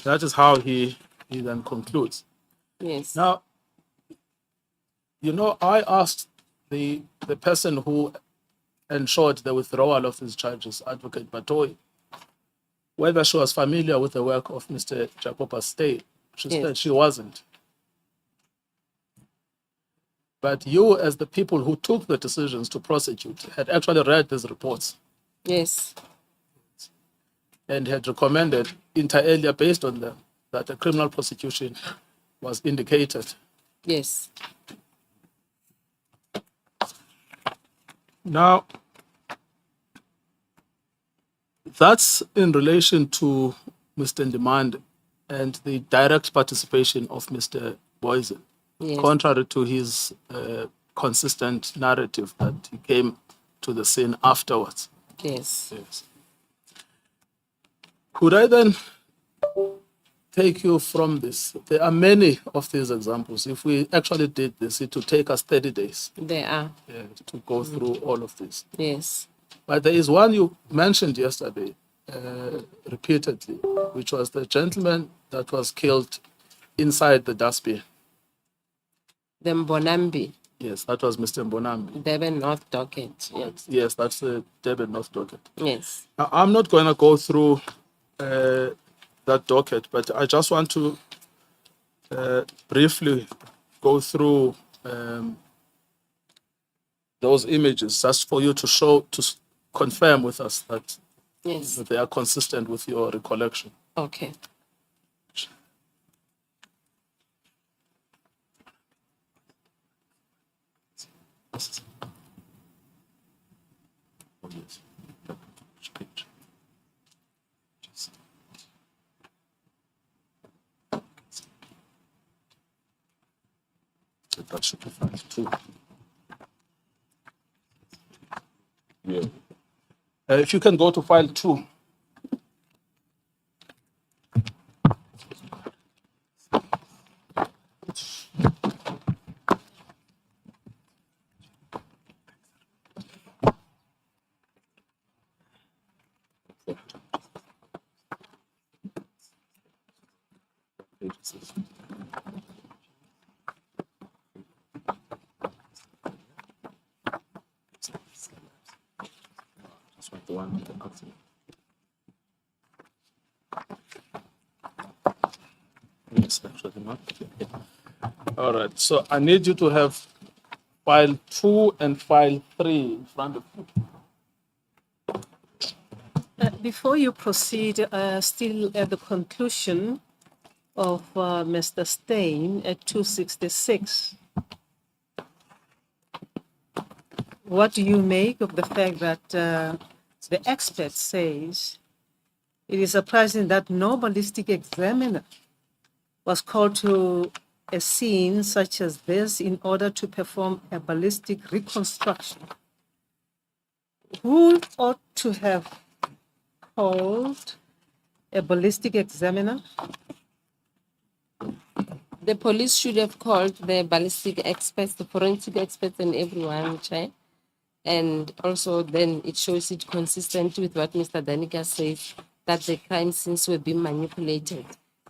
Speaker 1: That is how he then concludes.
Speaker 2: Yes.
Speaker 1: Now, you know, I asked the person who ensured the withdrawal of these charges, Advocate Batoi, whether she was familiar with the work of Mr. Jacoba Stay. She
Speaker 2: Yes.
Speaker 1: said she wasn't. But you, as the people who took the decisions to prosecute, had actually read these reports
Speaker 2: Yes.
Speaker 1: and had recommended inter alia based on them that a criminal prosecution was indicated.
Speaker 2: Yes.
Speaker 1: Now, that's in relation to Mr. Ndimande and the direct participation of Mr. Boysen,
Speaker 2: Yes.
Speaker 1: contrary to his consistent narrative that he came to the scene afterwards.
Speaker 2: Yes.
Speaker 1: Yes. Could I then take you from this? There are many of these examples. If we actually did this, it would take us 30 days
Speaker 2: They are.
Speaker 1: to go through all of this.
Speaker 2: Yes.
Speaker 1: But there is one you mentioned yesterday repeatedly, which was the gentleman that was killed inside the dustbin.
Speaker 2: The Mbonambi,
Speaker 1: Yes, that was Mr. Mbonambi.
Speaker 2: Devon North Docket. Yes.
Speaker 1: Yes, that's the David North Docket.
Speaker 2: Yes.
Speaker 1: Now, I'm not going to go through that docket, but I just want to briefly go through those images just for you to show, confirm with us that
Speaker 2: Yes.
Speaker 1: they are consistent with your recollection.
Speaker 2: Okay.
Speaker 9: Oh, yes. Which picture? That should be fine too. Yeah. If you can go to file 2. That's what the one with the accident. Yes, actually not. Okay. All right. So I need you to have file 2 and file 3 in front of you.
Speaker 3: Before you proceed, still at the conclusion of Mr. Stein at 266, what do you make of the fact that the expert says it is surprising that no ballistic examiner was called to a scene such as this in order to perform a ballistic reconstruction? Who ought to have called a ballistic examiner?
Speaker 2: The police should have called the ballistic experts, the forensic experts, and everyone, Chair. And also, then it shows it consistent with what Mr. Danica says, that the crime scenes were being manipulated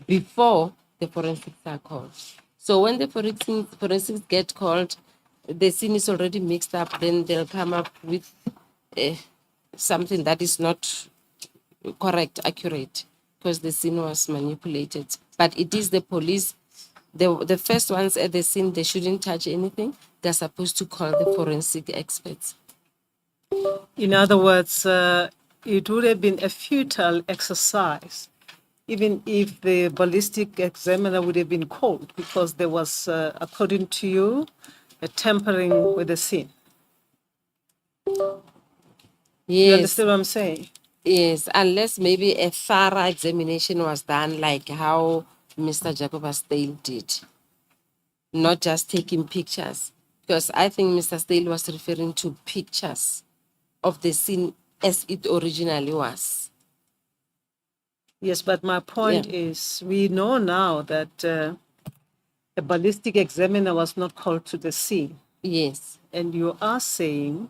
Speaker 2: before the forensics are called. So when the forensics get called, the scene is already mixed up, then they'll come up with something that is not correct, accurate, because the scene was manipulated. But it is the police, the first ones at the scene, they shouldn't touch anything. They're supposed to call the forensic experts.
Speaker 3: In other words, it would have been a futile exercise, even if the ballistic examiner would have been called, because there was, according to you, a tampering with the scene. You
Speaker 2: Yes,
Speaker 3: understand what I'm saying?
Speaker 2: yes, unless maybe a thorough examination was done, like how Mr. Jacob Stale did, not just taking pictures. Because I think Mr. Stale was referring to pictures of the scene as it originally was.
Speaker 3: Yes, but my point is, we know now that a ballistic examiner was not called to the scene.
Speaker 2: Yes,
Speaker 3: And you are saying,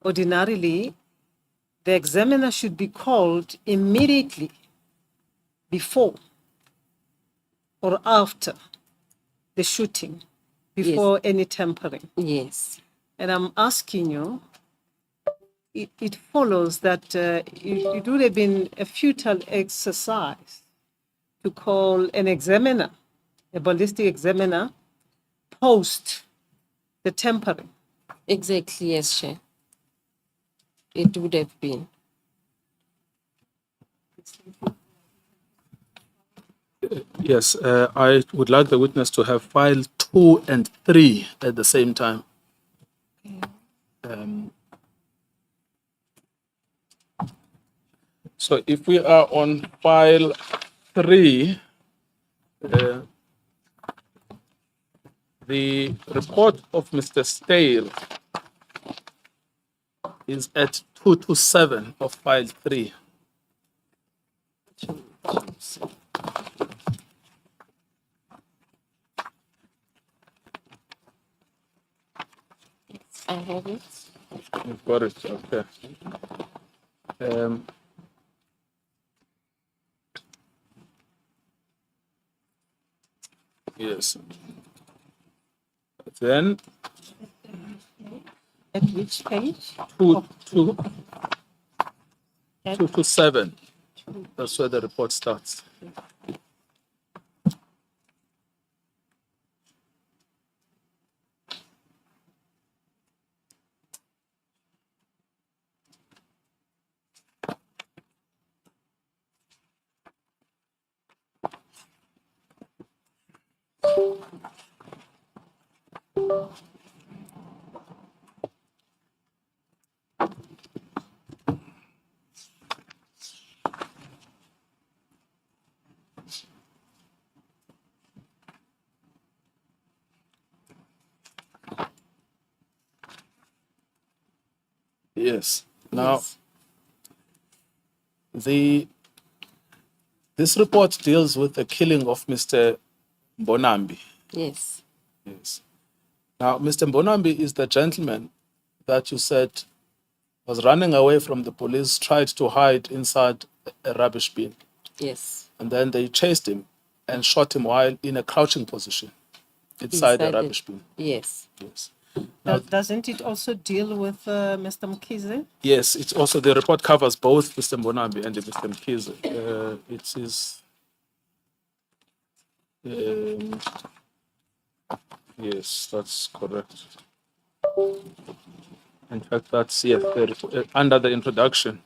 Speaker 3: ordinarily, the examiner should be called immediately before or after the shooting, before any tampering.
Speaker 2: yes,
Speaker 3: And I'm asking you, it follows that it would have been a futile exercise to call an examiner, a ballistic examiner, post the tampering.
Speaker 2: exactly, yes, Chair. It would have been.
Speaker 1: Yes, I would like the witness to have file 2 and 3 at the same time. So if we are on file 3, the report of Mr. Stale is at 227 of file 3.
Speaker 2: I have it.
Speaker 1: You've got it, okay. Yes. Then
Speaker 3: At which page?
Speaker 1: 227. That's where the report starts. Yes. Now,
Speaker 2: Yes.
Speaker 1: this report deals with the killing of Mr. Mbonambi.
Speaker 2: Yes.
Speaker 1: Yes. Now, Mr. Mbonambi is the gentleman that you said was running away from the police, tried to hide inside a rubbish bin,
Speaker 2: Yes.
Speaker 1: and then they chased him and shot him while in a crouching position inside a
Speaker 2: Inside the-
Speaker 1: rubbish bin.
Speaker 2: Yes.
Speaker 1: Yes. Now,
Speaker 3: Doesn't it also deal with Mr. Mkhize?
Speaker 1: yes, it's also the report covers both Mr. Mbonambi and Mr. Mkhize. It is. Yes, that's correct. In fact, that's yes, under the introduction.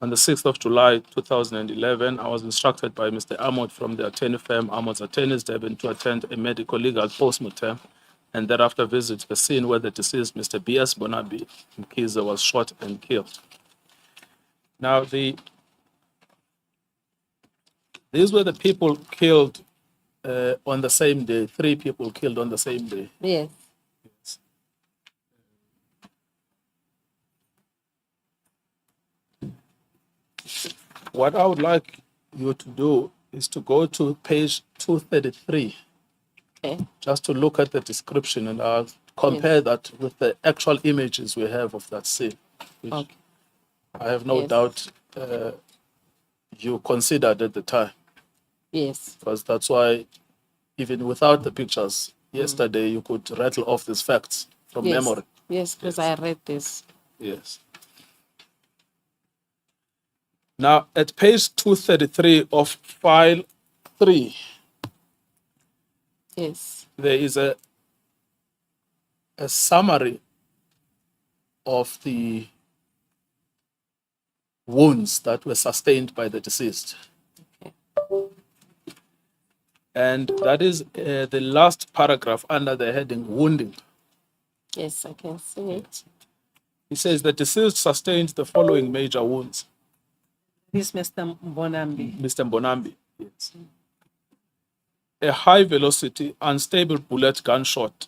Speaker 1: On the 6th of July 2011, I was instructed by Mr. Ahmad from the attorney firm Ahmad's Attorneys Devon to attend a medical legal postmortem and thereafter visit the scene where the deceased Mr. B.S. Bonabi Mkhize was shot and killed. Now, these were the people killed on the same day, 3 people killed on the same day.
Speaker 2: Yes.
Speaker 1: What I would like you to do is to go to page 233,
Speaker 2: Okay.
Speaker 1: just to look at the description, and I'll compare that with the actual images we have of that scene, which
Speaker 2: Okay.
Speaker 1: I have no
Speaker 2: Yes.
Speaker 1: doubt you considered at the time,
Speaker 2: Yes.
Speaker 1: because that's why even without the pictures, yesterday you could rattle off these facts from
Speaker 2: Yes.
Speaker 1: memory.
Speaker 2: Yes, because I read this.
Speaker 1: Yes. Now, at page 233 of file 3,
Speaker 2: Yes.
Speaker 1: there is a summary of the wounds that were sustained by the deceased.
Speaker 2: Okay.
Speaker 1: And that is the last paragraph under the heading wounding.
Speaker 2: Yes, I can see it.
Speaker 1: He says the deceased sustained the following major wounds.
Speaker 3: This Mr. Mbonambi.
Speaker 1: Mr. Mbonambi. Yes. A high velocity, unstable bullet gunshot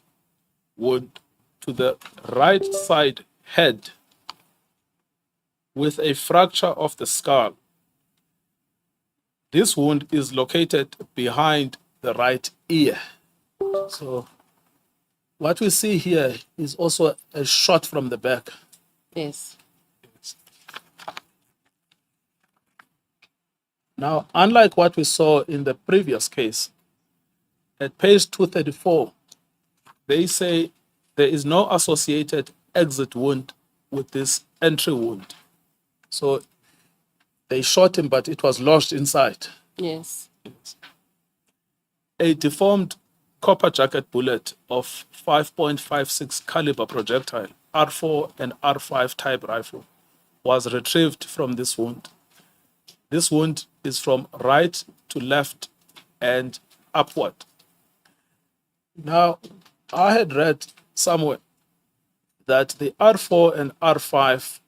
Speaker 1: wound to the right side head with a fracture of the skull. This wound is located behind the right ear. So what we see here is also a shot from the back.
Speaker 2: Yes.
Speaker 1: Now, unlike what we saw in the previous case, at page 234, they say there is no associated exit wound with this entry wound. So they shot him, but it was lodged inside.
Speaker 2: Yes.
Speaker 1: A deformed copper jacket bullet of 5.56 caliber projectile, R4 and R5 type rifle, was retrieved from this wound. This wound is from right to left and upward. Now, I had read somewhere that the R4 and R5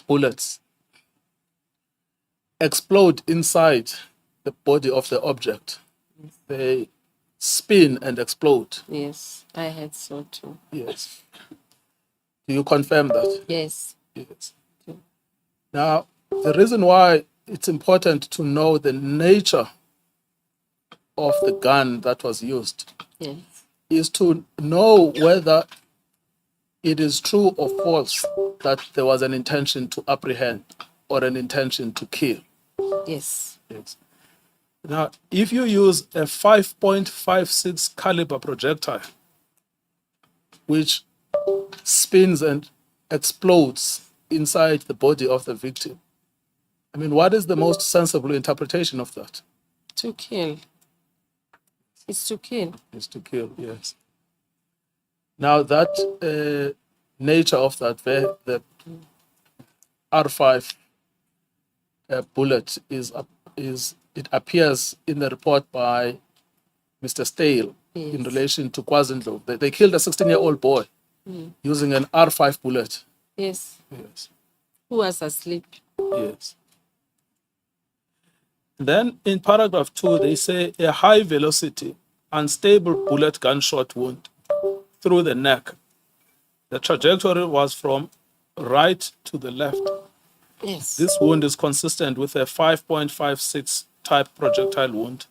Speaker 1: bullets explode inside the body of the object. They spin and explode.
Speaker 2: Yes, I had so too.
Speaker 1: Yes. Do you confirm that?
Speaker 2: Yes.
Speaker 1: Yes. Now, the reason why it's important to know the nature of the gun that was used
Speaker 2: Yes.
Speaker 1: is to know whether it is true or false that there was an intention to apprehend or an intention to kill.
Speaker 2: Yes.
Speaker 1: Yes. Now, if you use a 5.56 caliber projectile, which spins and explodes inside the body of the victim, I mean, what is the most sensible interpretation of that?
Speaker 2: To kill. It's to kill.
Speaker 1: Is to kill, yes. Now that nature of that, the R5 bullet is it appears in the report by Mr. Stale in
Speaker 2: Yes.
Speaker 1: relation to KwaZulu. They killed a 16-year-old boy using an R5 bullet.
Speaker 2: Yes.
Speaker 1: Yes,
Speaker 2: Who was asleep?
Speaker 1: yes. Then in paragraph 2, they say a high velocity, unstable bullet gunshot wound through the neck. The trajectory was from right to the left.
Speaker 2: Yes.
Speaker 1: This wound is consistent with a 5.56 type projectile wound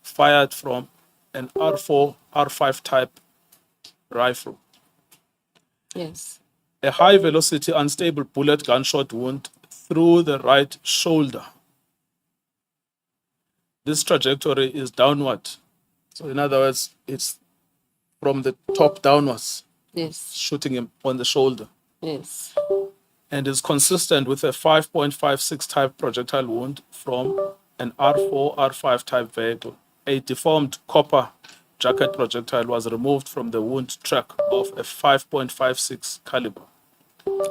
Speaker 1: fired from an R4, R5 type rifle.
Speaker 2: Yes.
Speaker 1: A high velocity, unstable bullet gunshot wound through the right shoulder. This trajectory is downward. So, in other words, it's from the top downwards,
Speaker 2: Yes.
Speaker 1: shooting him on the shoulder,
Speaker 2: Yes.
Speaker 1: and is consistent with a 5.56 type projectile wound from an R4, R5 type vehicle. A deformed copper jacket projectile was removed from the wound track of a 5.56 caliber.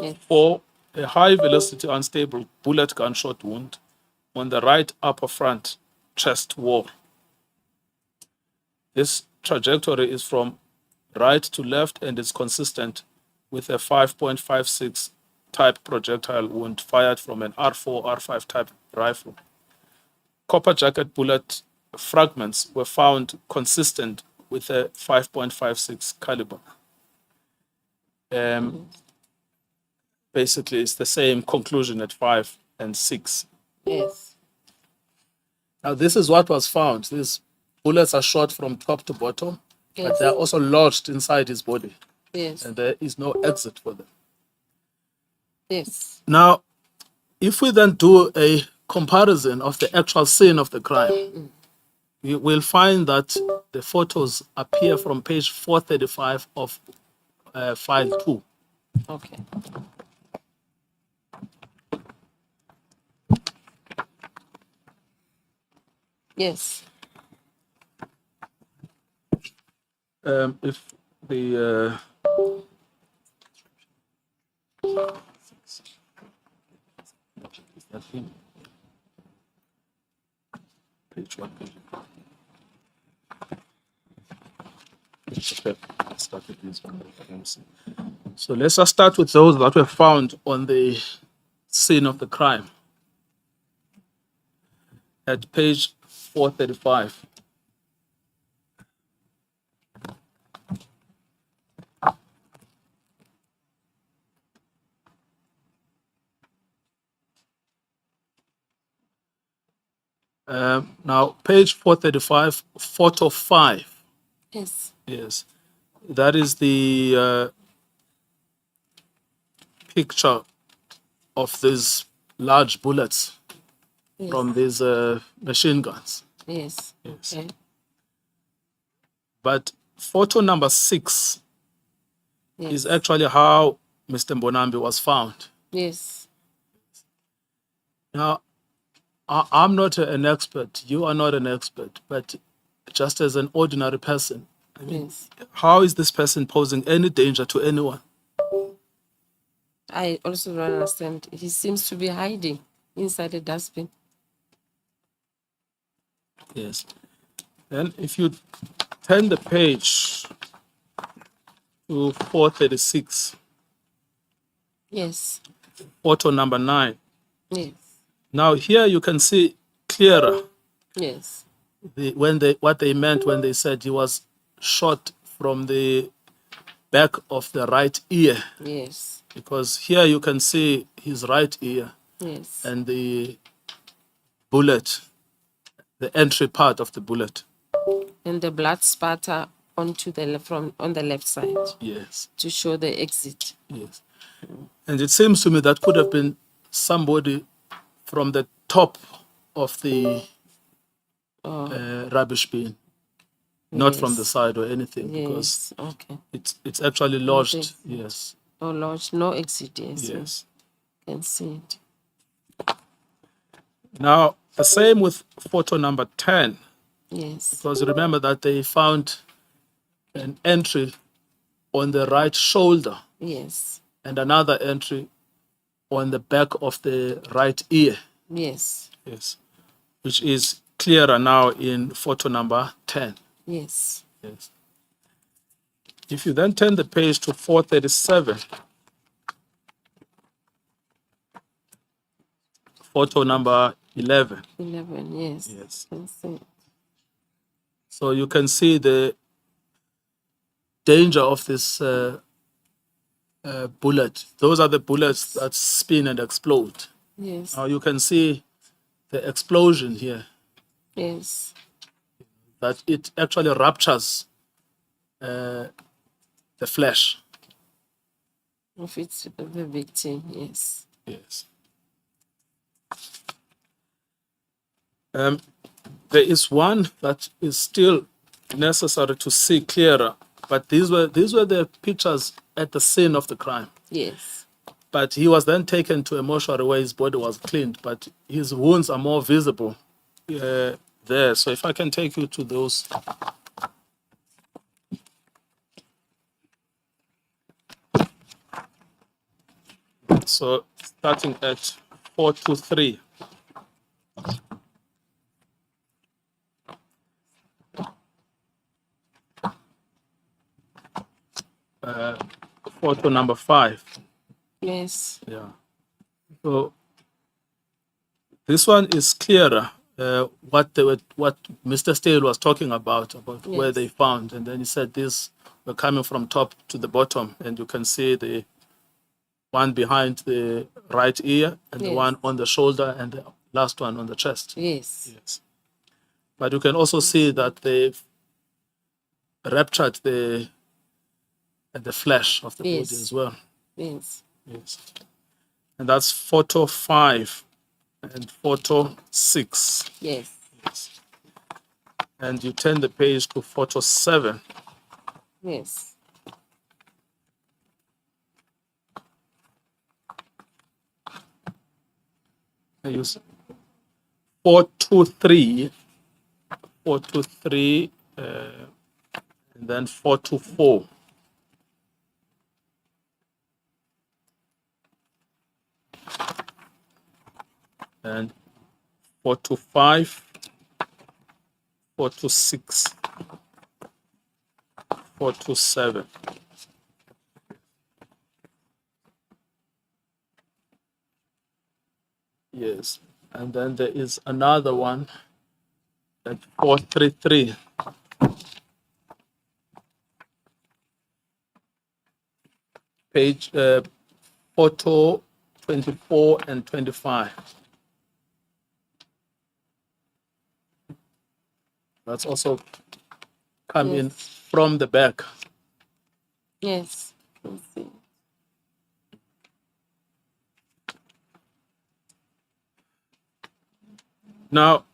Speaker 2: Yes.
Speaker 1: For a high velocity unstable bullet gunshot wound on the right upper front chest wall. This trajectory is from right to left and is consistent with a 5.56 type projectile wound fired from an R4, R5 type rifle. Copper jacket bullet fragments were found consistent with a 5.56 caliber. Basically, it's the same conclusion at 5 and 6.
Speaker 2: Yes.
Speaker 1: Now, this is what was found. These bullets are shot from top to bottom, but
Speaker 2: Yes.
Speaker 1: they are also lodged inside his body,
Speaker 2: Yes.
Speaker 1: and there is no exit for them.
Speaker 2: Yes.
Speaker 1: Now, if we then do a comparison of the actual scene of the crime, we will find that the photos appear from page 435 of file 2.
Speaker 2: Okay. Yes.
Speaker 1: If the page 1, page. Okay, let's start with this one. So let's just start with those that were found on the scene of the crime at page 435. Now, page 435, photo 5.
Speaker 2: Yes.
Speaker 1: Yes, that is the picture of these large bullets
Speaker 2: Yes.
Speaker 1: from these machine guns.
Speaker 2: Yes.
Speaker 1: Yes.
Speaker 2: Okay.
Speaker 1: But photo number 6
Speaker 2: Yes.
Speaker 1: is actually how Mr. Mbonambi was found.
Speaker 2: Yes.
Speaker 1: Now, I'm not an expert, you are not an expert, but just as an ordinary person, I mean,
Speaker 2: Yes.
Speaker 1: how is this person posing any danger to anyone?
Speaker 2: I also don't understand. He seems to be hiding inside a dustbin.
Speaker 1: Yes. Then if you turn the page to 436,
Speaker 2: Yes.
Speaker 1: photo number 9.
Speaker 2: Yes.
Speaker 1: Now here you can see clearer
Speaker 2: Yes.
Speaker 1: what they meant when they said he was shot from the back of the right ear,
Speaker 2: Yes.
Speaker 1: because here you can see his right ear
Speaker 2: Yes.
Speaker 1: and the bullet, the entry part of the bullet.
Speaker 2: And the blood spatter onto the on the left side
Speaker 1: Yes,
Speaker 2: to show the exit.
Speaker 1: yes. And it seems to me that could have been somebody from the top of the rubbish bin, not from the
Speaker 2: Yes.
Speaker 1: side or anything, because
Speaker 2: Yes. Okay.
Speaker 1: it's actually lodged.
Speaker 2: Okay.
Speaker 1: Yes,
Speaker 2: Oh, Lord, no exit. Yes.
Speaker 1: yes.
Speaker 2: Can see it.
Speaker 1: Now, the same with photo number 10,
Speaker 2: Yes.
Speaker 1: because remember that they found an entry on the right shoulder
Speaker 2: Yes.
Speaker 1: and another entry on the back of the right ear.
Speaker 2: Yes.
Speaker 1: Yes. Which is clearer now in photo number 10.
Speaker 2: Yes.
Speaker 1: Yes. If you then turn the page to 437, photo number 11.
Speaker 2: 11. Yes.
Speaker 1: Yes.
Speaker 2: That's it.
Speaker 1: So you can see the danger of this bullet. Those are the bullets that spin and explode.
Speaker 2: Yes.
Speaker 1: Now you can see the explosion here,
Speaker 2: Yes.
Speaker 1: that it actually ruptures the flesh.
Speaker 2: Of it's the victim. Yes.
Speaker 1: Yes. There is one that is still necessary to see clearer, but these were the pictures at the scene of the crime.
Speaker 2: Yes.
Speaker 1: But he was then taken to a mortuary where his body was cleaned, but his wounds are more visible there. So if I can take you to those. So starting at 423. Photo number 5.
Speaker 2: Yes.
Speaker 1: Yeah. So this one is clearer. What Mr. Steele was talking about where
Speaker 2: Yes.
Speaker 1: they found, and then he said these were coming from top to the bottom, and you can see the one behind the right ear, and the
Speaker 2: Yes.
Speaker 1: one on the shoulder, and the last one on the chest.
Speaker 2: Yes.
Speaker 1: Yes. But you can also see that they've ruptured the flesh of the body
Speaker 2: Yes.
Speaker 1: as well.
Speaker 2: Yes.
Speaker 1: Yes. And that's photo 5 and photo 6.
Speaker 2: Yes.
Speaker 1: Yes. And you turn the page to photo 7.
Speaker 2: Yes.
Speaker 1: I use 423, 423, and then 424. And 425, 426, 427. Yes. And then there is another one at 433. Page photo 24 and 25. That's also come in from the back.
Speaker 2: Yes. Let's see.
Speaker 1: Now,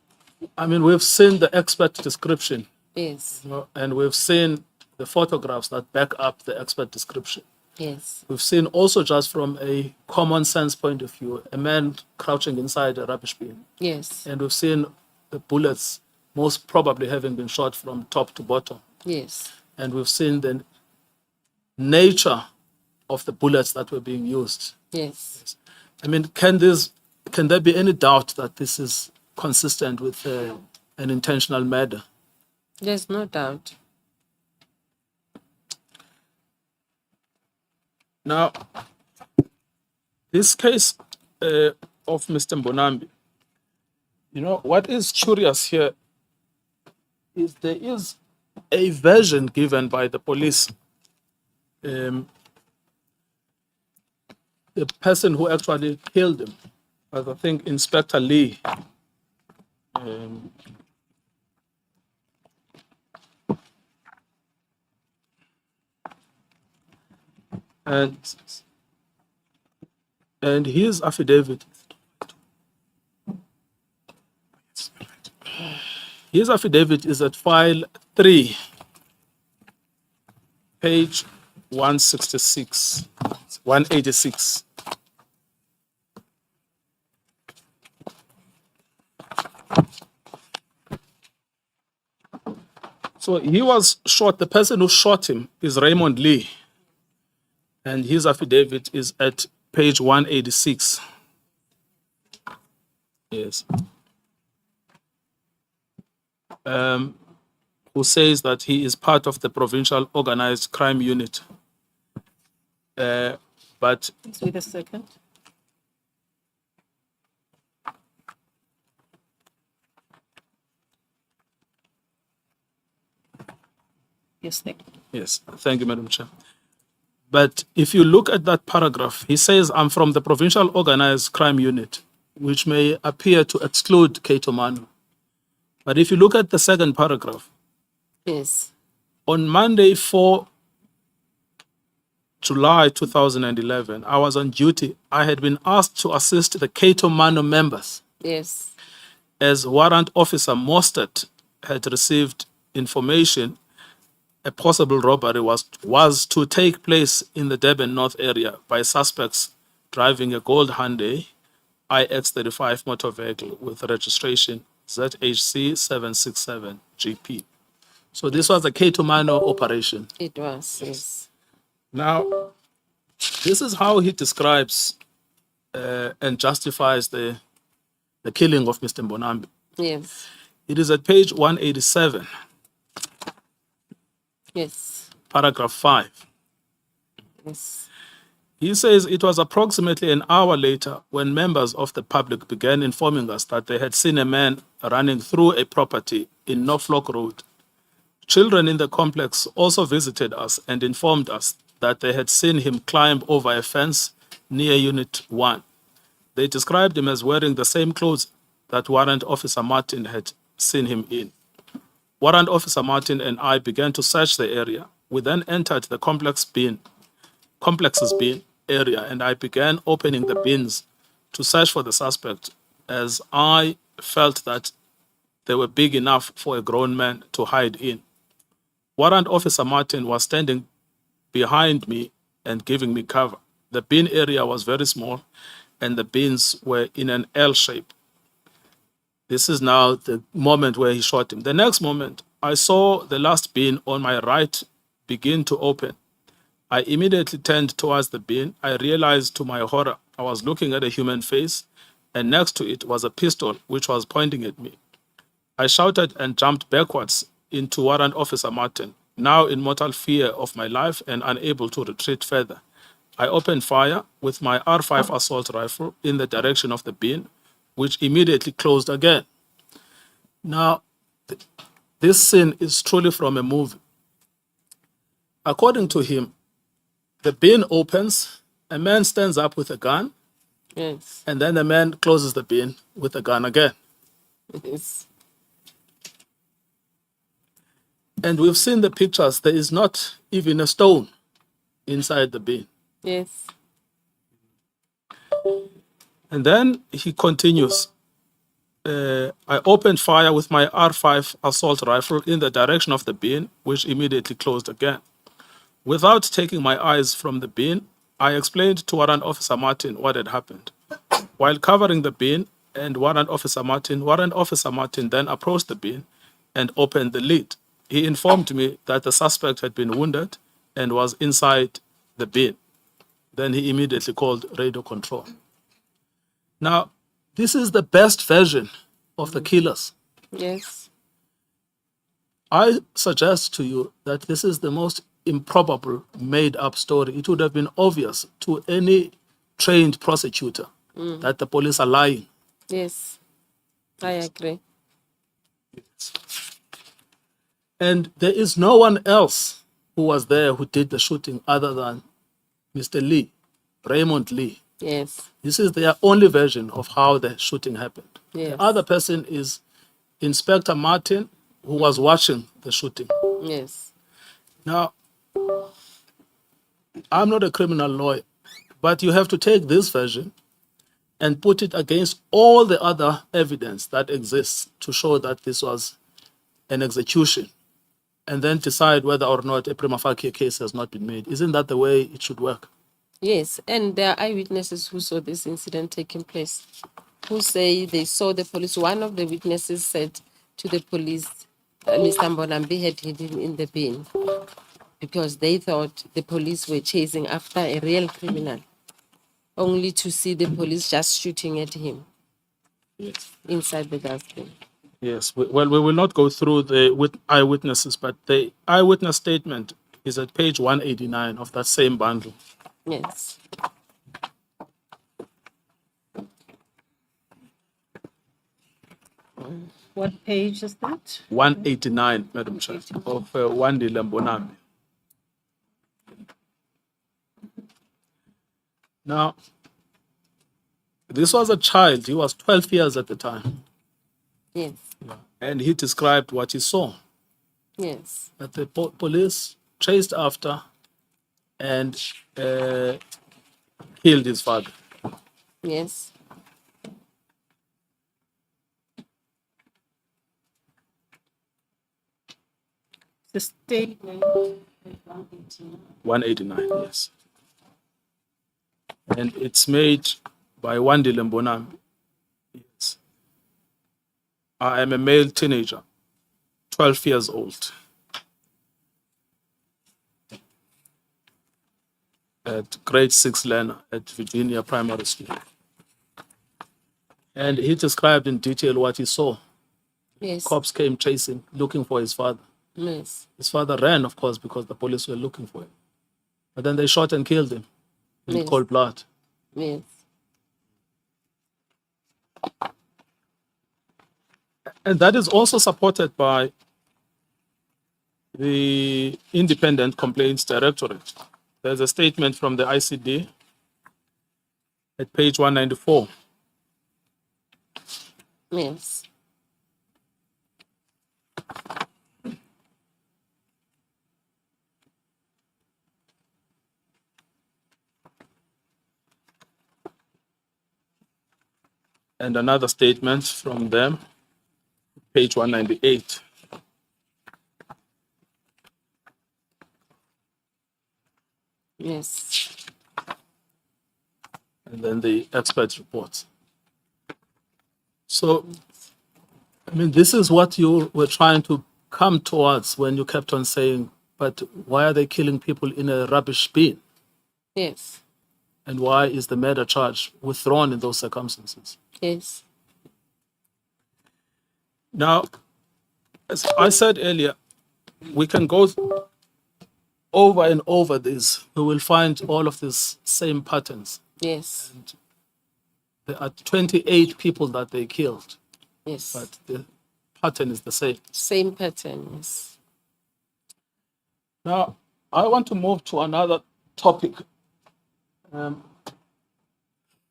Speaker 1: I mean, we've seen the expert description,
Speaker 2: Yes.
Speaker 1: you know, and we've seen the photographs that back up the expert description.
Speaker 2: Yes.
Speaker 1: We've seen also, just from a common sense point of view, a man crouching inside a rubbish bin.
Speaker 2: Yes.
Speaker 1: And we've seen the bullets most probably having been shot from top to bottom.
Speaker 2: Yes.
Speaker 1: And we've seen the nature of the bullets that were being used.
Speaker 2: Yes.
Speaker 1: I mean, can there be any doubt that this is consistent with an intentional murder?
Speaker 2: There's no doubt.
Speaker 1: Now, this case of Mr. Mbonambi, you know, what is curious here is there is a version given by the police. The person who actually killed him, as I think Inspector Lee. And his affidavit. His affidavit is at file 3, page 166, 186. So he was shot. The person who shot him is Raymond Lee, and his affidavit is at page 186. Yes. Who says that he is part of the provincial organized crime unit. But
Speaker 3: Wait a second. Yes, thank you.
Speaker 1: yes, thank you, Madam Chair. But if you look at that paragraph, he says, I'm from the provincial organized crime unit, which may appear to exclude Cato Manu. But if you look at the second paragraph,
Speaker 2: Yes.
Speaker 1: on Monday, 4 July 2011, I was on duty. I had been asked to assist the Cato Manu members
Speaker 2: Yes.
Speaker 1: as Warrant Officer Mostert had received information a possible robbery was to take place in the Durban North area by suspects driving a gold Hyundai iX35 motor vehicle with registration ZHC 767 GP. So this was a Cato Manu operation.
Speaker 2: It was. Yes.
Speaker 1: Now, this is how he describes and justifies the killing of Mr. Mbonambi.
Speaker 2: Yes.
Speaker 1: It is at page 187,
Speaker 2: Yes.
Speaker 1: paragraph 5.
Speaker 2: Yes.
Speaker 1: He says it was approximately an hour later when members of the public began informing us that they had seen a man running through a property in Norfolk Road. Children in the complex also visited us and informed us that they had seen him climb over a fence near Unit 1. They described him as wearing the same clothes that Warrant Officer Martin had seen him in. Warrant Officer Martin and I began to search the area. We then entered the complex's bin area, and I began opening the bins to search for the suspect, as I felt that they were big enough for a grown man to hide in. Warrant Officer Martin was standing behind me and giving me cover. The bin area was very small, and the bins were in an L shape. This is now the moment where he shot him. The next moment, I saw the last bin on my right begin to open. I immediately turned towards the bin. I realized to my horror, I was looking at a human face, and next to it was a pistol which was pointing at me. I shouted and jumped backwards into Warrant Officer Martin, now in mortal fear of my life and unable to retreat further. I opened fire with my R5 assault rifle in the direction of the bin, which immediately closed again. Now, this scene is truly from a movie. According to him, the bin opens, a man stands up with a gun,
Speaker 2: Yes.
Speaker 1: and then the man closes the bin with a gun again.
Speaker 2: Yes.
Speaker 1: And we've seen the pictures. There is not even a stone inside the bin.
Speaker 2: Yes.
Speaker 1: And then he continues. I opened fire with my R5 assault rifle in the direction of the bin, which immediately closed again. Without taking my eyes from the bin, I explained to Warrant Officer Martin what had happened. While covering the bin and Warrant Officer Martin then approached the bin and opened the lid. He informed me that the suspect had been wounded and was inside the bin. Then he immediately called radio control. Now, this is the best version of the killers.
Speaker 2: Yes.
Speaker 1: I suggest to you that this is the most improbable, made-up story. It would have been obvious to any trained prosecutor that the police are lying.
Speaker 2: Yes. I agree.
Speaker 1: And there is no one else who was there who did the shooting other than Mr. Lee, Raymond Lee.
Speaker 2: Yes.
Speaker 1: This is their only version of how the shooting happened.
Speaker 2: Yes.
Speaker 1: The other person is Inspector Martin, who was watching the shooting.
Speaker 2: Yes.
Speaker 1: Now, I'm not a criminal lawyer, but you have to take this version and put it against all the other evidence that exists to show that this was an execution, and then decide whether or not a prima facie case has not been made. Isn't that the way it should work?
Speaker 2: Yes. And there are eyewitnesses who saw this incident taking place. who say they saw the police. One of the witnesses said to the police, Mr. Mbonambi had hidden in the bin because they thought the police were chasing after a real criminal, only to see the police just shooting at him inside the dustbin.
Speaker 1: Yes, well, we will not go through the eyewitnesses, but the eyewitness statement is at page 189 of that same bundle.
Speaker 2: Yes.
Speaker 3: What page is that?
Speaker 1: 189, Madam Chair, of Wandile Mbonambi. Now, this was a child. He was 12 years at the time.
Speaker 2: Yes.
Speaker 1: And he described what he saw,
Speaker 2: Yes.
Speaker 1: that the police chased after and killed his father.
Speaker 2: Yes.
Speaker 3: The statement.
Speaker 1: 189, yes. And it's made by Wandile Mbonambi. Yes. I am a male teenager, 12 years old, at grade 6 learner at Virginia Primary School. And he described in detail what he saw.
Speaker 2: Yes.
Speaker 1: Cops came chasing, looking for his father.
Speaker 2: Yes.
Speaker 1: His father ran, of course, because the police were looking for him. But then they shot and killed him in
Speaker 2: Yes.
Speaker 1: cold blood.
Speaker 2: Yes.
Speaker 1: And that is also supported by the Independent Complaints Directorate. There's a statement from the ICD at page 194.
Speaker 2: Yes.
Speaker 1: And another statement from them, page 198.
Speaker 2: Yes.
Speaker 1: And then the expert reports. So, I mean, this is what you were trying to come towards when you kept on saying, but why are they killing people in a rubbish bin?
Speaker 2: Yes.
Speaker 1: And why is the murder charge withdrawn in those circumstances?
Speaker 2: Yes.
Speaker 1: Now, as I said earlier, we can go over and over this. We will find all of these same patterns.
Speaker 2: Yes.
Speaker 1: There are 28 people that they killed,
Speaker 2: Yes.
Speaker 1: but the pattern is the same.
Speaker 2: Same pattern. Yes.
Speaker 1: Now, I want to move to another topic.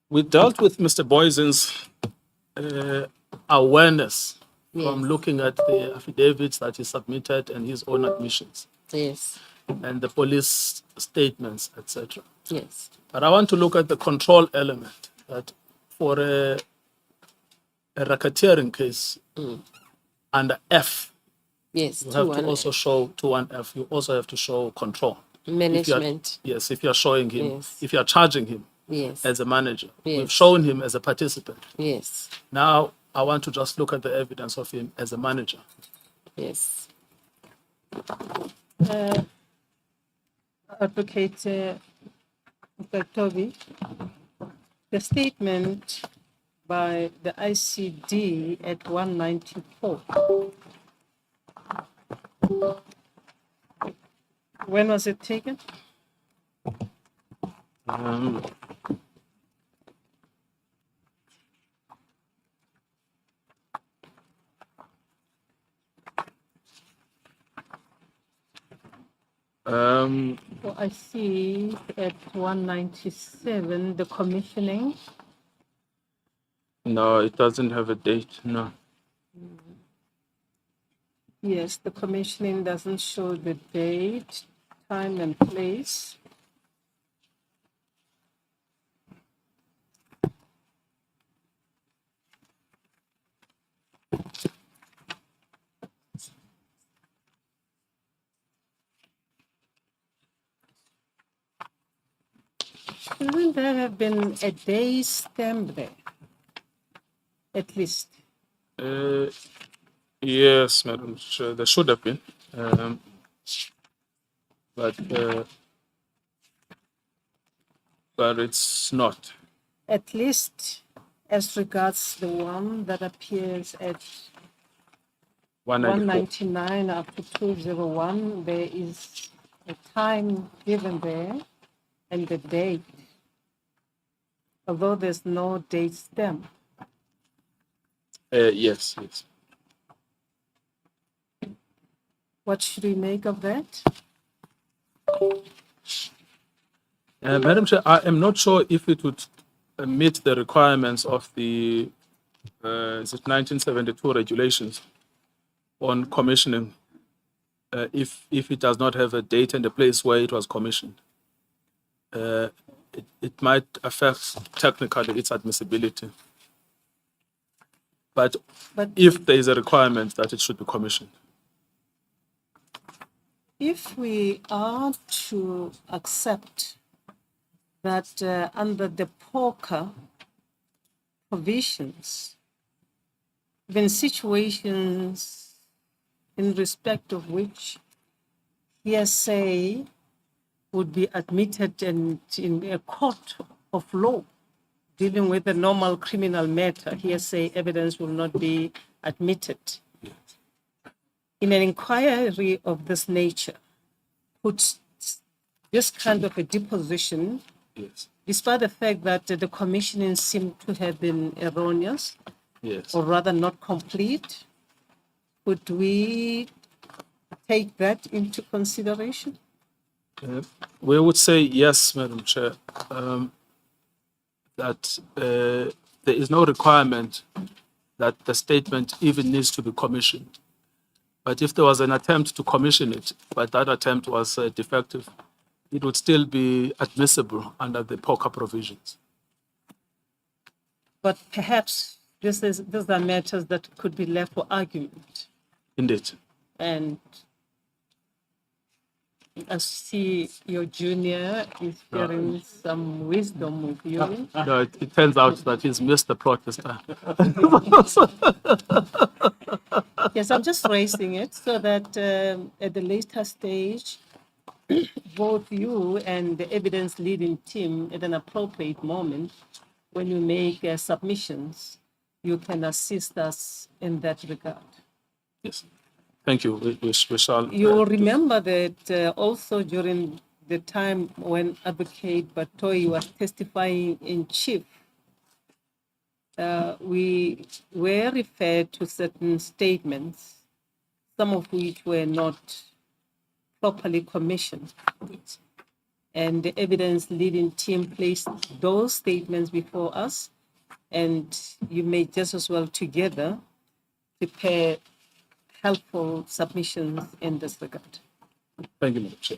Speaker 1: We dealt with Mr. Boysen's awareness from
Speaker 2: Yes.
Speaker 1: looking at the affidavits that he submitted and his own admissions
Speaker 2: Yes.
Speaker 1: and the police statements, etc.
Speaker 2: Yes.
Speaker 1: But I want to look at the control element, that for a racketeering case under F,
Speaker 2: Yes.
Speaker 1: you have to
Speaker 2: 2-1.
Speaker 1: also show 21F, you also have to show control.
Speaker 2: Management.
Speaker 1: Yes, if you're showing him,
Speaker 2: Yes.
Speaker 1: if you're charging him
Speaker 2: Yes.
Speaker 1: as a manager.
Speaker 2: Yes.
Speaker 1: We've shown him as a participant.
Speaker 2: Yes.
Speaker 1: Now, I want to just look at the evidence of him as a manager.
Speaker 2: Yes.
Speaker 3: Advocate Dr. Toby, the statement by the ICD at 194. When was it taken? Well, I see at 197, the commissioning.
Speaker 1: No, it doesn't have a date, no.
Speaker 3: Yes, the commissioning doesn't show the date, time, and place. Shouldn't there have been a day stamp there? At least.
Speaker 1: Yes, Madam Chair, there should have been. But it's not.
Speaker 3: At least as regards the one that appears at
Speaker 1: 194.
Speaker 3: 199 up to 201, there is a time given there and the date, although there's no date stamp.
Speaker 1: Yes, yes.
Speaker 3: What should we make of that?
Speaker 1: Madam Chair, I am not sure if it would meet the requirements of the is it 1972 regulations on commissioning if it does not have a date and a place where it was commissioned. It might affect technically its admissibility. But if there is a requirement that it should be commissioned.
Speaker 3: If we are to accept that under the poker provisions, when situations in respect of which hearsay would be admitted in a court of law dealing with a normal criminal matter, hearsay evidence will not be admitted. In an inquiry of this nature, puts this kind of a deposition,
Speaker 1: Yes.
Speaker 3: despite the fact that the commissioning seemed to have been erroneous,
Speaker 1: Yes.
Speaker 3: or rather not complete, could we take that into consideration?
Speaker 1: We would say yes, Madam Chair, that there is no requirement that the statement even needs to be commissioned. But if there was an attempt to commission it, but that attempt was defective, it would still be admissible under the poker provisions.
Speaker 3: But perhaps these are matters that could be left for argument.
Speaker 1: Indeed.
Speaker 3: And I see your junior is sharing some wisdom with you.
Speaker 1: No, it turns out that he's missed the plot this time.
Speaker 3: Yes, I'm just raising it so that at the later stage, both you and the evidence leading team at an appropriate moment, when you make submissions, you can assist us in that regard.
Speaker 1: Yes. Thank you. We shall.
Speaker 3: You will remember that also during the time when Advocate Batoyi was testifying in chief, we were referred to certain statements, some of which were not properly commissioned. And the evidence leading team placed those statements before us, and you may just as well together prepare helpful submissions in this regard.
Speaker 1: Thank you, Madam Chair.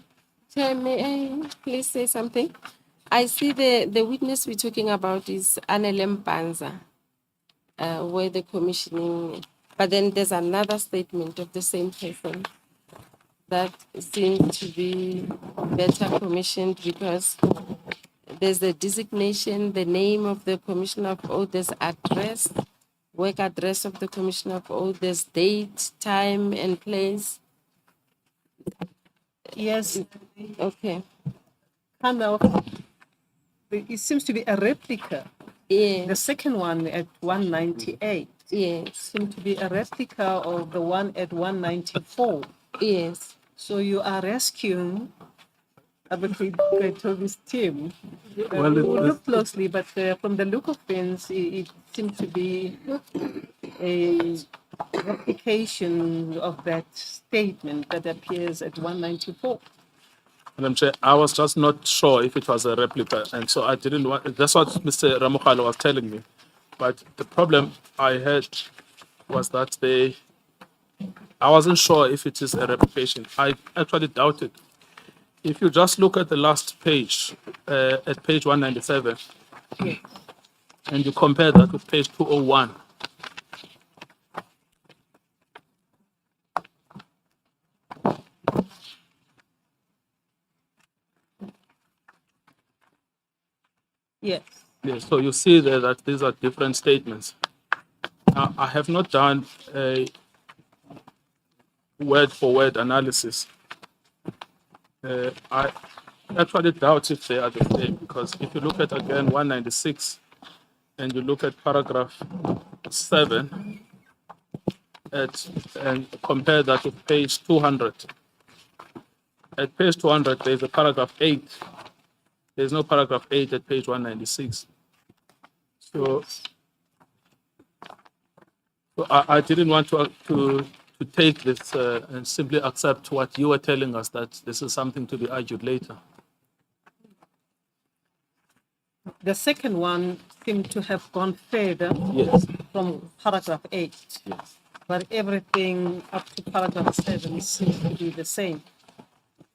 Speaker 2: Chair, may I please say something? I see the witness we're talking about is Anelem Panza, where the commissioning, but then there's another statement of the same person that seems to be better commissioned because there's the designation, the name of the commissioner of oath, there's address, work address of the commissioner of oath, there's date, time, and place.
Speaker 3: Yes,
Speaker 2: Okay.
Speaker 3: kind of. It seems to be a replica.
Speaker 2: Yeah.
Speaker 3: The second one at 198
Speaker 2: Yes.
Speaker 3: seems to be a replica of the one at 194.
Speaker 2: Yes.
Speaker 3: So you are rescuing Advocate Toby's team.
Speaker 1: Well,
Speaker 3: We will look closely, but from the look of things, it seems to be a replication of that statement that appears at 194.
Speaker 1: Madam Chair, I was just not sure if it was a replica, and so I didn't want. That's what Mr. Ramokhalo was telling me. But the problem I had was that I wasn't sure if it is a replication. I actually doubted. If you just look at the last page, at page 197, and you compare that with page 201,
Speaker 3: Yes.
Speaker 1: yes, so you see there that these are different statements. Now, I have not done a word for word analysis. I actually doubt if they are the same, because if you look at again 196 and you look at paragraph 7 and compare that with page 200. At page 200, there's a paragraph 8. There's no paragraph 8 at page 196. So I didn't want to take this and simply accept what you were telling us, that this is something to be argued later.
Speaker 3: The second one seemed to have gone further
Speaker 1: Yes.
Speaker 3: from paragraph 8.
Speaker 1: Yes.
Speaker 3: But everything up to paragraph 7 seems to be the same.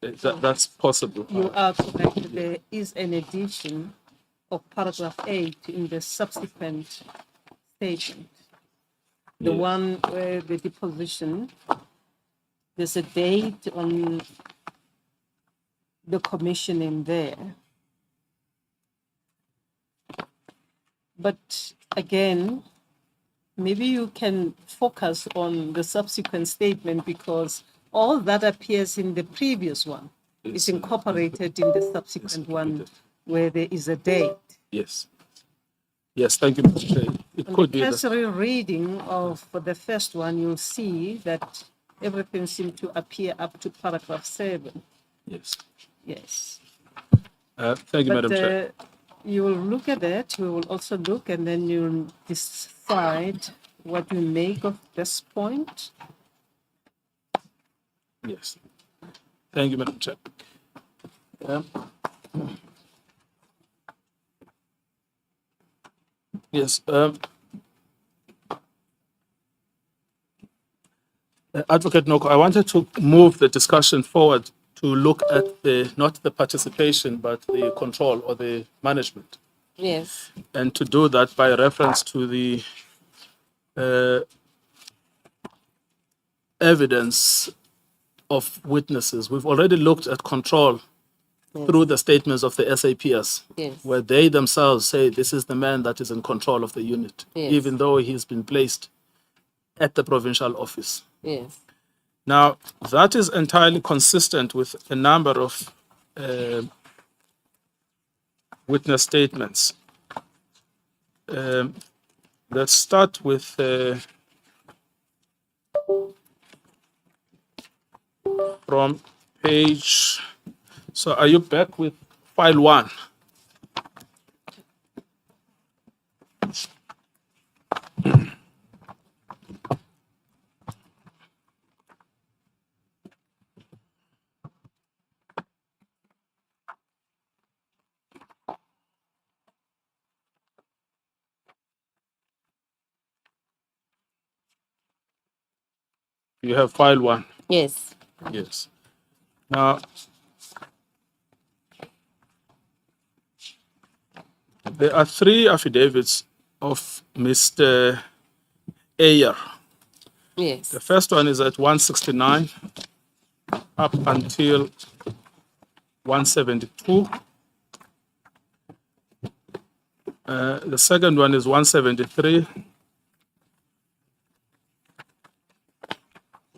Speaker 1: That's possible.
Speaker 3: You are correct. There is an addition of paragraph 8 in the subsequent statement. The
Speaker 1: Yes.
Speaker 3: one where the deposition, there's a date on the commissioning there. But again, maybe you can focus on the subsequent statement, because all that appears in the previous one is incorporated in the subsequent one where there is a date.
Speaker 1: Yes. Yes, thank you, Mr. Chair. It
Speaker 3: On
Speaker 1: could
Speaker 3: the
Speaker 1: be that.
Speaker 3: cursory reading of the first one, you'll see that everything seemed to appear up to paragraph 7.
Speaker 1: Yes.
Speaker 3: Yes.
Speaker 1: Thank you, Madam Chair.
Speaker 3: You will look at that, we will also look, and then you'll decide what you make of this point.
Speaker 1: Yes. Thank you, Madam Chair. Yes. Advocate Noko, I wanted to move the discussion forward to look at not the participation, but the control or the management.
Speaker 2: Yes.
Speaker 1: And to do that by reference to the evidence of witnesses. We've already looked at control through the statements of the SAPS,
Speaker 2: Yes.
Speaker 1: where they themselves say this is the man that is in control of the unit,
Speaker 2: Yes.
Speaker 1: even though he's been placed at the provincial office.
Speaker 2: Yes.
Speaker 1: Now, that is entirely consistent with a number of witness statements. Let's start with from page. So, are you back with file 1? You have file 1.
Speaker 2: Yes.
Speaker 1: Yes. Now, there are 3 affidavits of Mr. Ayer.
Speaker 2: Yes.
Speaker 1: The first one is at 169 up until 172. The second one is 173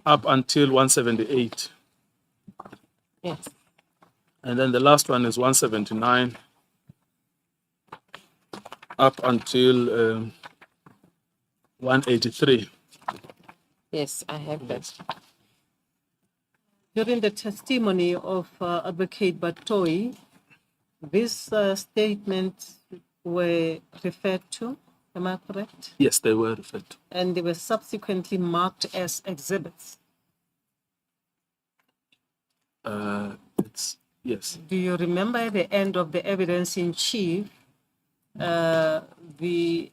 Speaker 1: up until 178.
Speaker 2: Yes.
Speaker 1: And then the last one is 179 up until 183.
Speaker 2: Yes, I have that.
Speaker 3: During the testimony of Advocate Batoi, these statements were referred to, am I correct?
Speaker 1: Yes, they were referred to.
Speaker 3: And they were subsequently marked as exhibits.
Speaker 1: Yes.
Speaker 3: Do you remember the end of the evidence in chief? The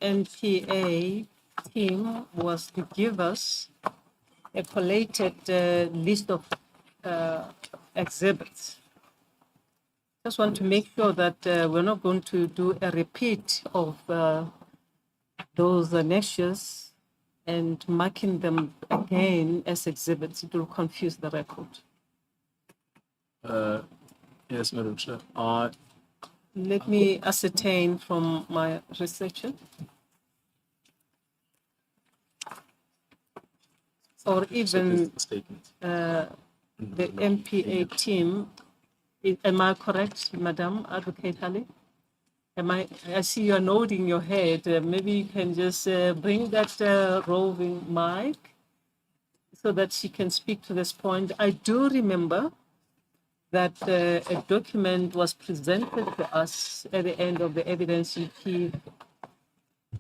Speaker 3: NPA team was to give us a collated list of exhibits. Just want to make sure that we're not going to do a repeat of those annexures and marking them again as exhibits. It will confuse the record.
Speaker 1: Yes, Madam Chair.
Speaker 3: Let me ascertain from my researcher. or
Speaker 9: So
Speaker 3: even
Speaker 9: there's the statement.
Speaker 3: the MPA team. Am I correct, Madam Advocate Halley? I see you're nodding your head. Maybe you can just bring that roving mic so that she can speak to this point. I do remember that a document was presented to us at the end of the evidence EP.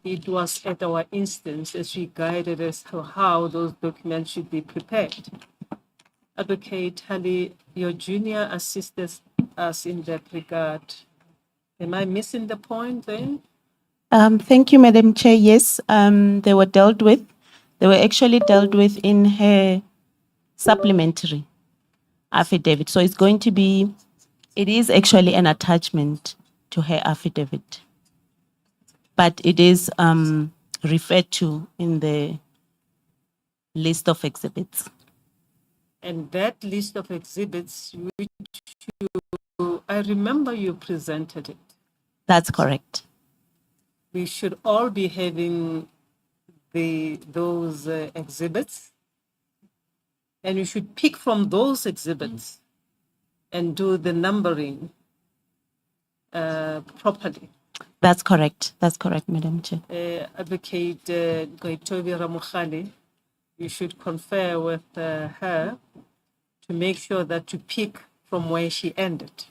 Speaker 3: It was at our instance as we guided as to how those documents should be prepared. Advocate Halley, your junior assisted us in that regard. Am I missing the point then?
Speaker 10: Thank you, Madam Chair. Yes, they were dealt with. They were actually dealt with in her supplementary affidavit. So it's going to be, it is actually an attachment to her affidavit, but it is referred to in the list of exhibits.
Speaker 3: And that list of exhibits, which I remember you presented it.
Speaker 10: That's correct.
Speaker 3: We should all be having those exhibits, and you should pick from those exhibits and do the numbering properly.
Speaker 10: That's correct. That's correct, Madam Chair.
Speaker 3: Advocate Goitobi Ramukhale, you should confer with her to make sure that you pick from where she ended.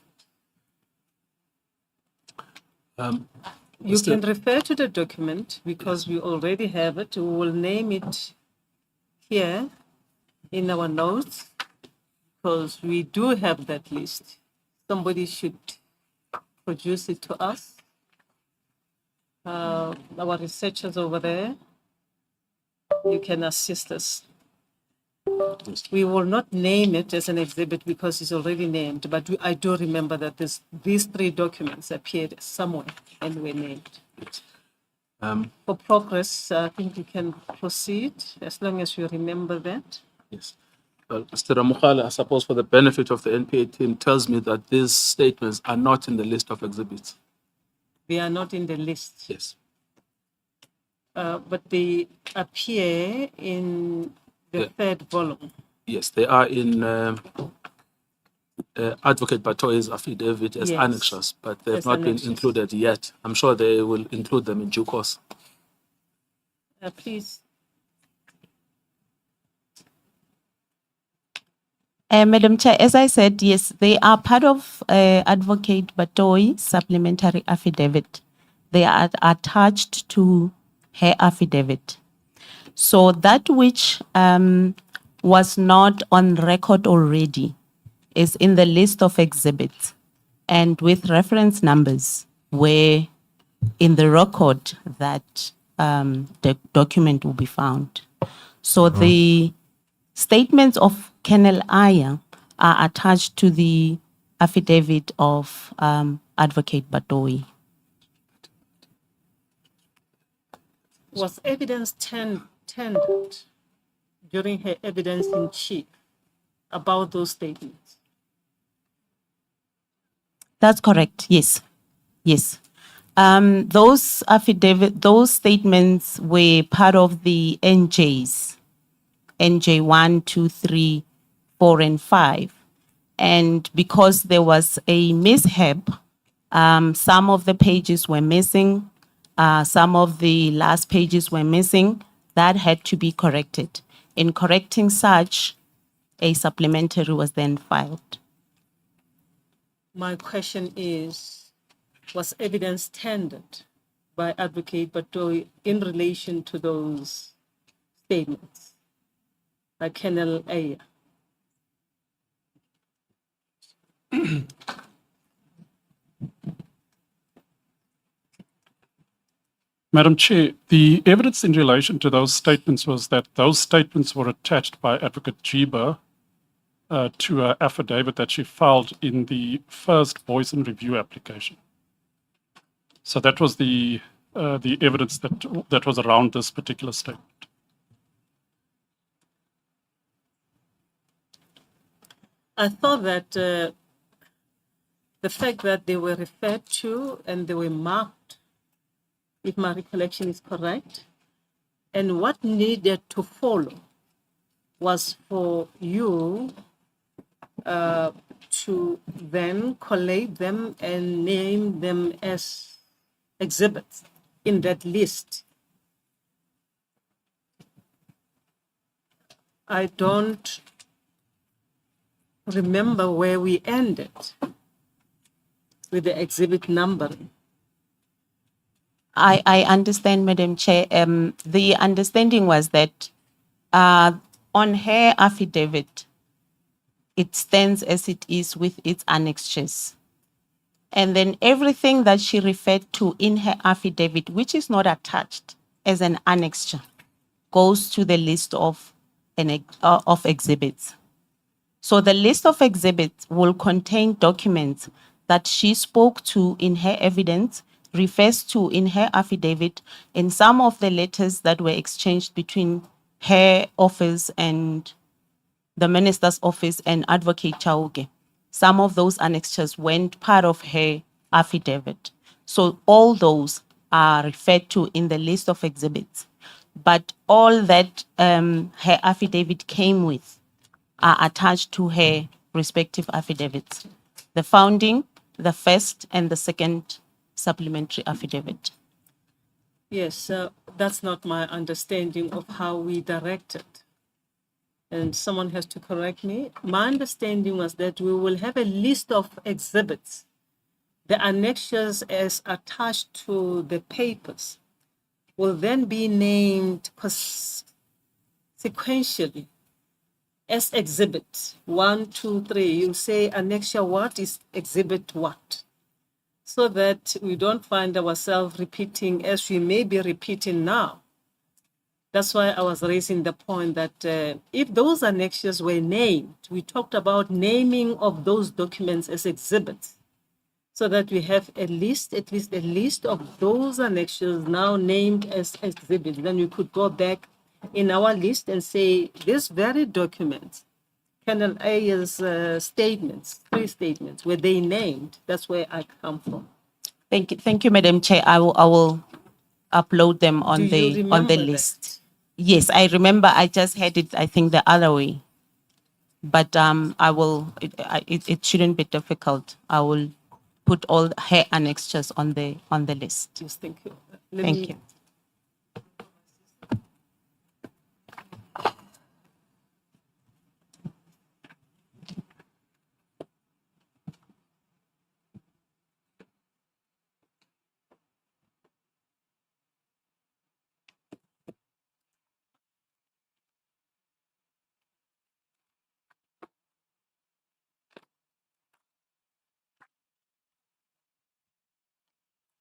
Speaker 3: You can refer to the document because we already have it. We will name it here in our notes because we do have that list. Somebody should produce it to us. Our researchers over there, you can assist us. We will not name it as an exhibit because it's already named, but I do remember that these three documents appeared somewhere and were named. For progress, I think you can proceed as long as you remember that.
Speaker 1: Yes. Mr. Ramukhale, I suppose for the benefit of the NPA team, tells me that these statements are not in the list of exhibits.
Speaker 3: They are not in the list.
Speaker 1: Yes.
Speaker 3: But they appear in the third volume.
Speaker 1: Yes, they are in Advocate Batoy's affidavit as
Speaker 3: Yes.
Speaker 1: annexures, but they have
Speaker 3: As
Speaker 1: not been
Speaker 3: annexures.
Speaker 1: included yet. I'm sure they will include them in due course.
Speaker 3: Please.
Speaker 10: Madam Chair, as I said, yes, they are part of Advocate Batoy's supplementary affidavit. They are attached to her affidavit. So that which was not on record already is in the list of exhibits and with reference numbers where in the record that the document will be found. So the statements of Colonel Aya are attached to the affidavit of Advocate Batoy.
Speaker 3: Was evidence tendered during her evidence in chief about those statements?
Speaker 10: That's correct. Yes. Yes. Those statements were part of the NJs, NJ 1, 2, 3, 4, and 5. And because there was a mishap, some of the pages were missing, some of the last pages were missing. That had to be corrected. In correcting such, a supplementary was then filed.
Speaker 3: My question is, was evidence tendered by Advocate Batoy in relation to those statements by Colonel Aya?
Speaker 4: Madam Chair, the evidence in relation to those statements was that those statements were attached by Advocate Jiba to an affidavit that she filed in the first voice and review application. So that was the evidence that was around this particular statement.
Speaker 3: I thought that the fact that they were referred to and they were marked, if my recollection is correct, and what needed to follow was for you to then collate them and name them as exhibits in that list. I don't remember where we ended with the exhibit numbering.
Speaker 10: I understand, Madam Chair. The understanding was that on her affidavit, it stands as it is with its annexures. And then everything that she referred to in her affidavit, which is not attached as an annexure, goes to the list of of exhibits. So the list of exhibits will contain documents that she spoke to in her evidence, refers to in her affidavit, and some of the letters that were exchanged between her office and the minister's office and Advocate Chauke. Some of those annexures weren't part of her affidavit. So all those are referred to in the list of exhibits. But all that her affidavit came with are attached to her respective affidavits. The founding, the first, and the second supplementary affidavit.
Speaker 3: Yes, that's not my understanding of how we directed. And someone has to correct me. My understanding was that we will have a list of exhibits, the annexures as attached to the papers will then be named sequentially as exhibit 1, 2, 3. You say annexure what is exhibit what, so that we don't find ourselves repeating as we may be repeating now. That's why I was raising the point that if those annexures were named, we talked about naming of those documents as exhibits, so that we have at least a list of those annexures now named as exhibits. Then we could go back in our list and say, this very document, Colonel Ayer's statements, 3 statements, were they named? That's where I come from.
Speaker 10: Thank you, Madam Chair. I will upload them
Speaker 3: Do you
Speaker 10: on the
Speaker 3: remember
Speaker 10: list. Yes, I remember. I just had it, I think, the other way. But I will. It shouldn't be difficult. I will put all her annexures on the list.
Speaker 3: Yes, thank you.
Speaker 10: Thank you.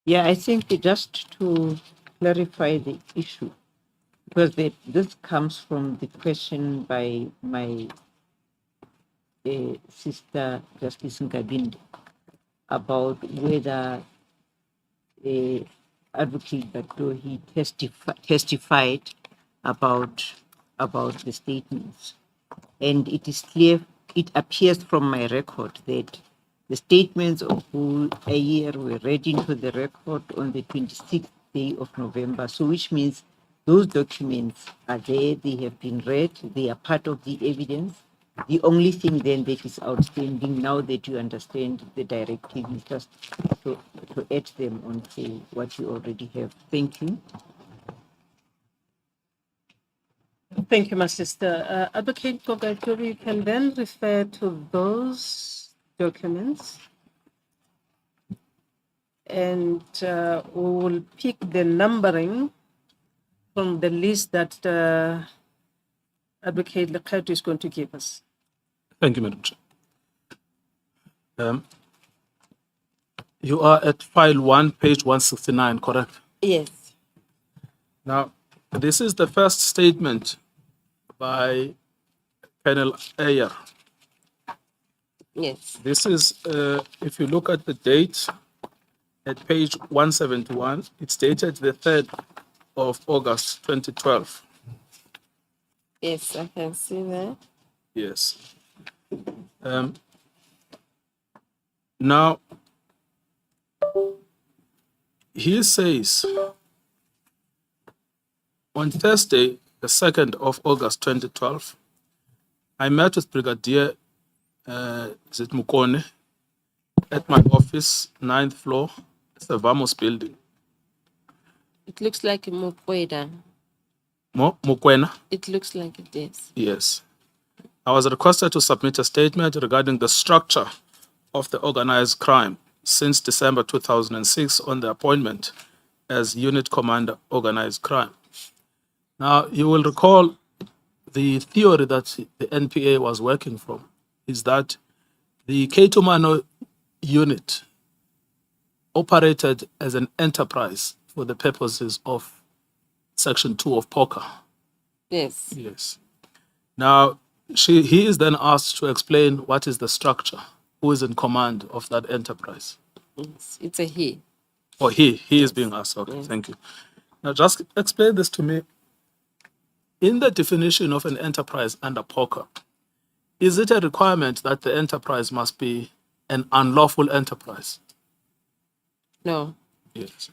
Speaker 5: Yeah, I think just to clarify the issue, because this comes from the question by my sister Justice Ngabinde about whether Advocate Batohi testified about the statements. And it is clear, it appears from my record that the statements of Ayer were read into the record on the 26th day of November. So which means those documents are there, they have been read, they are part of the evidence. The only thing then that is outstanding now that you understand the directive is just to add them onto what you already have. Thank you.
Speaker 3: Thank you, my sister. Advocate Gogaituri, you can then refer to those documents and we will pick the numbering from the list that Advocate Lekhetu is going to give us.
Speaker 1: Thank you, Madam Chair. You are at file 1, page 169, correct?
Speaker 2: Yes.
Speaker 1: Now, this is the first statement by Colonel Ayer.
Speaker 2: Yes.
Speaker 1: This is, if you look at the date at page 171, it's dated the 3rd of August 2012.
Speaker 2: Yes, I can see that.
Speaker 1: Yes. Now, he says on Thursday, the 2nd of August 2012, I met with Brigadier Mukone at my office, 9th floor. It's the Vamos building.
Speaker 2: It looks like Mukweda.
Speaker 1: Mukwena?
Speaker 2: It looks like it is.
Speaker 1: Yes. I was requested to submit a statement regarding the structure of the organized crime since December 2006 on the appointment as Unit Commander Organized Crime. Now, you will recall the theory that the NPA was working from is that the Ketumano unit operated as an enterprise for the purposes of Section 2 of POCA.
Speaker 2: Yes.
Speaker 1: Yes. Now, he is then asked to explain what is the structure, who is in command of that enterprise.
Speaker 2: It's a he.
Speaker 1: Or he is being asked. Okay, thank you. Now, just explain this to me. In the definition of an enterprise under POCA, is it a requirement that the enterprise must be an unlawful enterprise?
Speaker 2: No,
Speaker 1: Yes.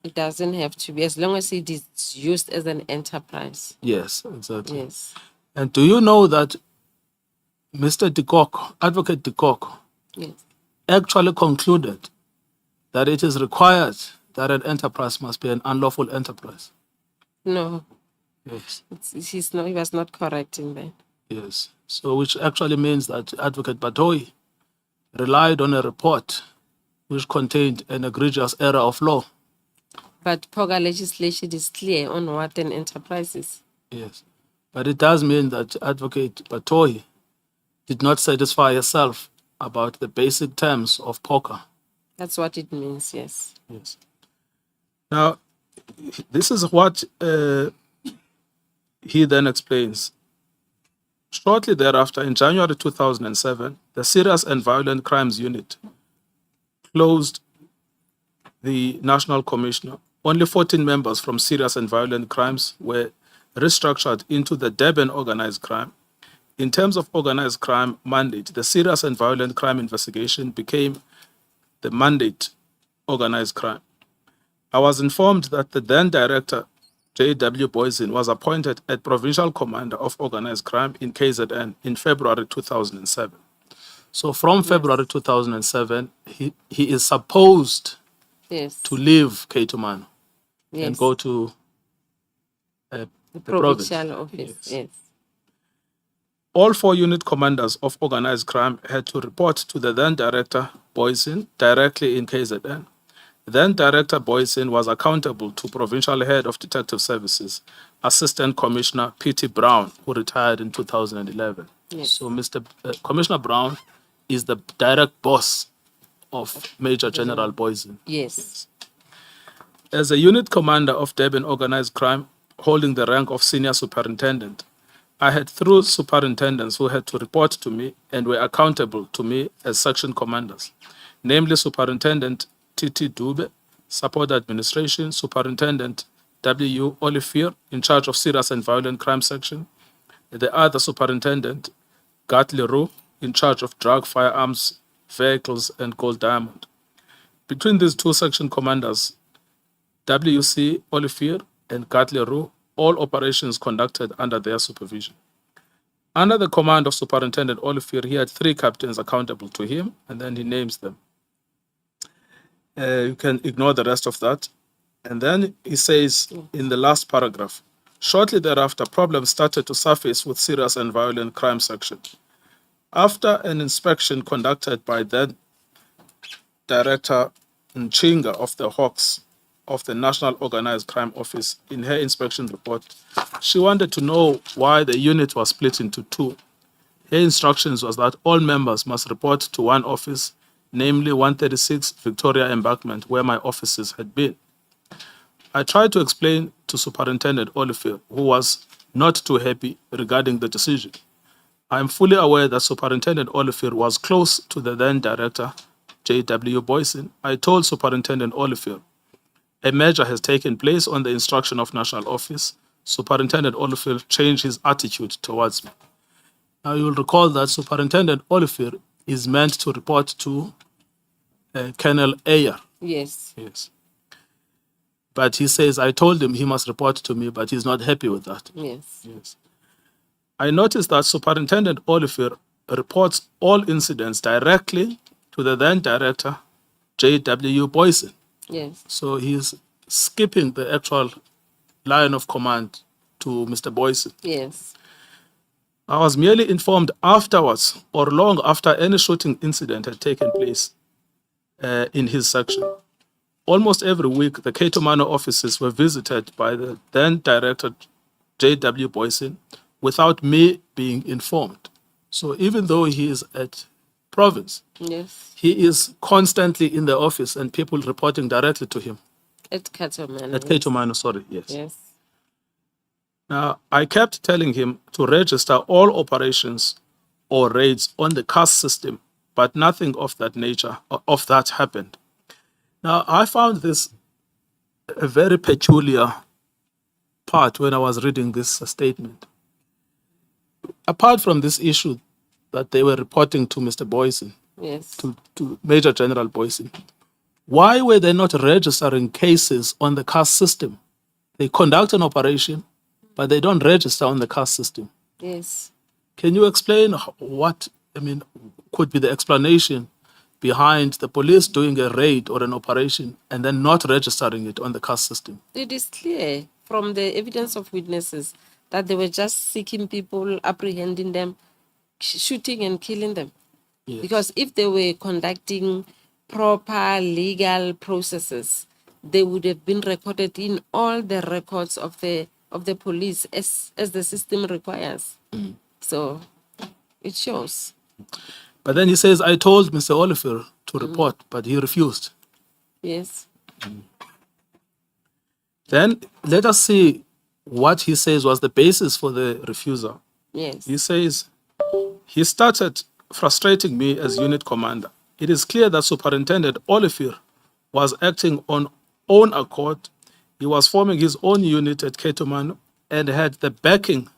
Speaker 2: it doesn't have to be, as long as it is used as an enterprise.
Speaker 1: Yes, exactly.
Speaker 2: Yes.
Speaker 1: And do you know that Mr. de Kock, Advocate de Kock,
Speaker 2: Yes.
Speaker 1: actually concluded that it is required that an enterprise must be an unlawful enterprise?
Speaker 2: No,
Speaker 1: Yes.
Speaker 2: he was not correct in that.
Speaker 1: Yes. So, which actually means that Advocate Batoyi relied on a report which contained an egregious error of law.
Speaker 2: But POGA legislation is clear on what an enterprise is.
Speaker 1: Yes. But it does mean that Advocate Batoyi did not satisfy herself about the basic terms of POCA.
Speaker 2: That's what it means, yes.
Speaker 1: Yes. Now, this is what he then explains. Shortly thereafter, in January 2007, the Serious and Violent Crimes Unit closed the National Commissioner. Only 14 members from Serious and Violent Crimes were restructured into the Durban Organized Crime. In terms of organized crime mandate, the Serious and Violent Crime Investigation became the mandate organized crime. I was informed that the then director, J.W. Boysen, was appointed as Provincial Commander of Organized Crime in KZN in February 2007. So from February 2007, he is supposed to leave Ketumano and go to the province.
Speaker 2: Provincial office, yes.
Speaker 1: All 4 unit commanders of organized crime had to report to the then director, Boysen, directly in KZN. Then Director Boysen was accountable to Provincial Head of Detective Services, Assistant Commissioner P.T. Brown, who retired in 2011.
Speaker 2: Yes.
Speaker 1: So Commissioner Brown is the direct boss of Major General Boysen.
Speaker 2: Yes.
Speaker 1: As a unit commander of Durban Organized Crime, holding the rank of Senior Superintendent, I had 3 superintendents who had to report to me and were accountable to me as section commanders, namely Superintendent T.T. Dube, Support Administration, Superintendent W. Olivier, in charge of Serious and Violent Crime Section, the other Superintendent, Gat Leroux, in charge of Drug, Firearms, Vehicles, and Gold Diamond. Between these 2 section commanders, W.C. Olivier and Gat Leroux, all operations conducted under their supervision. Under the command of Superintendent Olivier, he had 3 captains accountable to him, and then he names them. You can ignore the rest of that. And then he says in the last paragraph, shortly thereafter, problems started to surface with Serious and Violent Crime Section. After an inspection conducted by then Director Nchinga of the Hawks of the National Organized Crime Office, in her inspection report, she wanted to know why the unit was split into 2. Her instructions was that all members must report to one office, namely 136 Victoria Embankment, where my offices had been. I tried to explain to Superintendent Olivier, who was not too happy regarding the decision. I am fully aware that Superintendent Olivier was close to the then director, J.W. Boysen. I told Superintendent Olivier, a measure has taken place on the instruction of National Office. Superintendent Olivier changed his attitude towards me. Now you will recall that Superintendent Olivier is meant to report to Colonel Ayer.
Speaker 2: Yes.
Speaker 1: Yes. But he says, I told him he must report to me, but he's not happy with that.
Speaker 2: Yes.
Speaker 1: Yes. I noticed that Superintendent Oliver reports all incidents directly to the then director, J.W. Boyson.
Speaker 2: Yes.
Speaker 1: So he's skipping the actual line of command to Mr. Boyson.
Speaker 2: Yes.
Speaker 1: I was merely informed afterwards or long after any shooting incident had taken place in his section. Almost every week, the Cato Manor offices were visited by the then director, J.W. Boyson, without me being informed. So even though he is at province,
Speaker 2: Yes.
Speaker 1: he is constantly in the office and people reporting directly to him.
Speaker 2: At Catamana.
Speaker 1: At Cato Manor, sorry, yes.
Speaker 2: Yes.
Speaker 1: Now, I kept telling him to register all operations or raids on the CAS system, but nothing of that nature, of that happened. Now, I found this a very peculiar part when I was reading this statement. Apart from this issue that they were reporting to Mr. Boyson,
Speaker 2: Yes.
Speaker 1: to Major General Boyson, why were they not registering cases on the CAS system? They conduct an operation, but they don't register on the CAS system.
Speaker 2: Yes.
Speaker 1: Can you explain what, could be the explanation behind the police doing a raid or an operation and then not registering it on the CAS system?
Speaker 2: It is clear from the evidence of witnesses that they were just seeking people, apprehending them, shooting and killing them.
Speaker 1: Yes.
Speaker 2: Because if they were conducting proper legal processes, they would have been recorded in all the records of the police as the system requires. So it shows.
Speaker 1: But then he says, I told Mr. Oliver to report, but he refused.
Speaker 2: Yes.
Speaker 1: Then let us see what he says was the basis for the refusal.
Speaker 2: Yes.
Speaker 1: He says, he started frustrating me as unit commander. It is clear that Superintendent Oliver was acting on own accord. He was forming his own unit at Ketuman and had the backing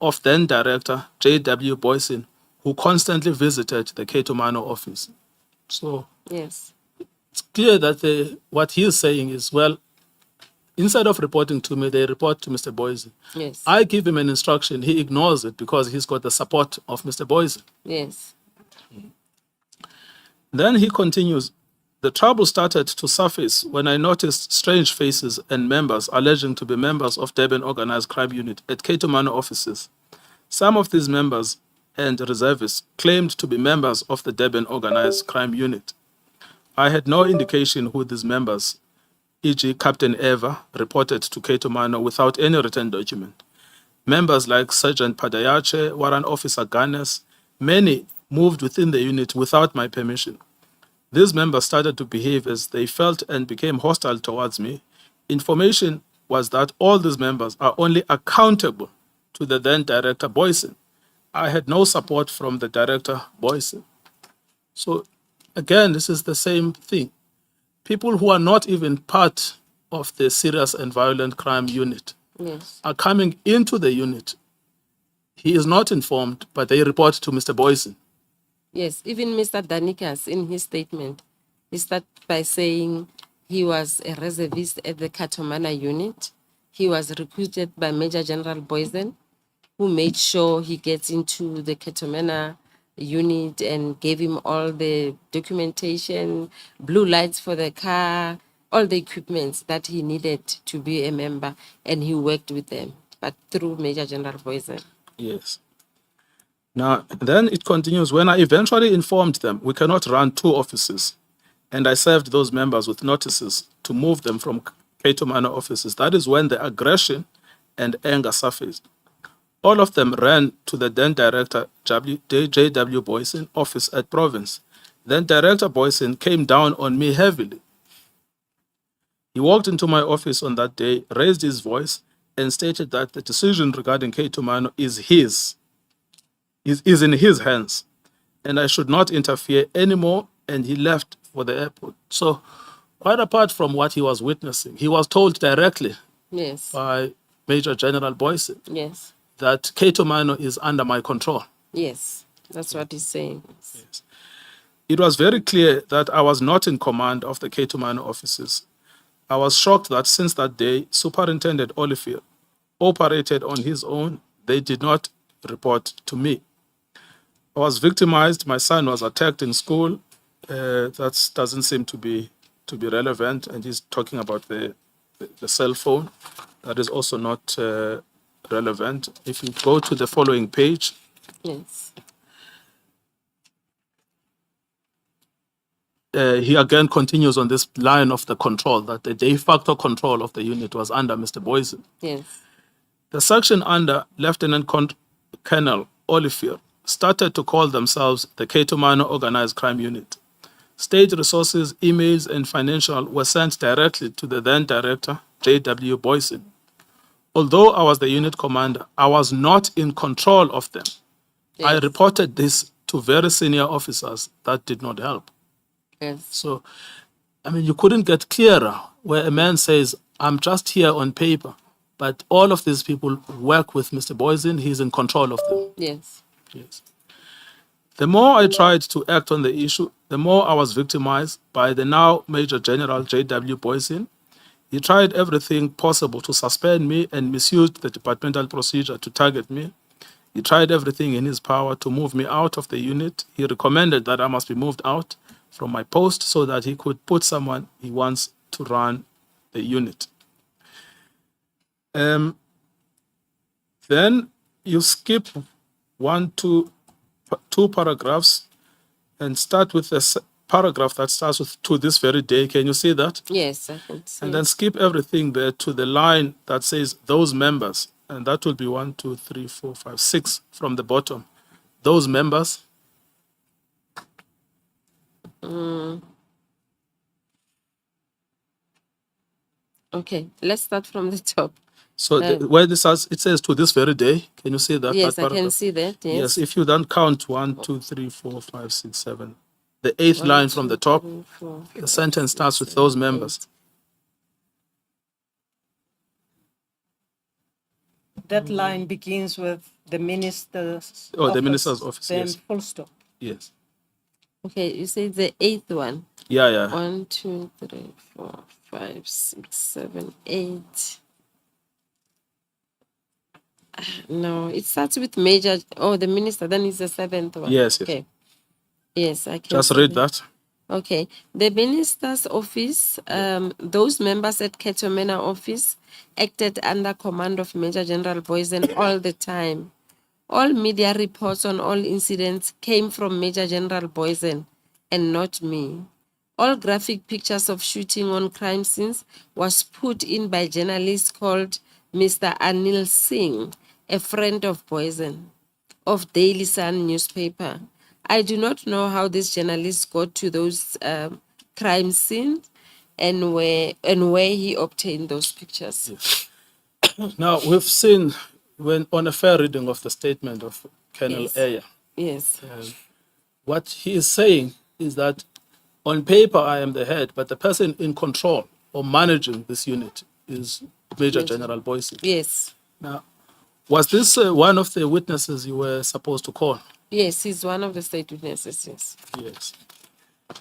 Speaker 1: of then director J.W. Boyson, who constantly visited the Ketumano office. So
Speaker 2: Yes.
Speaker 1: it's clear that what he is saying is, well, instead of reporting to me, they report to Mr. Boyson.
Speaker 2: Yes.
Speaker 1: I give him an instruction, he ignores it because he's got the support of Mr. Boyson.
Speaker 2: Yes.
Speaker 1: Then he continues, the trouble started to surface when I noticed strange faces and members alleging to be members of Durban Organized Crime Unit at Ketumano offices. Some of these members and reservists claimed to be members of the Durban Organized Crime Unit. I had no indication who these members, e.g. Captain Eva, reported to Ketumano without any written document. Members like Sergeant Padayache, Warrant Officer Ganes, many moved within the unit without my permission. These members started to behave as they felt and became hostile towards me. Information was that all these members are only accountable to the then director Boyson. I had no support from the director Boyson. So again, this is the same thing. People who are not even part of the serious and violent crime unit
Speaker 2: Yes.
Speaker 1: are coming into the unit. He is not informed, but they report to Mr. Boyson.
Speaker 2: Yes, even Mr. Danikas, in his statement, he started by saying he was a reservist at the Katomana unit. He was recruited by Major General Boysen, who made sure he gets into the Katomana unit and gave him all the documentation, blue lights for the car, all the equipment that he needed to be a member, and he worked with them, but through Major General Boysen.
Speaker 1: Yes. Now, then it continues, when I eventually informed them we cannot run two offices, and I served those members with notices to move them from Cato Manor offices, that is when the aggression and anger surfaced. All of them ran to the then director, J.W. Boyson, office at Province. Then Director Boyson came down on me heavily. He walked into my office on that day, raised his voice, and stated that the decision regarding Cato Manor is in his hands, and I should not interfere anymore, and he left for the airport. So, quite apart from what he was witnessing, he was told directly
Speaker 2: Yes.
Speaker 1: by Major General Boyson
Speaker 2: Yes.
Speaker 1: that Cato Manor is under my control.
Speaker 2: Yes. That's what he's saying.
Speaker 1: Yes. It was very clear that I was not in command of the Cato Manor offices. I was shocked that since that day, Superintendent Oliver operated on his own. They did not report to me. I was victimized. My son was attacked in school. That doesn't seem to be relevant. And he's talking about the cell phone. That is also not relevant. If you go to the following page,
Speaker 2: Yes.
Speaker 1: he again continues on this line of the control, that the de facto control of the unit was under Mr. Boysen.
Speaker 2: Yes.
Speaker 1: The section under Lieutenant Colonel Olivier started to call themselves the Ketomano Organized Crime Unit. State resources, emails, and financial were sent directly to the then director, J.W. Boysen. Although I was the unit commander, I was not in control of them. I
Speaker 2: Yes.
Speaker 1: reported this to very senior officers. That did not help.
Speaker 2: Yes.
Speaker 1: So, I mean, you couldn't get clearer where a man says, I'm just here on paper, but all of these people work with Mr. Boysen. He's in control of them.
Speaker 2: Yes.
Speaker 1: Yes. The more I tried to act on the issue, the more I was victimized by the now Major General J.W. Boysen. He tried everything possible to suspend me and misused the departmental procedure to target me. He tried everything in his power to move me out of the unit. He recommended that I must be moved out from my post so that he could put someone he wants to run the unit. Then you skip two paragraphs and start with the paragraph that starts with "to this very day." Can you see that?
Speaker 2: Yes, I can see.
Speaker 1: And then skip everything there to the line that says "those members," and that will be 1, 2, 3, 4, 5, 6 from the bottom. Those members.
Speaker 2: Okay, let's start from the top.
Speaker 1: So where this says, it says "to this very day." Can you see that?
Speaker 2: Yes,
Speaker 1: that
Speaker 2: I can
Speaker 1: paragraph?
Speaker 2: see that. Yes.
Speaker 1: Yes, if you then count 1, 2, 3, 4, 5, 6, 7, the eighth line from the top, the sentence starts with "those members."
Speaker 3: That line begins with the minister's
Speaker 1: Oh, the minister's office,
Speaker 3: then
Speaker 1: yes.
Speaker 3: full stop.
Speaker 1: Yes.
Speaker 2: Okay, you say the eighth one.
Speaker 1: Yeah.
Speaker 2: 1, 2, 3, 4, 5, 6, 7, 8. No, it starts with major. Oh, the minister. Then it's the seventh one.
Speaker 1: Yes.
Speaker 2: Okay. Yes, I can.
Speaker 1: Just
Speaker 2: see
Speaker 1: read that.
Speaker 2: Okay. The minister's office, those members at Ketomena office acted under command of Major General Boysen all the time. All media reports on all incidents came from Major General Boysen and not me. All graphic pictures of shooting on crime scenes was put in by journalist called Mr. Anil Singh, a friend of Boysen, of Daily Sun newspaper. I do not know how this journalist got to those crime scenes and where he obtained those pictures.
Speaker 1: Now, we've seen when on a fair reading of the statement of Colonel
Speaker 2: Yes.
Speaker 1: Ayer,
Speaker 2: Yes.
Speaker 1: what he is saying is that on paper I am the head, but the person in control or managing this unit is Major General Boysen.
Speaker 2: Yes.
Speaker 1: Now, was this one of the witnesses you were supposed to call?
Speaker 2: Yes, he's one of the state witnesses, yes.
Speaker 1: Yes.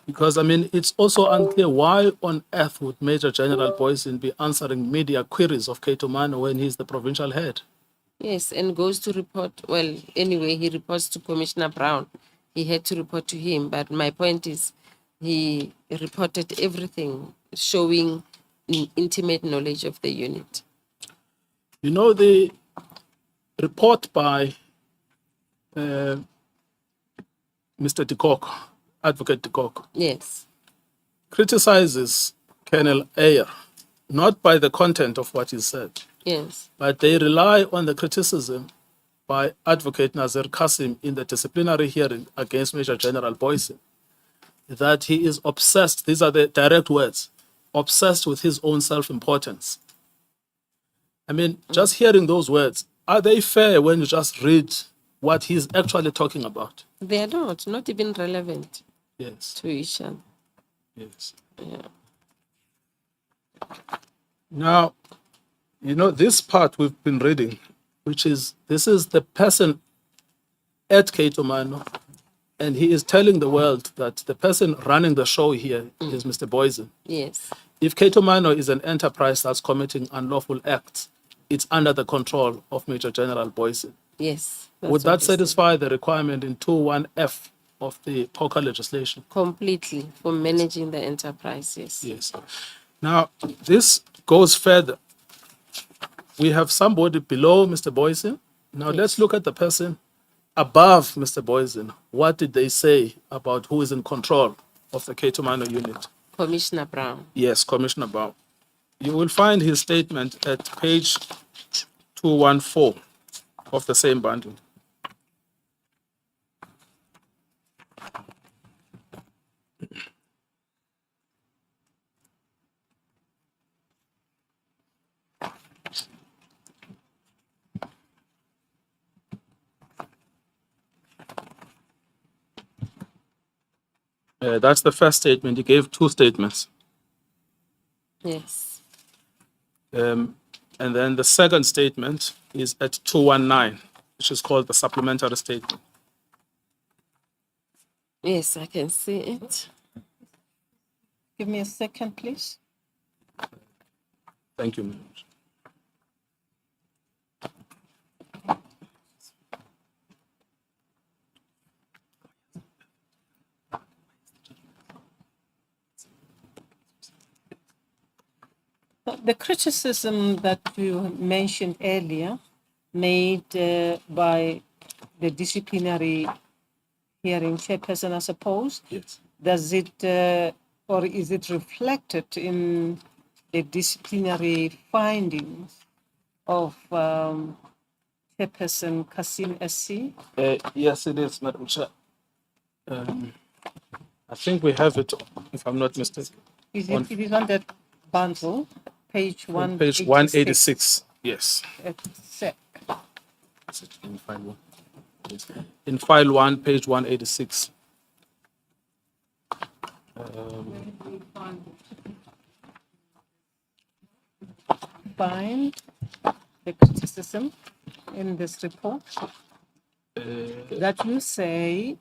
Speaker 1: Because, I mean, it's also unclear why on earth would Major General Boysen be answering media queries of Ketomano when he's the provincial head?
Speaker 2: Yes, and goes to report, well, anyway, he reports to Commissioner Brown. He had to report to him, but my point is he reported everything showing intimate knowledge of the unit.
Speaker 1: You know, the report by Mr. de Kock, Advocate de Kock,
Speaker 2: Yes.
Speaker 1: criticizes Colonel Ayer, not by the content of what he said,
Speaker 2: Yes.
Speaker 1: but they rely on the criticism by Advocate Nazir Kasim in the disciplinary hearing against Major General Boysen, that he is obsessed, these are the direct words, obsessed with his own self-importance. I mean, just hearing those words, are they fair when you just read what he's actually talking about?
Speaker 2: They are not even relevant
Speaker 1: Yes,
Speaker 2: to each other.
Speaker 1: yes.
Speaker 2: Yeah.
Speaker 1: Now, you know, this part we've been reading, which is, this is the person at Ketomano, and he is telling the world that the person running the show here is Mr. Boysen.
Speaker 2: Yes.
Speaker 1: If Ketomano is an enterprise that's committing unlawful acts, it's under the control of Major General Boysen.
Speaker 2: Yes.
Speaker 1: Would
Speaker 2: what
Speaker 1: that
Speaker 2: it says.
Speaker 1: satisfy the requirement in 21F of the poker legislation?
Speaker 2: Completely for managing the enterprise, yes.
Speaker 1: Yes. Now, this goes further. We have somebody below Mr. Boysen. Now, let's look at the person above Mr. Boysen. What did they say about who is in control of the Ketumano unit?
Speaker 2: Commissioner Brown.
Speaker 1: Yes, Commissioner Bao. You will find his statement at page 214 of the same bundle. That's the first statement. He gave two statements.
Speaker 2: Yes.
Speaker 1: And then the second statement is at 219, which is called the supplementary statement.
Speaker 2: Yes, I can see it.
Speaker 3: Give me a second, please.
Speaker 1: Thank you, Madam.
Speaker 3: The criticism that you mentioned earlier, made by the disciplinary hearing chairperson, I suppose,
Speaker 1: Yes.
Speaker 3: does it or is it reflected in the disciplinary findings of chairperson Kasim SC?
Speaker 1: Yes, it is, Madam Chair. I think we have it, if I'm not mistaken.
Speaker 3: It is on that bundle, page
Speaker 1: On page
Speaker 3: 186.
Speaker 1: 186. Yes. Is it in file one? Yes. In file one, page 186.
Speaker 3: Find the criticism in this report that you say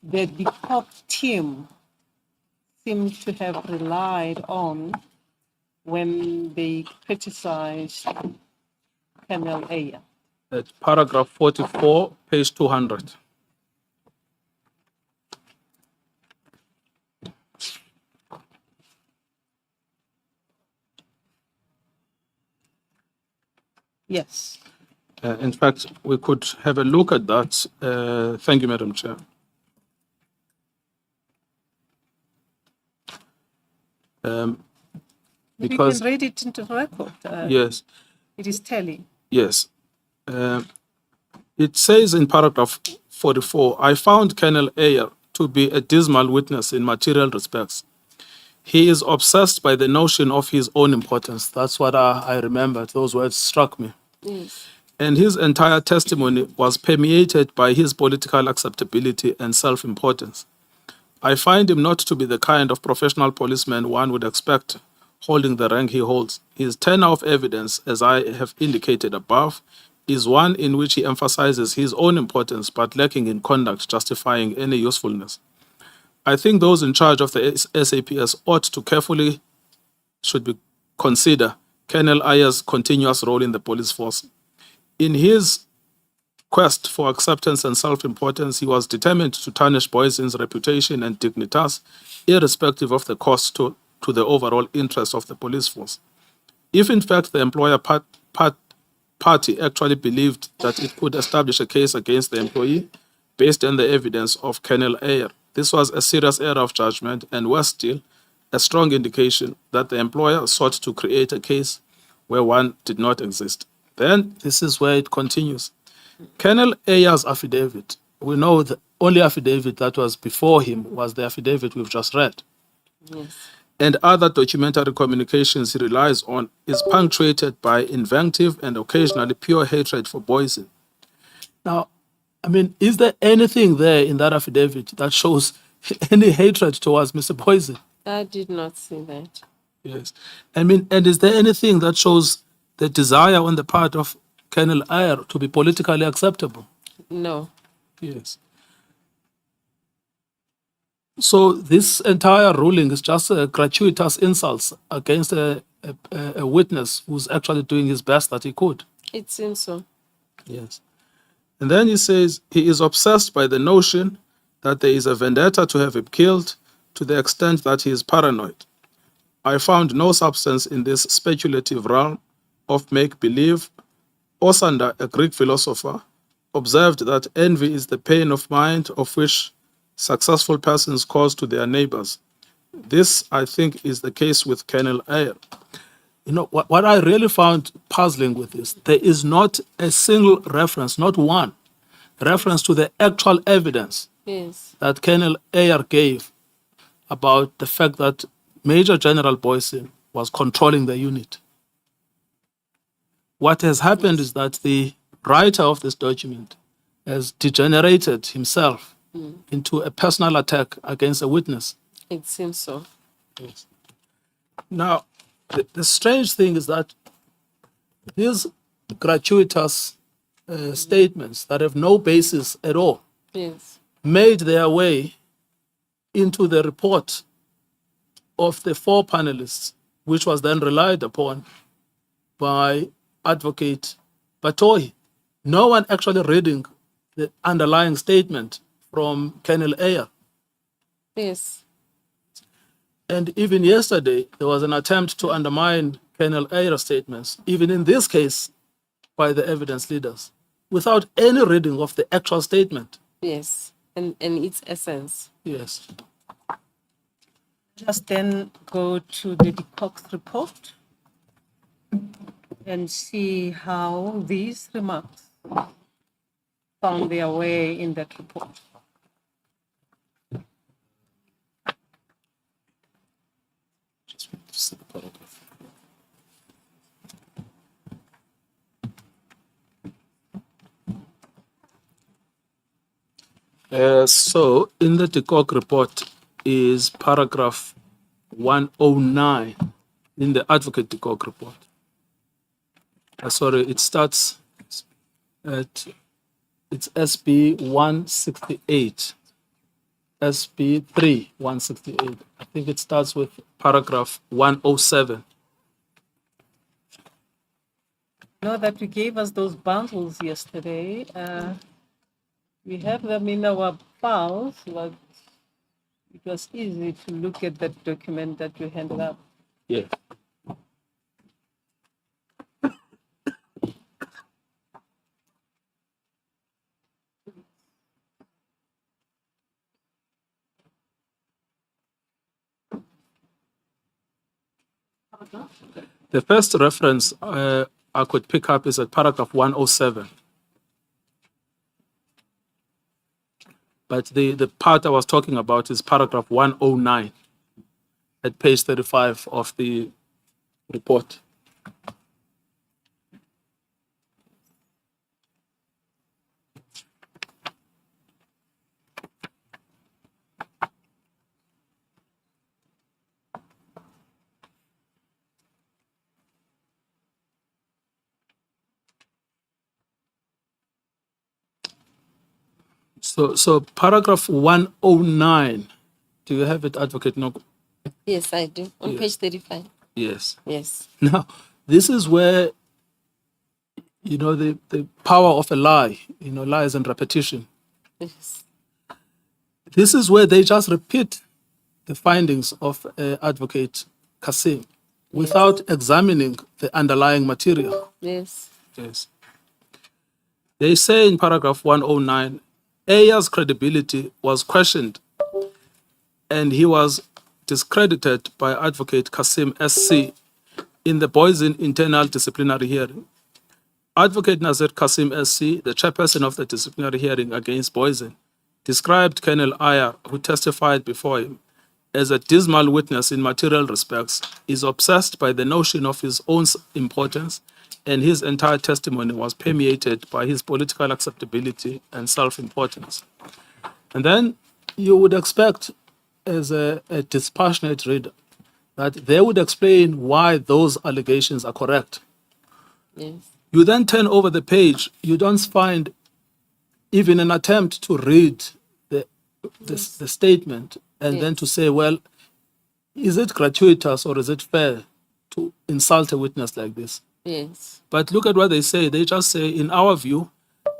Speaker 3: that the top team seems to have relied on when they criticized Colonel Aya.
Speaker 1: At paragraph 44, page 200.
Speaker 3: Yes.
Speaker 1: In fact, we could have a look at that. Thank you, Madam Chair.
Speaker 3: We
Speaker 1: Because,
Speaker 3: can read it into the record.
Speaker 1: yes,
Speaker 3: It is telling.
Speaker 1: yes. It says in paragraph 44, I found Colonel Ayer to be a dismal witness in material respects. He is obsessed by the notion of his own importance. That's what I remembered. Those words struck me.
Speaker 2: Yes.
Speaker 1: And his entire testimony was permeated by his political acceptability and self-importance. I find him not to be the kind of professional policeman one would expect holding the rank he holds. His tenor of evidence, as I have indicated above, is one in which he emphasizes his own importance but lacking in conduct justifying any usefulness. I think those in charge of the SAPS ought to carefully consider Colonel Ayer's continuous role in the police force. In his quest for acceptance and self-importance, he was determined to tarnish Boysen's reputation and dignitas, irrespective of the cost to the overall interest of the police force. If in fact the employer party actually believed that it could establish a case against the employee based on the evidence of Colonel Ayer, this was a serious error of judgment and was still a strong indication that the employer sought to create a case where one did not exist. Then this is where it continues. Colonel Ayer's affidavit, we know the only affidavit that was before him was the affidavit we've just read.
Speaker 2: Yes.
Speaker 1: And other documentary communications he relies on is punctuated by inventive and occasionally pure hatred for Boysen. Now, I mean, is there anything there in that affidavit that shows any hatred towards Mr. Boysen?
Speaker 2: I did not see that.
Speaker 1: Yes. I mean, and is there anything that shows the desire on the part of Colonel Ayer to be politically acceptable?
Speaker 2: No.
Speaker 1: Yes. So this entire ruling is just a gratuitous insults against a witness who's actually doing his best that he could.
Speaker 2: It seems so.
Speaker 1: Yes. And then he says he is obsessed by the notion that there is a vendetta to have him killed to the extent that he is paranoid. I found no substance in this speculative realm of make-believe. Osander, a Greek philosopher, observed that envy is the pain of mind of which successful persons cause to their neighbors. This, I think, is the case with Colonel Ayer. You know, what I really found puzzling with this, there is not a single reference, not one reference to the actual evidence
Speaker 2: Yes.
Speaker 1: that Colonel Ayer gave about the fact that Major General Boysen was controlling the unit. What has happened is that the writer of this document has degenerated himself into a personal attack against a witness.
Speaker 2: It seems so.
Speaker 1: Now, the strange thing is that these gratuitous statements that have no basis at all
Speaker 2: Yes.
Speaker 1: made their way into the report of the 4 panelists, which was then relied upon by Advocate Batohi. No one actually reading the underlying statement from Colonel Ayer.
Speaker 2: Yes.
Speaker 1: And even yesterday, there was an attempt to undermine Colonel Ayer's statements, even in this case, by the evidence leaders, without any reading of the actual statement.
Speaker 2: Yes. And its essence.
Speaker 1: Yes.
Speaker 3: Just then go to the de Kock's report and see how these remarks found their way in that report.
Speaker 1: So in the de Kock report is paragraph 109 in the Advocate de Kock report. Sorry, it starts at, it's SB 168, SB 3 168. I think it starts with paragraph 107.
Speaker 3: Know that you gave us those bundles yesterday. We have them in our files, but it was easy to look at that document that you handed out.
Speaker 1: Yeah. The first reference I could pick up is at paragraph 107. But the part I was talking about is paragraph 109 at page 35 of the report. So paragraph 109, do you have it, Advocate Nogo?
Speaker 2: Yes, I do. On
Speaker 1: Yes.
Speaker 2: page 35.
Speaker 1: Yes.
Speaker 2: Yes.
Speaker 1: Now, this is where, you know, the power of a lie, you know, lies and repetition.
Speaker 2: Yes.
Speaker 1: This is where they just repeat the findings of Advocate Kasim without examining the underlying material.
Speaker 2: Yes.
Speaker 1: Yes. They say in paragraph 109, Ayer's credibility was questioned and he was discredited by Advocate Kasim SC in the Boysen internal disciplinary hearing. Advocate Nazir Kasim SC, the chairperson of the disciplinary hearing against Boysen, described Colonel Ayer, who testified before him, as a dismal witness in material respects, is obsessed by the notion of his own importance, and his entire testimony was permeated by his political acceptability and self-importance. And then you would expect, as a dispassionate reader, that they would explain why those allegations are correct.
Speaker 2: Yes.
Speaker 1: You then turn over the page, you don't find even an attempt to read the statement and then to say, well, is it gratuitous or is it fair to insult a witness like this?
Speaker 2: Yes.
Speaker 1: But look at what they say. They just say, in our view,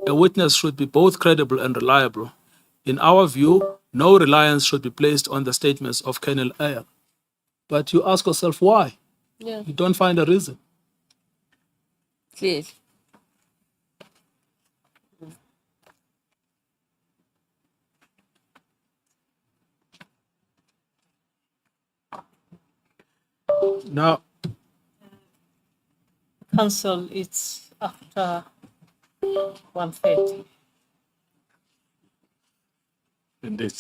Speaker 1: a witness should be both credible and reliable. In our view, no reliance should be placed on the statements of Colonel Ayer. But you ask yourself why?
Speaker 2: Yeah,
Speaker 1: You don't find a reason.
Speaker 2: clearly.
Speaker 1: Now,
Speaker 3: Council, it's after 1:30.
Speaker 1: indeed.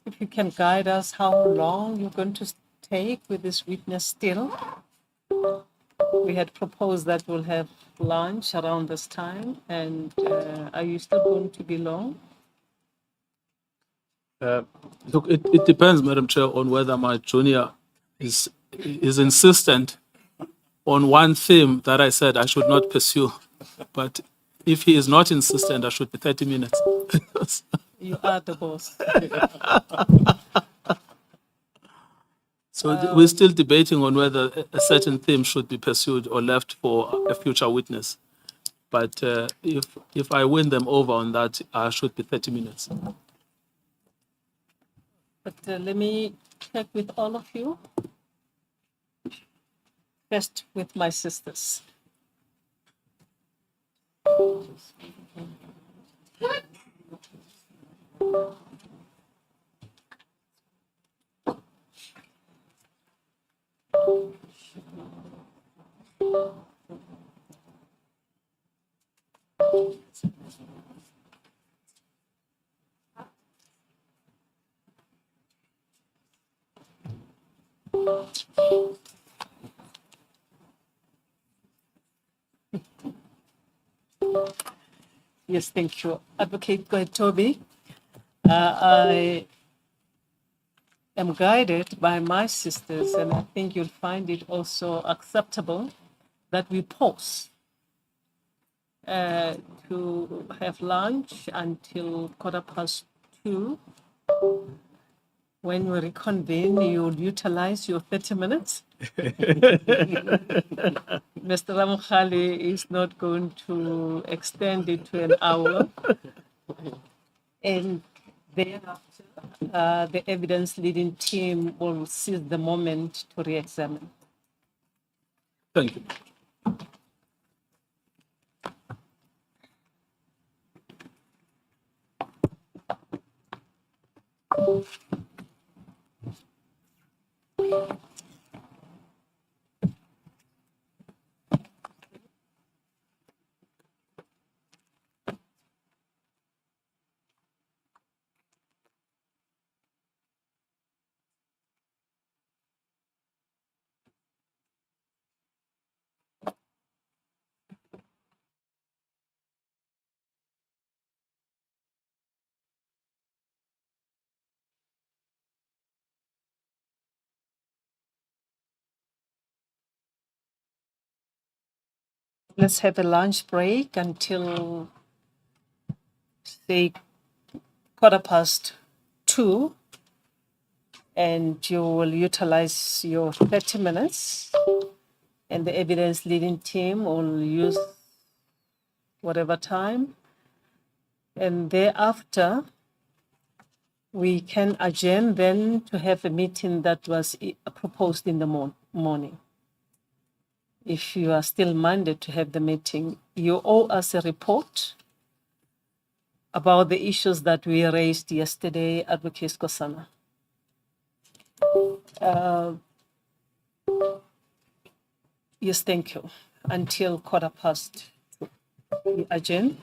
Speaker 3: If you can guide us how long you're going to take with this witness still. We had proposed that we'll have lunch around this time, and are you still going to be long?
Speaker 1: Look, it depends, Madam Chair, on whether my junior is insistent on one theme that I said I should not pursue. But if he is not insistent, I should be 30 minutes.
Speaker 3: You are the boss.
Speaker 1: So we're still debating on whether a certain theme should be pursued or left for a future witness. But if I win them over on that, I should be 30 minutes.
Speaker 3: But let me check with all of you. First, with my sisters. Yes, thank you. Advocate, go ahead, Toby. I am guided by my sisters, and I think you'll find it also acceptable that we pause to have lunch until 2:15. When we reconvene, you'll utilize your 30 minutes. Mr. Ramkhali is not going to extend it to an hour. And thereafter, the evidence leading team will seize the moment to re-examine.
Speaker 1: Thank you.
Speaker 3: Let's have a lunch break until, say, 2:15, and you will utilize your 30 minutes, and the evidence leading team will use whatever time. And thereafter, we can adjourn then to have a meeting that was proposed in the morning. If you are still minded to have the meeting, you owe us a report about the issues that we raised yesterday, Advocate Kosana. Yes, thank you. Until 2:15, we adjourn.